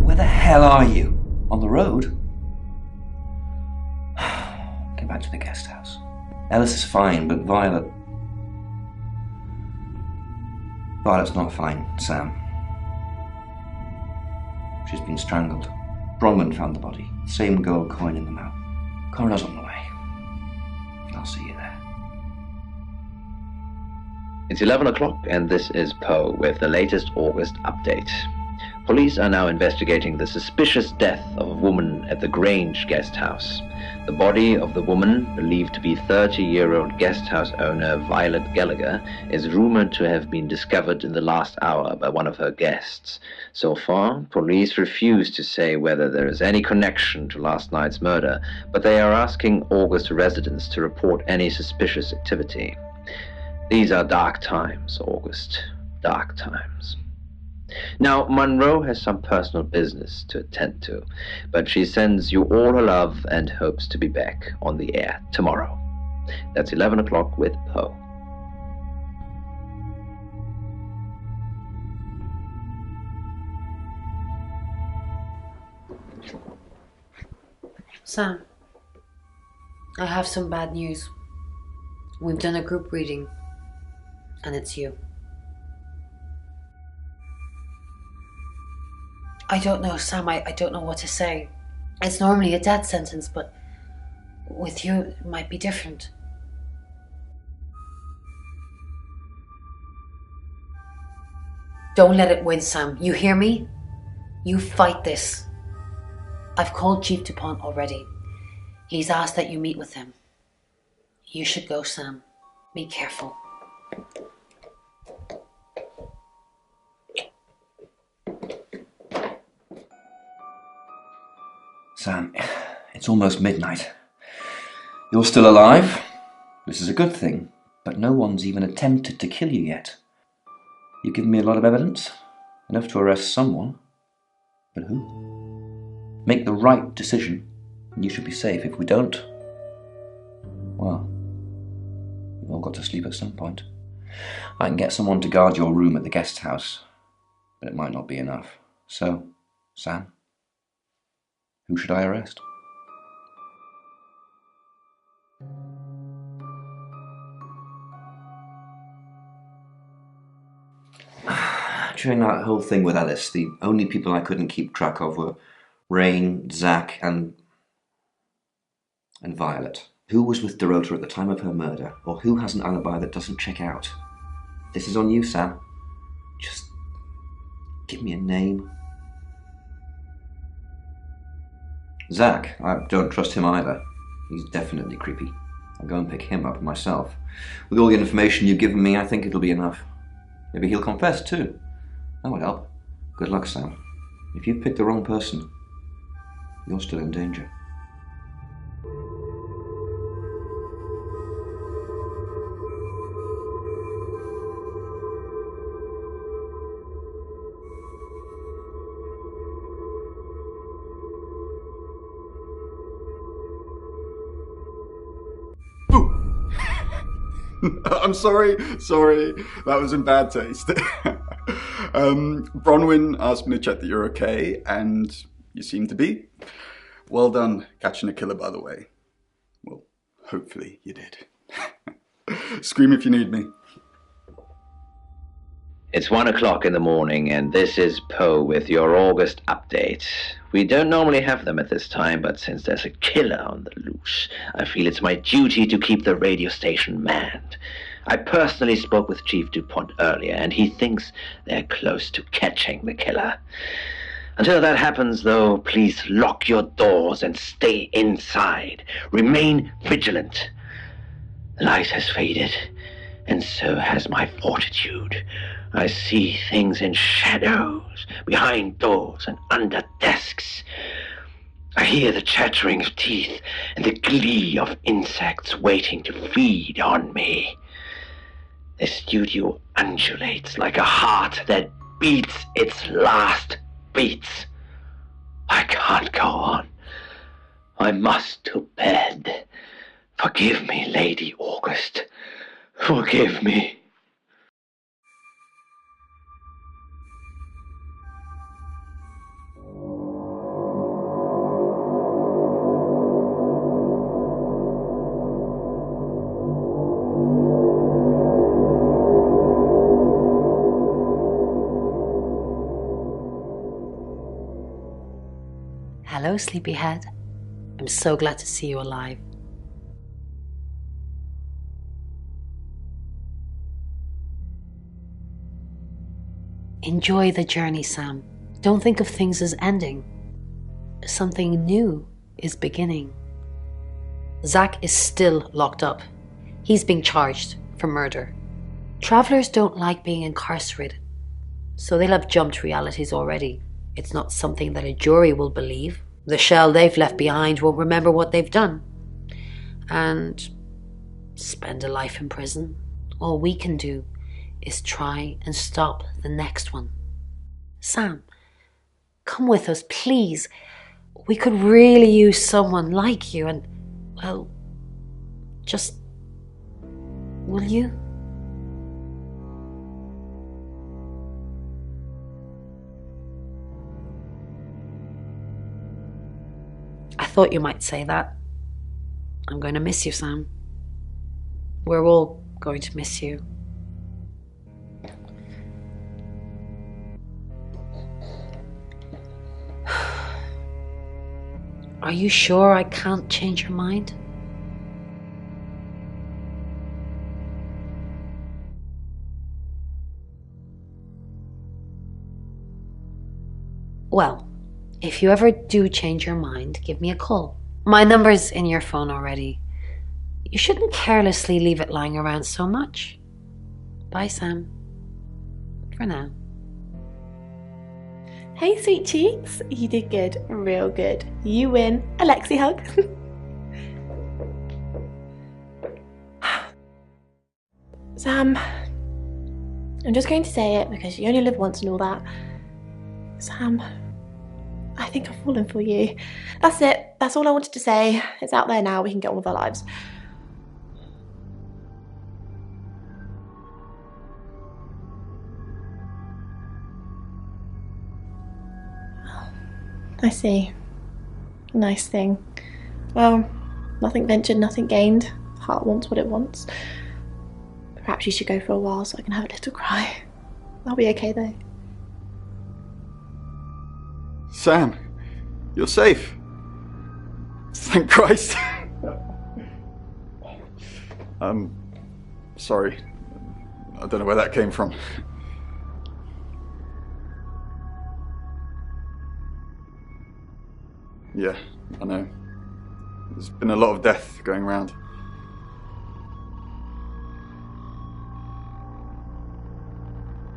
Where the hell are you? On the road? Get back to the guest house. Ellis is fine, but Violet's not fine, Sam. She's been strangled. Bronwyn found the body. Same gold coin in the mouth. Coroner's on the way. I'll see you there. It's 11 o'clock, and this is Poe with the latest August update. Police are now investigating the suspicious death of a woman at the Grange guest house. The body of the woman, believed to be 30-year-old guest house owner Violet Gallagher, is rumored to have been discovered in the last hour by one of her guests. So far, police refuse to say whether there is any connection to last night's murder, but they are asking August residents to report any suspicious activity. These are dark times, August. Dark times. Now, Monroe has some personal business to attend to, but she sends you all her love and hopes to be back on the air tomorrow. That's 11 o'clock with Poe. Sam, I have some bad news. We've done a group reading, and it's you. I don't know, Sam, I don't know what to say. It's normally a death sentence, but with you, it might be different. Don't let it win, Sam. You hear me? You fight this. I've called Chief DuPont already. He's asked that you meet with him. You should go, Sam. Be careful. Sam, it's almost midnight. You're still alive. This is a good thing, but no one's even attempted to kill you yet. You've given me a lot of evidence, enough to arrest someone. But who? Make the right decision, and you should be safe. If we don't, well, we've all got to sleep at some point. I can get someone to guard your room at the guest house, but it might not be enough. So, Sam, who should I arrest? During that whole thing with Ellis, the only people I couldn't keep track of were Rain, Zach, and Violet. Who was with Dorota at the time of her murder, or who has an alibi that doesn't check out? This is on you, Sam. Just give me a name. Zach, I don't trust him either. He's definitely creepy. I'll go and pick him up myself. With all the information you've given me, I think it'll be enough. Maybe he'll confess too. That would help. Good luck, Sam. If you've picked the wrong person, you're still in danger. I'm sorry, that was in bad taste. Bronwyn asked me to check that you're okay, and you seem to be. Well done catching a killer, by the way. Hopefully you did. Scream if you need me. It's 1 o'clock in the morning, and this is Poe with your August update. We don't normally have them at this time, but since there's a killer on the loose, I feel it's my duty to keep the radio station manned. I personally spoke with Chief DuPont earlier, and he thinks they're close to catching the killer. Until that happens, though, please lock your doors and stay inside. Remain vigilant. The light has faded, and so has my fortitude. I see things in shadows, behind doors and under desks. I hear the chattering of teeth and the glee of insects waiting to feed on me. The studio undulates like a heart that beats its last beats. I can't go on. I must to bed. Forgive me, Lady August. Forgive me. Hello, sleepyhead. I'm so glad to see you alive. Enjoy the journey, Sam. Don't think of things as ending. Something new is beginning. Zach is still locked up. He's being charged for murder. Travelers don't like being incarcerated, so they'll have jumped realities already. It's not something that a jury will believe. The shell they've left behind won't remember what they've done. And spend a life in prison. All we can do is try and stop the next one. Sam, come with us, please. We could really use someone like you and, well, just... will you? I thought you might say that. I'm going to miss you, Sam. We're all going to miss you. Are you sure I can't change your mind? Well, if you ever do change your mind, give me a call. My number's in your phone already. You shouldn't carelessly leave it lying around so much. Bye, Sam. For now. Hey, sweet cheeks. You did good. Real good. You win. Alexi hug. Sam, I'm just going to say it because you only live once and all that. Sam, I think I've fallen for you. That's it. That's all I wanted to say. It's out there now. We can get on with our lives. I see. Nice thing. Well, nothing ventured, nothing gained. Heart wants what it wants. Perhaps you should go for a while so I can have a little cry. I'll be okay though. Sam, you're safe. Thank Christ. Sorry. I don't know where that came from. Yeah, I know. There's been a lot of death going around.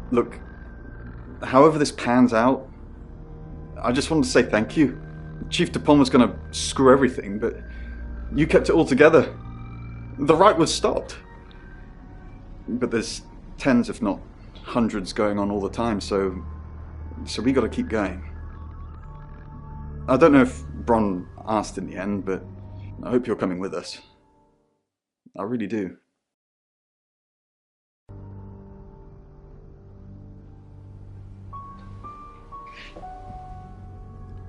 Look, however this pans out, I just wanted to say thank you. Chief DuPont was going to screw everything, but you kept it all together. The riot was stopped. But there's tens, if not hundreds, going on all the time, so we got to keep going. I don't know if Bron asked in the end, but I hope you're coming with us. I really do.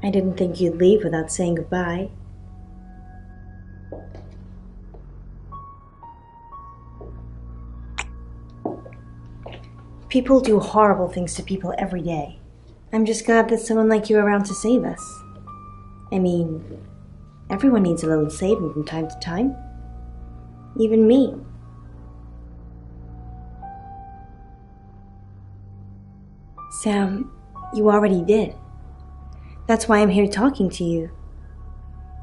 I didn't think you'd leave without saying goodbye. People do horrible things to people every day. I'm just glad that someone like you are around to save us. I mean, everyone needs a little saving from time to time. Even me. Sam, you already did. That's why I'm here talking to you.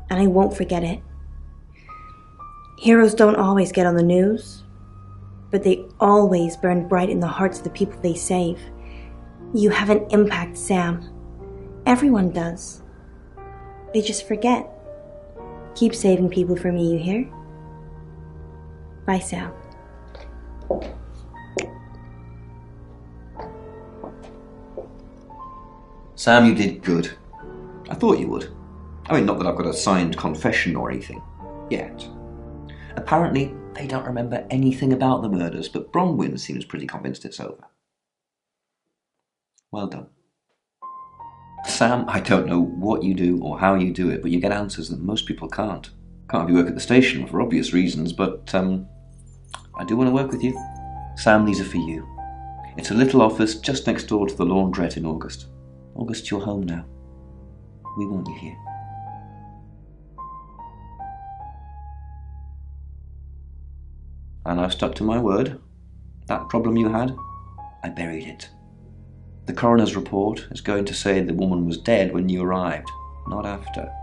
And I won't forget it. Heroes don't always get on the news, but they always burn bright in the hearts of the people they save. You have an impact, Sam. Everyone does. They just forget. Keep saving people for me, you hear? Bye, Sam. Sam, you did good. I thought you would. I mean, not that I've got a signed confession or anything. Yet. Apparently, they don't remember anything about the murders, but Bronwyn seems pretty convinced it's over. Well done. Sam, I don't know what you do or how you do it, but you get answers that most people can't. Can't have you work at the station for obvious reasons, but I do want to work with you. Sam, these are for you. It's a little office just next door to the laundrette in August. August, you're home now. We want you here. And I've stuck to my word. That problem you had, I buried it. The coroner's report is going to say the woman was dead when you arrived, not after.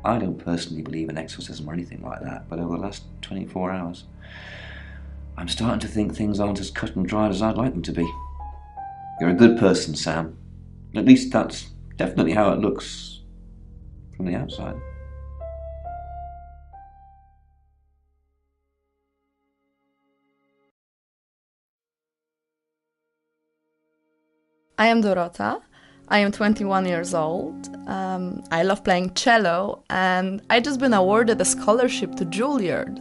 I don't personally believe in exorcism or anything like that, but over the last 24 hours, I'm starting to think things aren't as cut and dried as I'd like them to be. You're a good person, Sam. At least that's definitely how it looks from the outside. I am Dorota. I am 21 years old. I love playing cello, and I just been awarded a scholarship to Juilliard.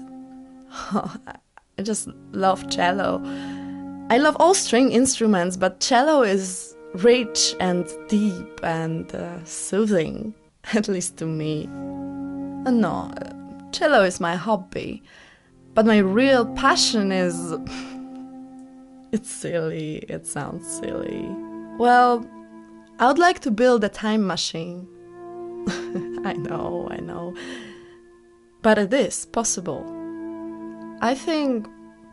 I just love cello. I love all string instruments, but cello is rich and deep and soothing, at least to me. No, cello is my hobby, but my real passion is... It's silly, it sounds silly. Well, I would like to build a time machine. I know. But it is possible. I think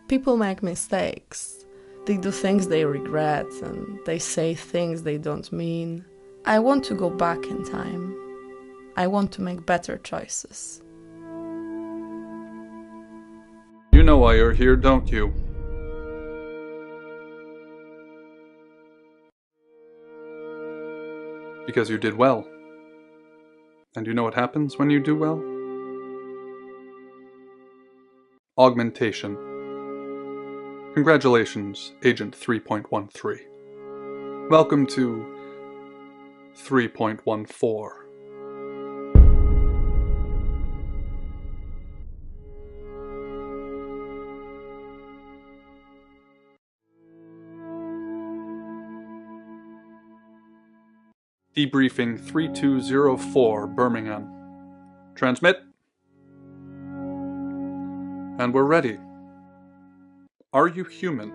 people make mistakes. They do things they regret and they say things they don't mean. I want to go back in time. I want to make better choices. You know why you're here, don't you? Because you did well. And you know what happens when you do well? Augmentation. Congratulations, Agent 3.13. Welcome to 3.14. Debriefing 3204, Birmingham. Transmit. And we're ready. Are you human?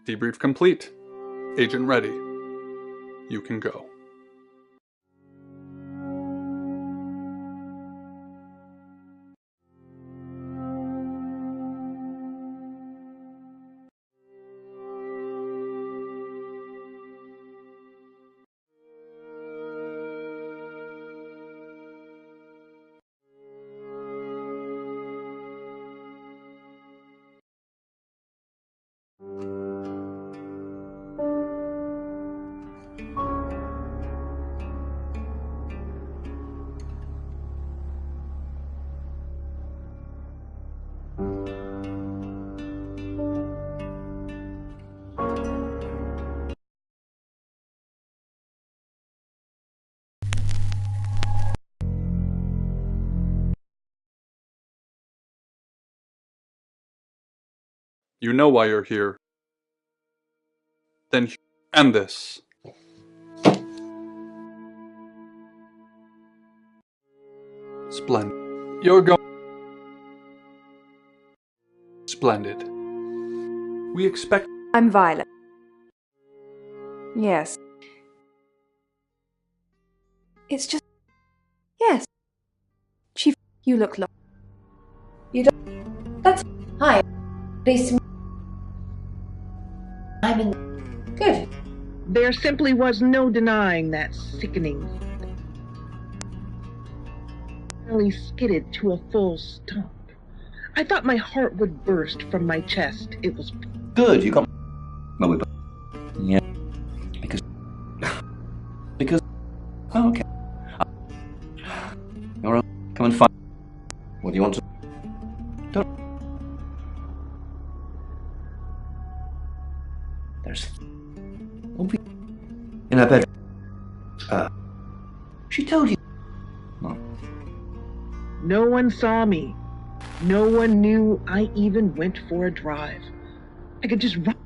Debrief complete. Agent ready. You can go. You know why you're here. Then end this. Splendid. You're going. Splendid. We expect... I'm Violet. Yes. It's just... Yes. Chief, you look lost. You don't... That's... Hi. Pleased to meet... I'm in... Good. There simply was no denying that sickening. Finally skidded to a full stop. I thought my heart would burst from my chest. It was... Good, you got... Well, we... Yeah. Because... Oh, okay. You're all... Come and find... What do you want to... Don't... There's... In her bed. She told you... No. No one saw me. No one knew I even went for a drive. I could just run.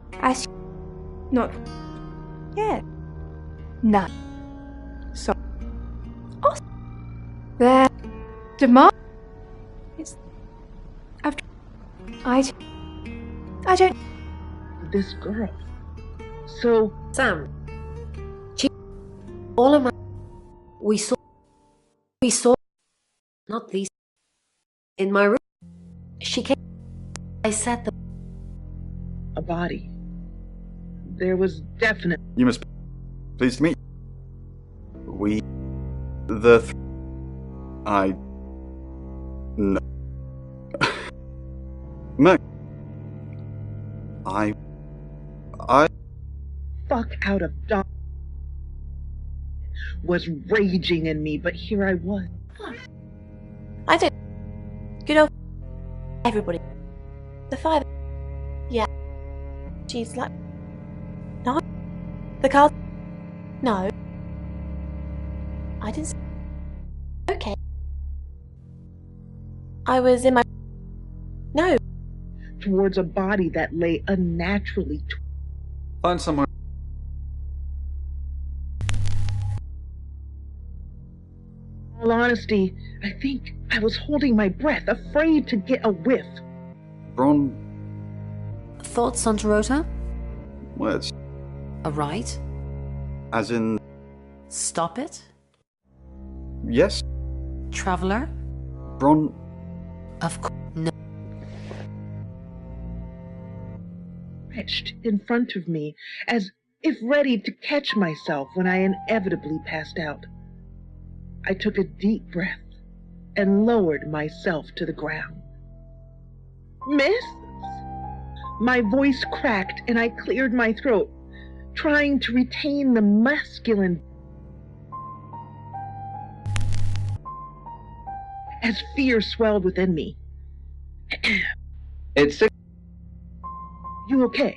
Not... Yeah. None. So... There... Demand... It's... I don't... This girl. So... Sam. All of my... We saw... Not these... In my room. She came... I said the... A body. There was definite... You must be pleased to meet you. We... I... No. Merc... I... Fuck out of dog... was raging in me, but here I was. I don't... Good old... Everybody. The five... Yeah. She's like... No. The car... No. I didn't... Okay. I was in my... No. Towards a body that lay unnaturally... Find someone... In all honesty, I think I was holding my breath, afraid to get a whiff. Bron... Thoughts on Dorota? Words. A right? As in... Stop it? Yes. Traveler? Bron... Of course. No. Stretched in front of me, as if ready to catch myself when I inevitably passed out. I took a deep breath and lowered myself to the ground. Miss? My voice cracked and I cleared my throat, trying to retain the masculine. As fear swelled within me. It's... You okay?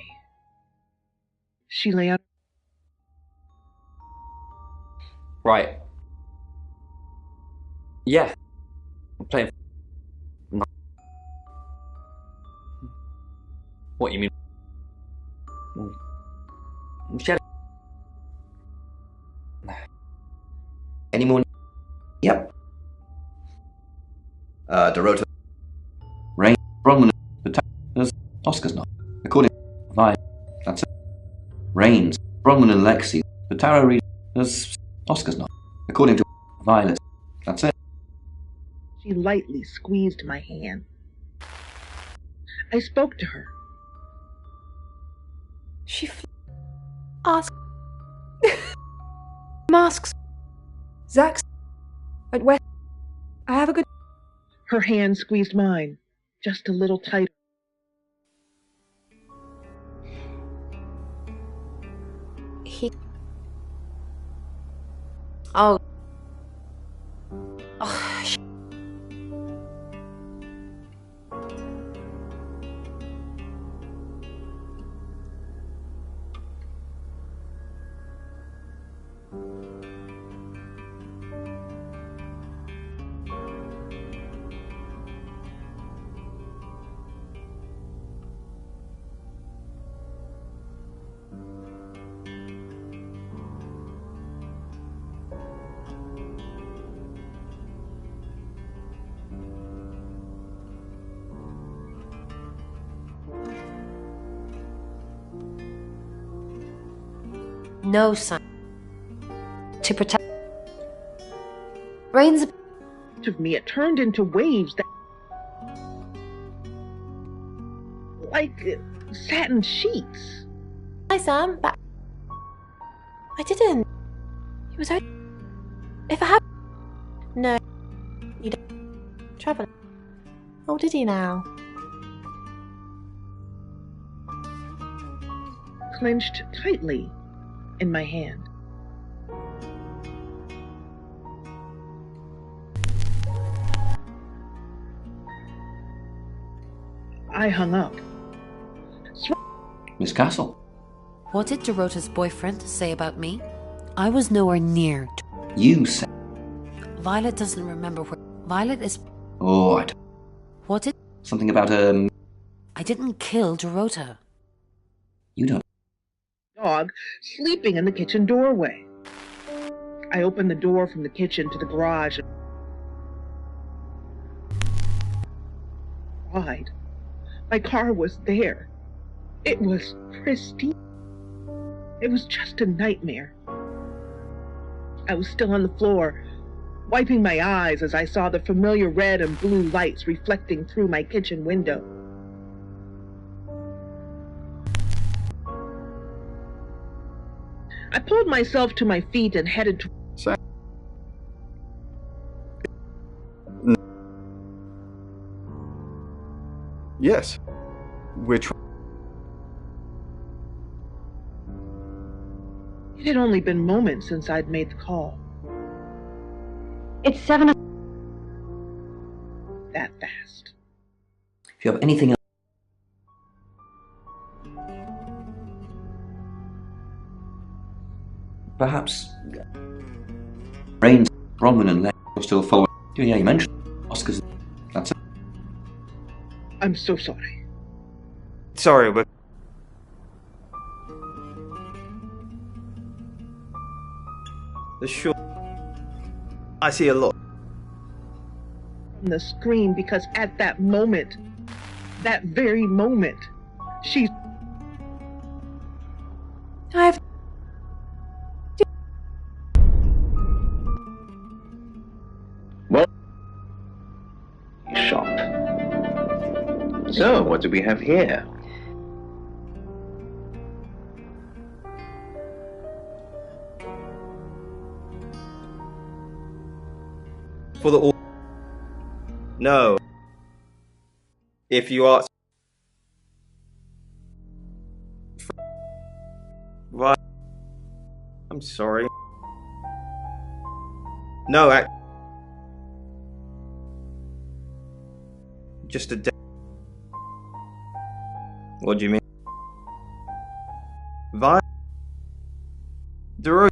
She lay on... Right. Yeah. I'm playing... What, you mean? Any more? Yep. Dorota. Rain. Bronwyn. There's Oscar's not. According to Vi. That's it. Rains. Bronwyn and Lexi. The tarot reads. There's Oscar's not. According to Violet. That's it. She lightly squeezed my hand. I spoke to her. She asked... Masks. Zach's... At West... I have a good... Her hand squeezed mine, just a little tighter. Oh. No, Sam. To protect... Rain's... of me, it turned into waves that... like satin sheets. Hi, Sam. But I didn't. It was only... If I had... No. You don't... Travel. Oh, did he now? Clenched tightly in my hand. I hung up. Miss Castle. What did Dorota's boyfriend say about me? I was nowhere near. You said... Violet doesn't remember where... Violet is... Oh, I don't... What did... Something about, I didn't kill Dorota. You don't... Dog sleeping in the kitchen doorway. I opened the door from the kitchen to the garage and cried. My car was there. It was pristine. It was just a nightmare. I was still on the floor, wiping my eyes as I saw the familiar red and blue lights reflecting through my kitchen window. I pulled myself to my feet and headed to... Yes. We're trying. It had only been moments since I'd made the call. It's 7 o'clock. That fast. If you have anything else... Perhaps... Rain, Bronwyn and Lex are still following... Yeah, you mentioned Oscars. That's it. I'm so sorry. Sorry, but... The short... I see a lot. On the screen because at that moment, that very moment, she... I've... Well... Shop. So, what do we have here? For the... No. If you are... Right. I'm sorry. No, just a day. What do you mean? Vi... Dorota...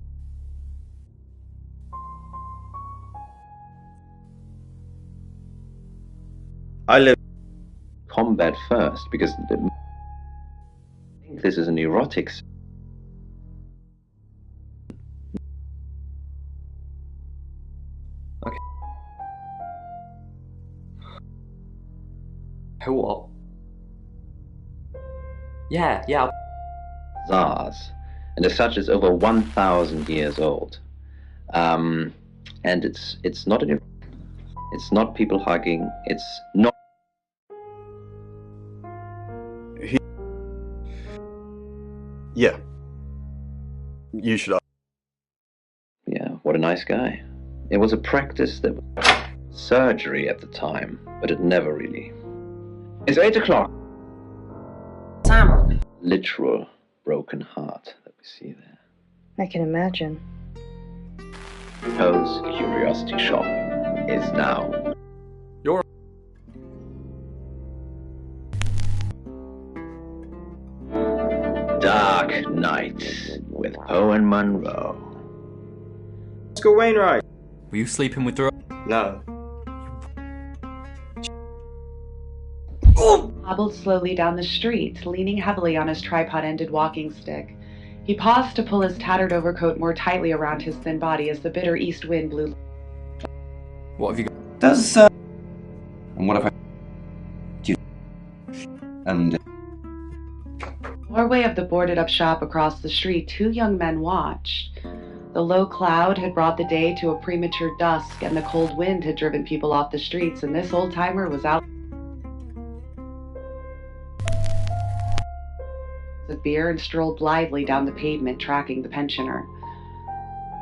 I live... Combat first, because I think this is an erotic... Okay. Who what? Yeah. Zars, and as such it's over 1,000 years old. And it's not an... It's not people hugging, it's not... Yeah. You should... Yeah, what a nice guy. It was a practice that was surgery at the time, but it never really... It's 8 o'clock. Sam. Literal broken heart that we see there. I can imagine. Poe's Curiosity Shop is now. Your... Dark Night with Poe and Monroe. Oscar Wainwright. Were you sleeping with the... No. Hobbled slowly down the street, leaning heavily on his tripod-ended walking stick. He paused to pull his tattered overcoat more tightly around his thin body as the bitter east wind blew. What have you got? Does, and what have I... And... Doorway of the boarded-up shop across the street, two young men watched. The low cloud had brought the day to a premature dusk, and the cold wind had driven people off the streets, and this old-timer was out with beer and strolled blithely down the pavement, tracking the pensioner.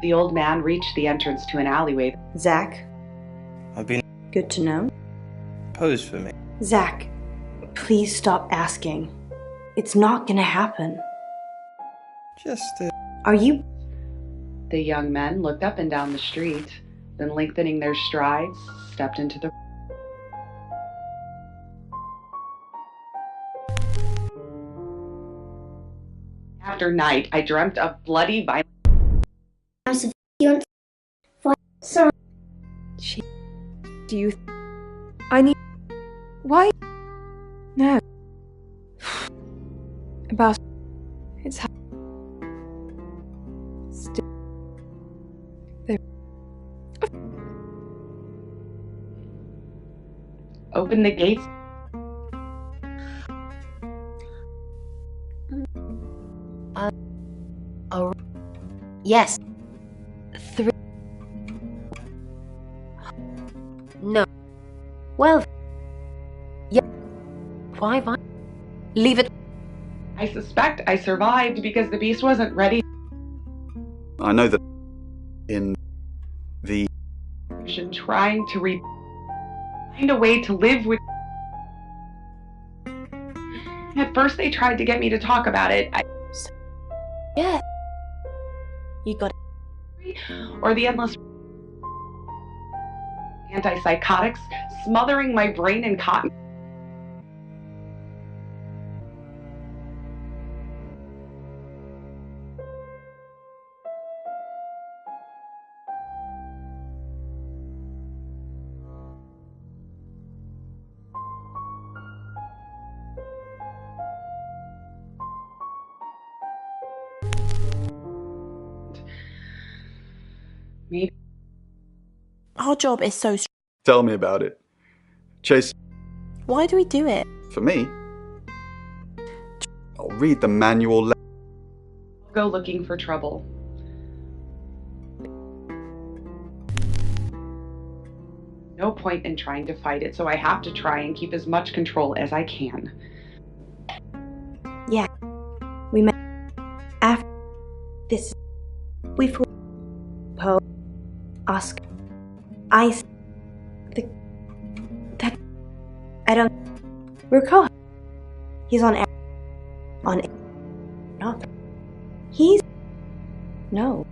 The old man reached the entrance to an alleyway. Zach? I've been Good to know. posed for me. Zach, please stop asking. It's not gonna happen. Just, Are you? The young men looked up and down the street, then lengthening their strides, stepped into the... After night, I dreamt of bloody violence. Sorry. Do you... I need... Why? No. About... It's... Still... There... Open the gates. Oh, yes. 3. No. Well. Yeah. Why? Leave it. I suspect I survived because the beast wasn't ready. I know that in the... Trying to find a way to live with... At first they tried to get me to talk about it. Yeah. You got it. Or the endless antipsychotics smothering my brain in cotton. Maybe. Our job is so Tell me about it. Chase, Why do we do it? for me, I'll read the manual. Go looking for trouble. No point in trying to fight it, so I have to try and keep as much control as I can. Yeah. We met after this. We flew. Poe. Oscar. Ice. That. I don't. Recall. He's on. Not. He's. No.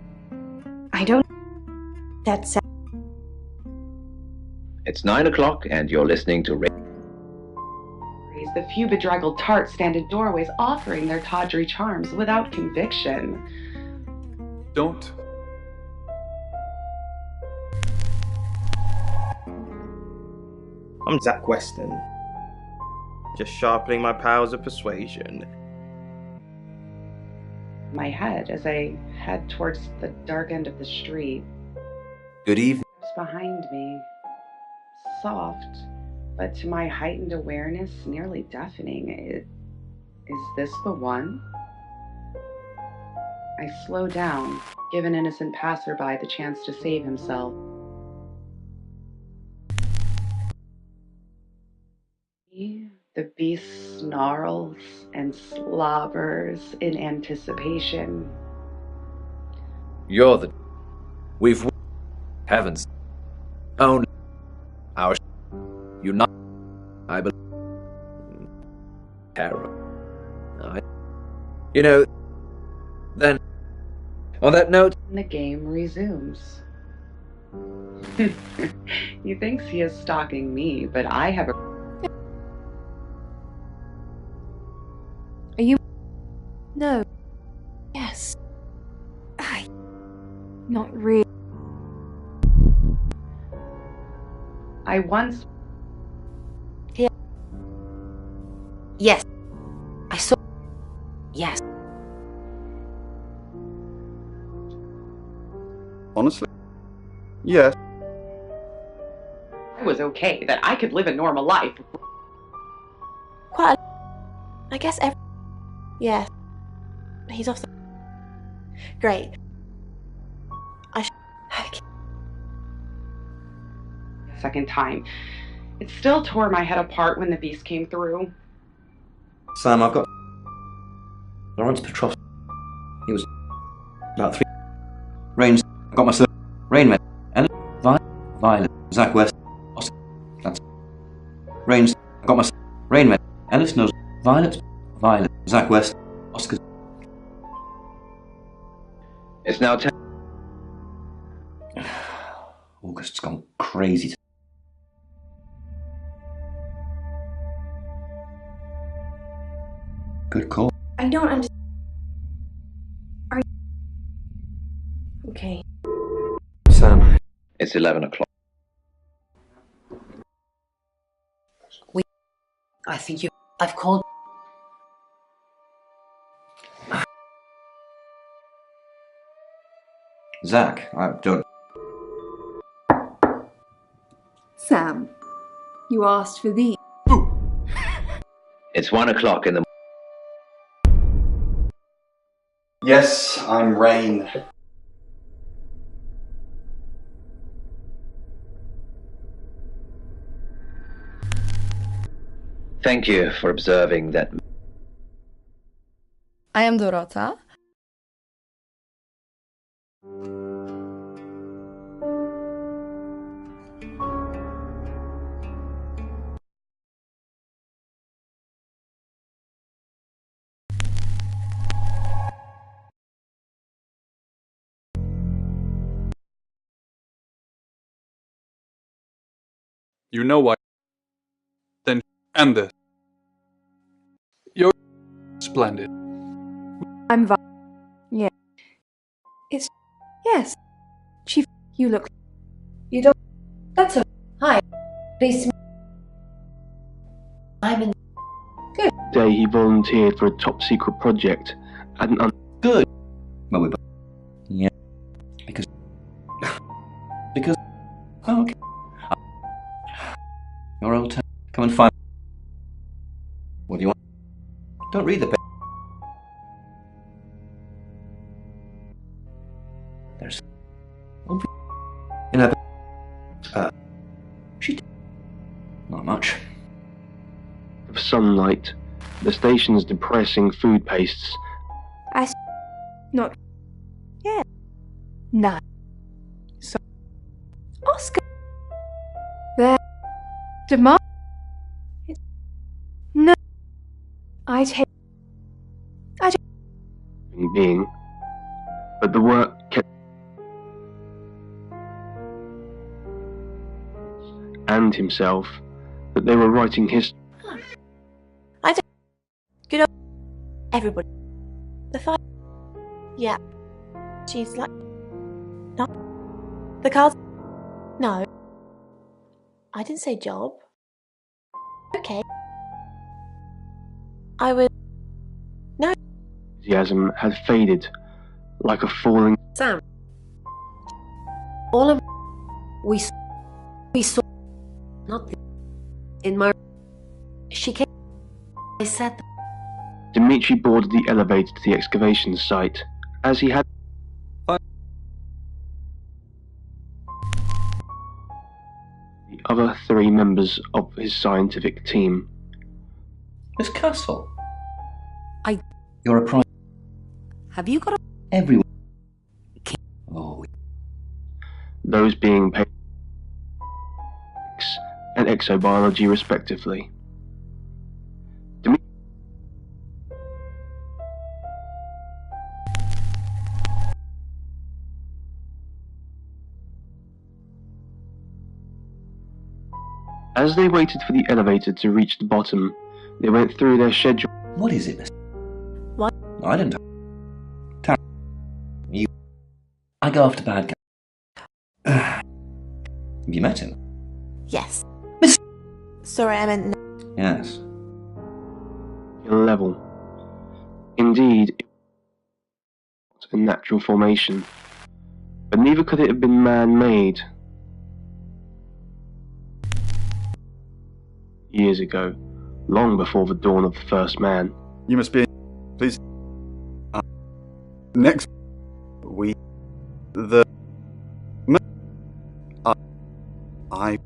I don't. That's. It's 9 o'clock and you're listening to radio. The few bedraggled tarts stand in doorways offering their tawdry charms without conviction. Don't. I'm Zach Weston. Just sharpening my powers of persuasion. My head as I head towards the dark end of the street. Good evening. Behind me. Soft, but to my heightened awareness, nearly deafening. Is this the one? I slow down, give an innocent passerby the chance to save himself. The beast snarls and slobbers in anticipation. You're the... We've... Heavens. Only... Our... You not... I believe... Terror. You know... Then... On that note... The game resumes. He thinks he is stalking me, but I have a... Are you... No. Yes. Not really. I once... Here. Yes. I saw... Yes. Honestly? Yes. I was okay, that I could live a normal life. Quite a... I guess Yes. He's off. Great. Okay. Second time. It still tore my head apart when the beast came through. Sam, I've got Lawrence Petrovsky. He was about 3. Rain. I got myself. Rain met. Ellen. Violet. Zach West. Oscar. That's. Rain. I got myself. Rain met. Ellis knows. Violet. Zach West. Oscar. It's now 10. August's gone crazy. Good call. I don't understand. Are you... Okay. Sam. It's 11 o'clock. I think you... I've called... Zach, I don't... Sam, you asked for these. It's 1 o'clock in the... Yes, I'm Rain. Thank you for observing that. I am Dorota. You know why? Then end this. You're splendid. I'm Yeah. It's... Yes. Chief, you look... You don't... That's a... Hi. Please... I'm in... Good. Day he volunteered for a top-secret project at an Good. Well, we... Yeah. Because... Oh, okay. Your old town. Come and find... What do you want? Don't read the paper. There's... In her... She... Not much. of sunlight, the station's depressing food pastes. Not... Yeah. Nah. So... Oscar... There... Demand... No... I take... being, but the work kept... and himself, that they were writing history. I don't... Good old... Everybody. The fight... Yeah. She's like... No. The cards... No. I didn't say job. Okay. I would... No. Enthusiasm had faded, like a falling... Sam. All of... We saw... Not the... In my... She came... I said... Dimitri boarded the elevator to the excavation site, as he had... The other 3 members of his scientific team. Miss Castle. I... You're a prime... Have you got a... Everyone. Oh. Those being paid... and exobiology respectively. As they waited for the elevator to reach the bottom, they went through their schedule. What is it, Miss? What? No, I didn't. Tara, you... I go after bad guy. Have you met him? Yes. Miss... Sorry, I meant... Yes. Level. Indeed, it was a natural formation, but neither could it have been man-made. Years ago, long before the dawn of the first man. You must be... Please. Next, I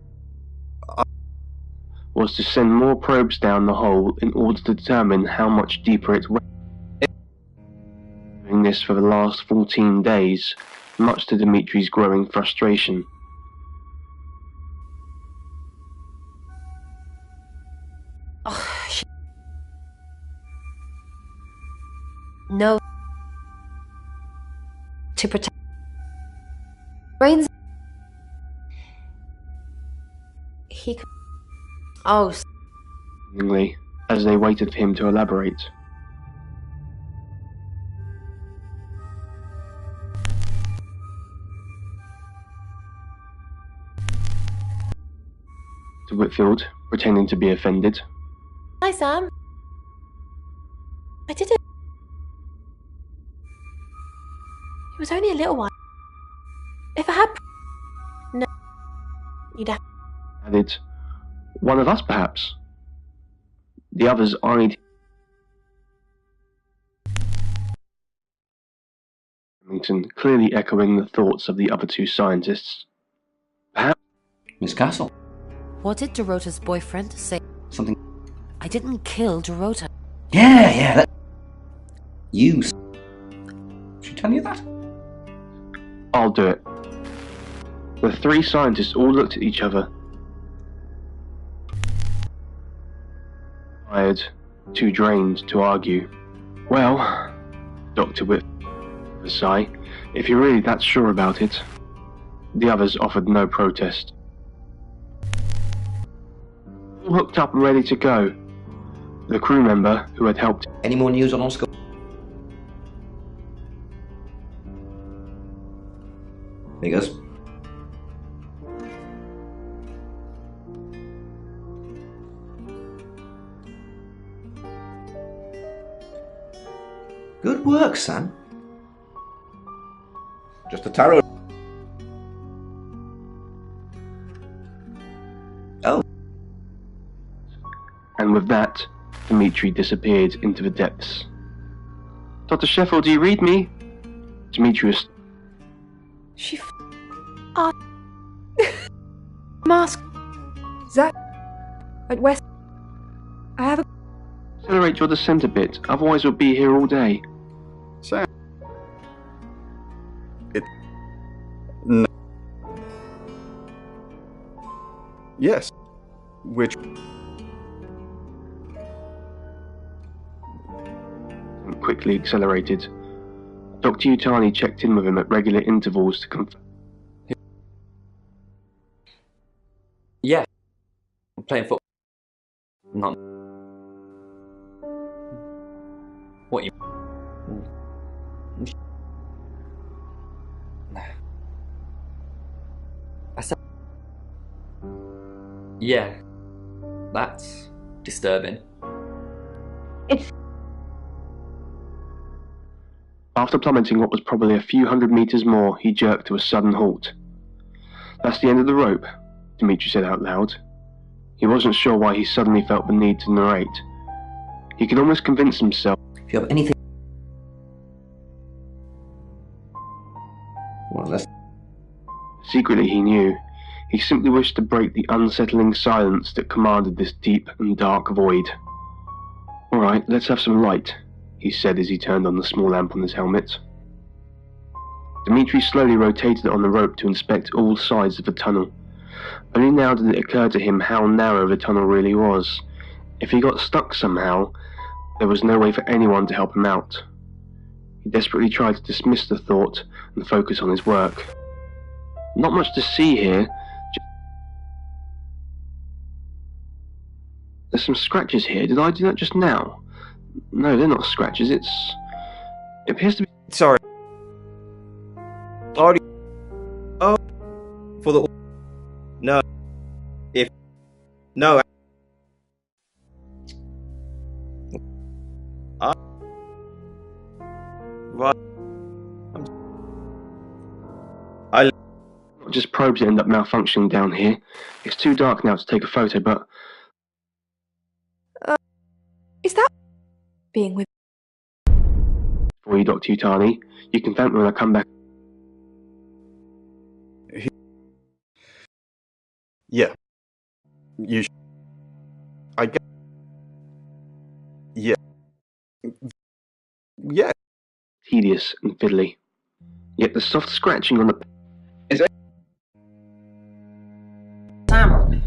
was to send more probes down the hole in order to determine how much deeper it went. Doing this for the last 14 days, much to Dimitri's growing frustration. No. To protect. Brains. He. Oh. As they waited for him to elaborate. To Whitfield, pretending to be offended. Hi, Sam. I did it. It was only a little while. If I had... No. You'd have... Added, one of us perhaps. The others eyed Remington, clearly echoing the thoughts of the other two scientists. Perhaps... Miss Castle. What did Dorota's boyfriend say? Something... I didn't kill Dorota. Yeah. You... She tell you that? I'll do it. The three scientists all looked at each other. Tired, too drained to argue. Well, Dr. Whit, with a sigh, if you're really that sure about it. The others offered no protest. All hooked up and ready to go. The crew member who had helped. Any more news on Oscar? There he goes. Good work, Sam. Just a tarot. Oh. And with that, Dimitri disappeared into the depths. Dr. Sheffield, do you read me? Demetrius. She mask. Zach. At West. I have a. Accelerate your descent a bit, otherwise we'll be here all day. Sam. No. Yes. Which. Quickly accelerated. Dr. Utani checked in with him at regular intervals to confirm. Yeah. I'm playing football. Not. What you... I said... Yeah. That's disturbing. It's... After plummeting what was probably a few hundred meters more, he jerked to a sudden halt. That's the end of the rope, Dimitri said out loud. He wasn't sure why he suddenly felt the need to narrate. He could almost convince himself. If you have anything... Well, that's... Secretly he knew. He simply wished to break the unsettling silence that commanded this deep and dark void. Alright, let's have some light, he said as he turned on the small lamp on his helmet. Dimitri slowly rotated on the rope to inspect all sides of the tunnel. Only now did it occur to him how narrow the tunnel really was. If he got stuck somehow, there was no way for anyone to help him out. He desperately tried to dismiss the thought and focus on his work. Not much to see here. There's some scratches here. Did I do that just now? No, they're not scratches. It appears to be... Sorry. Audio. Oh. For the... No. If... No. Right. Not just probes that end up malfunctioning down here. It's too dark now to take a photo, but... Is that... being with... For you, Dr. Utani. You can thank me when I come back. Yeah. You I get. Yeah. Yeah. Tedious and fiddly. Yet the soft scratching on the... Sam,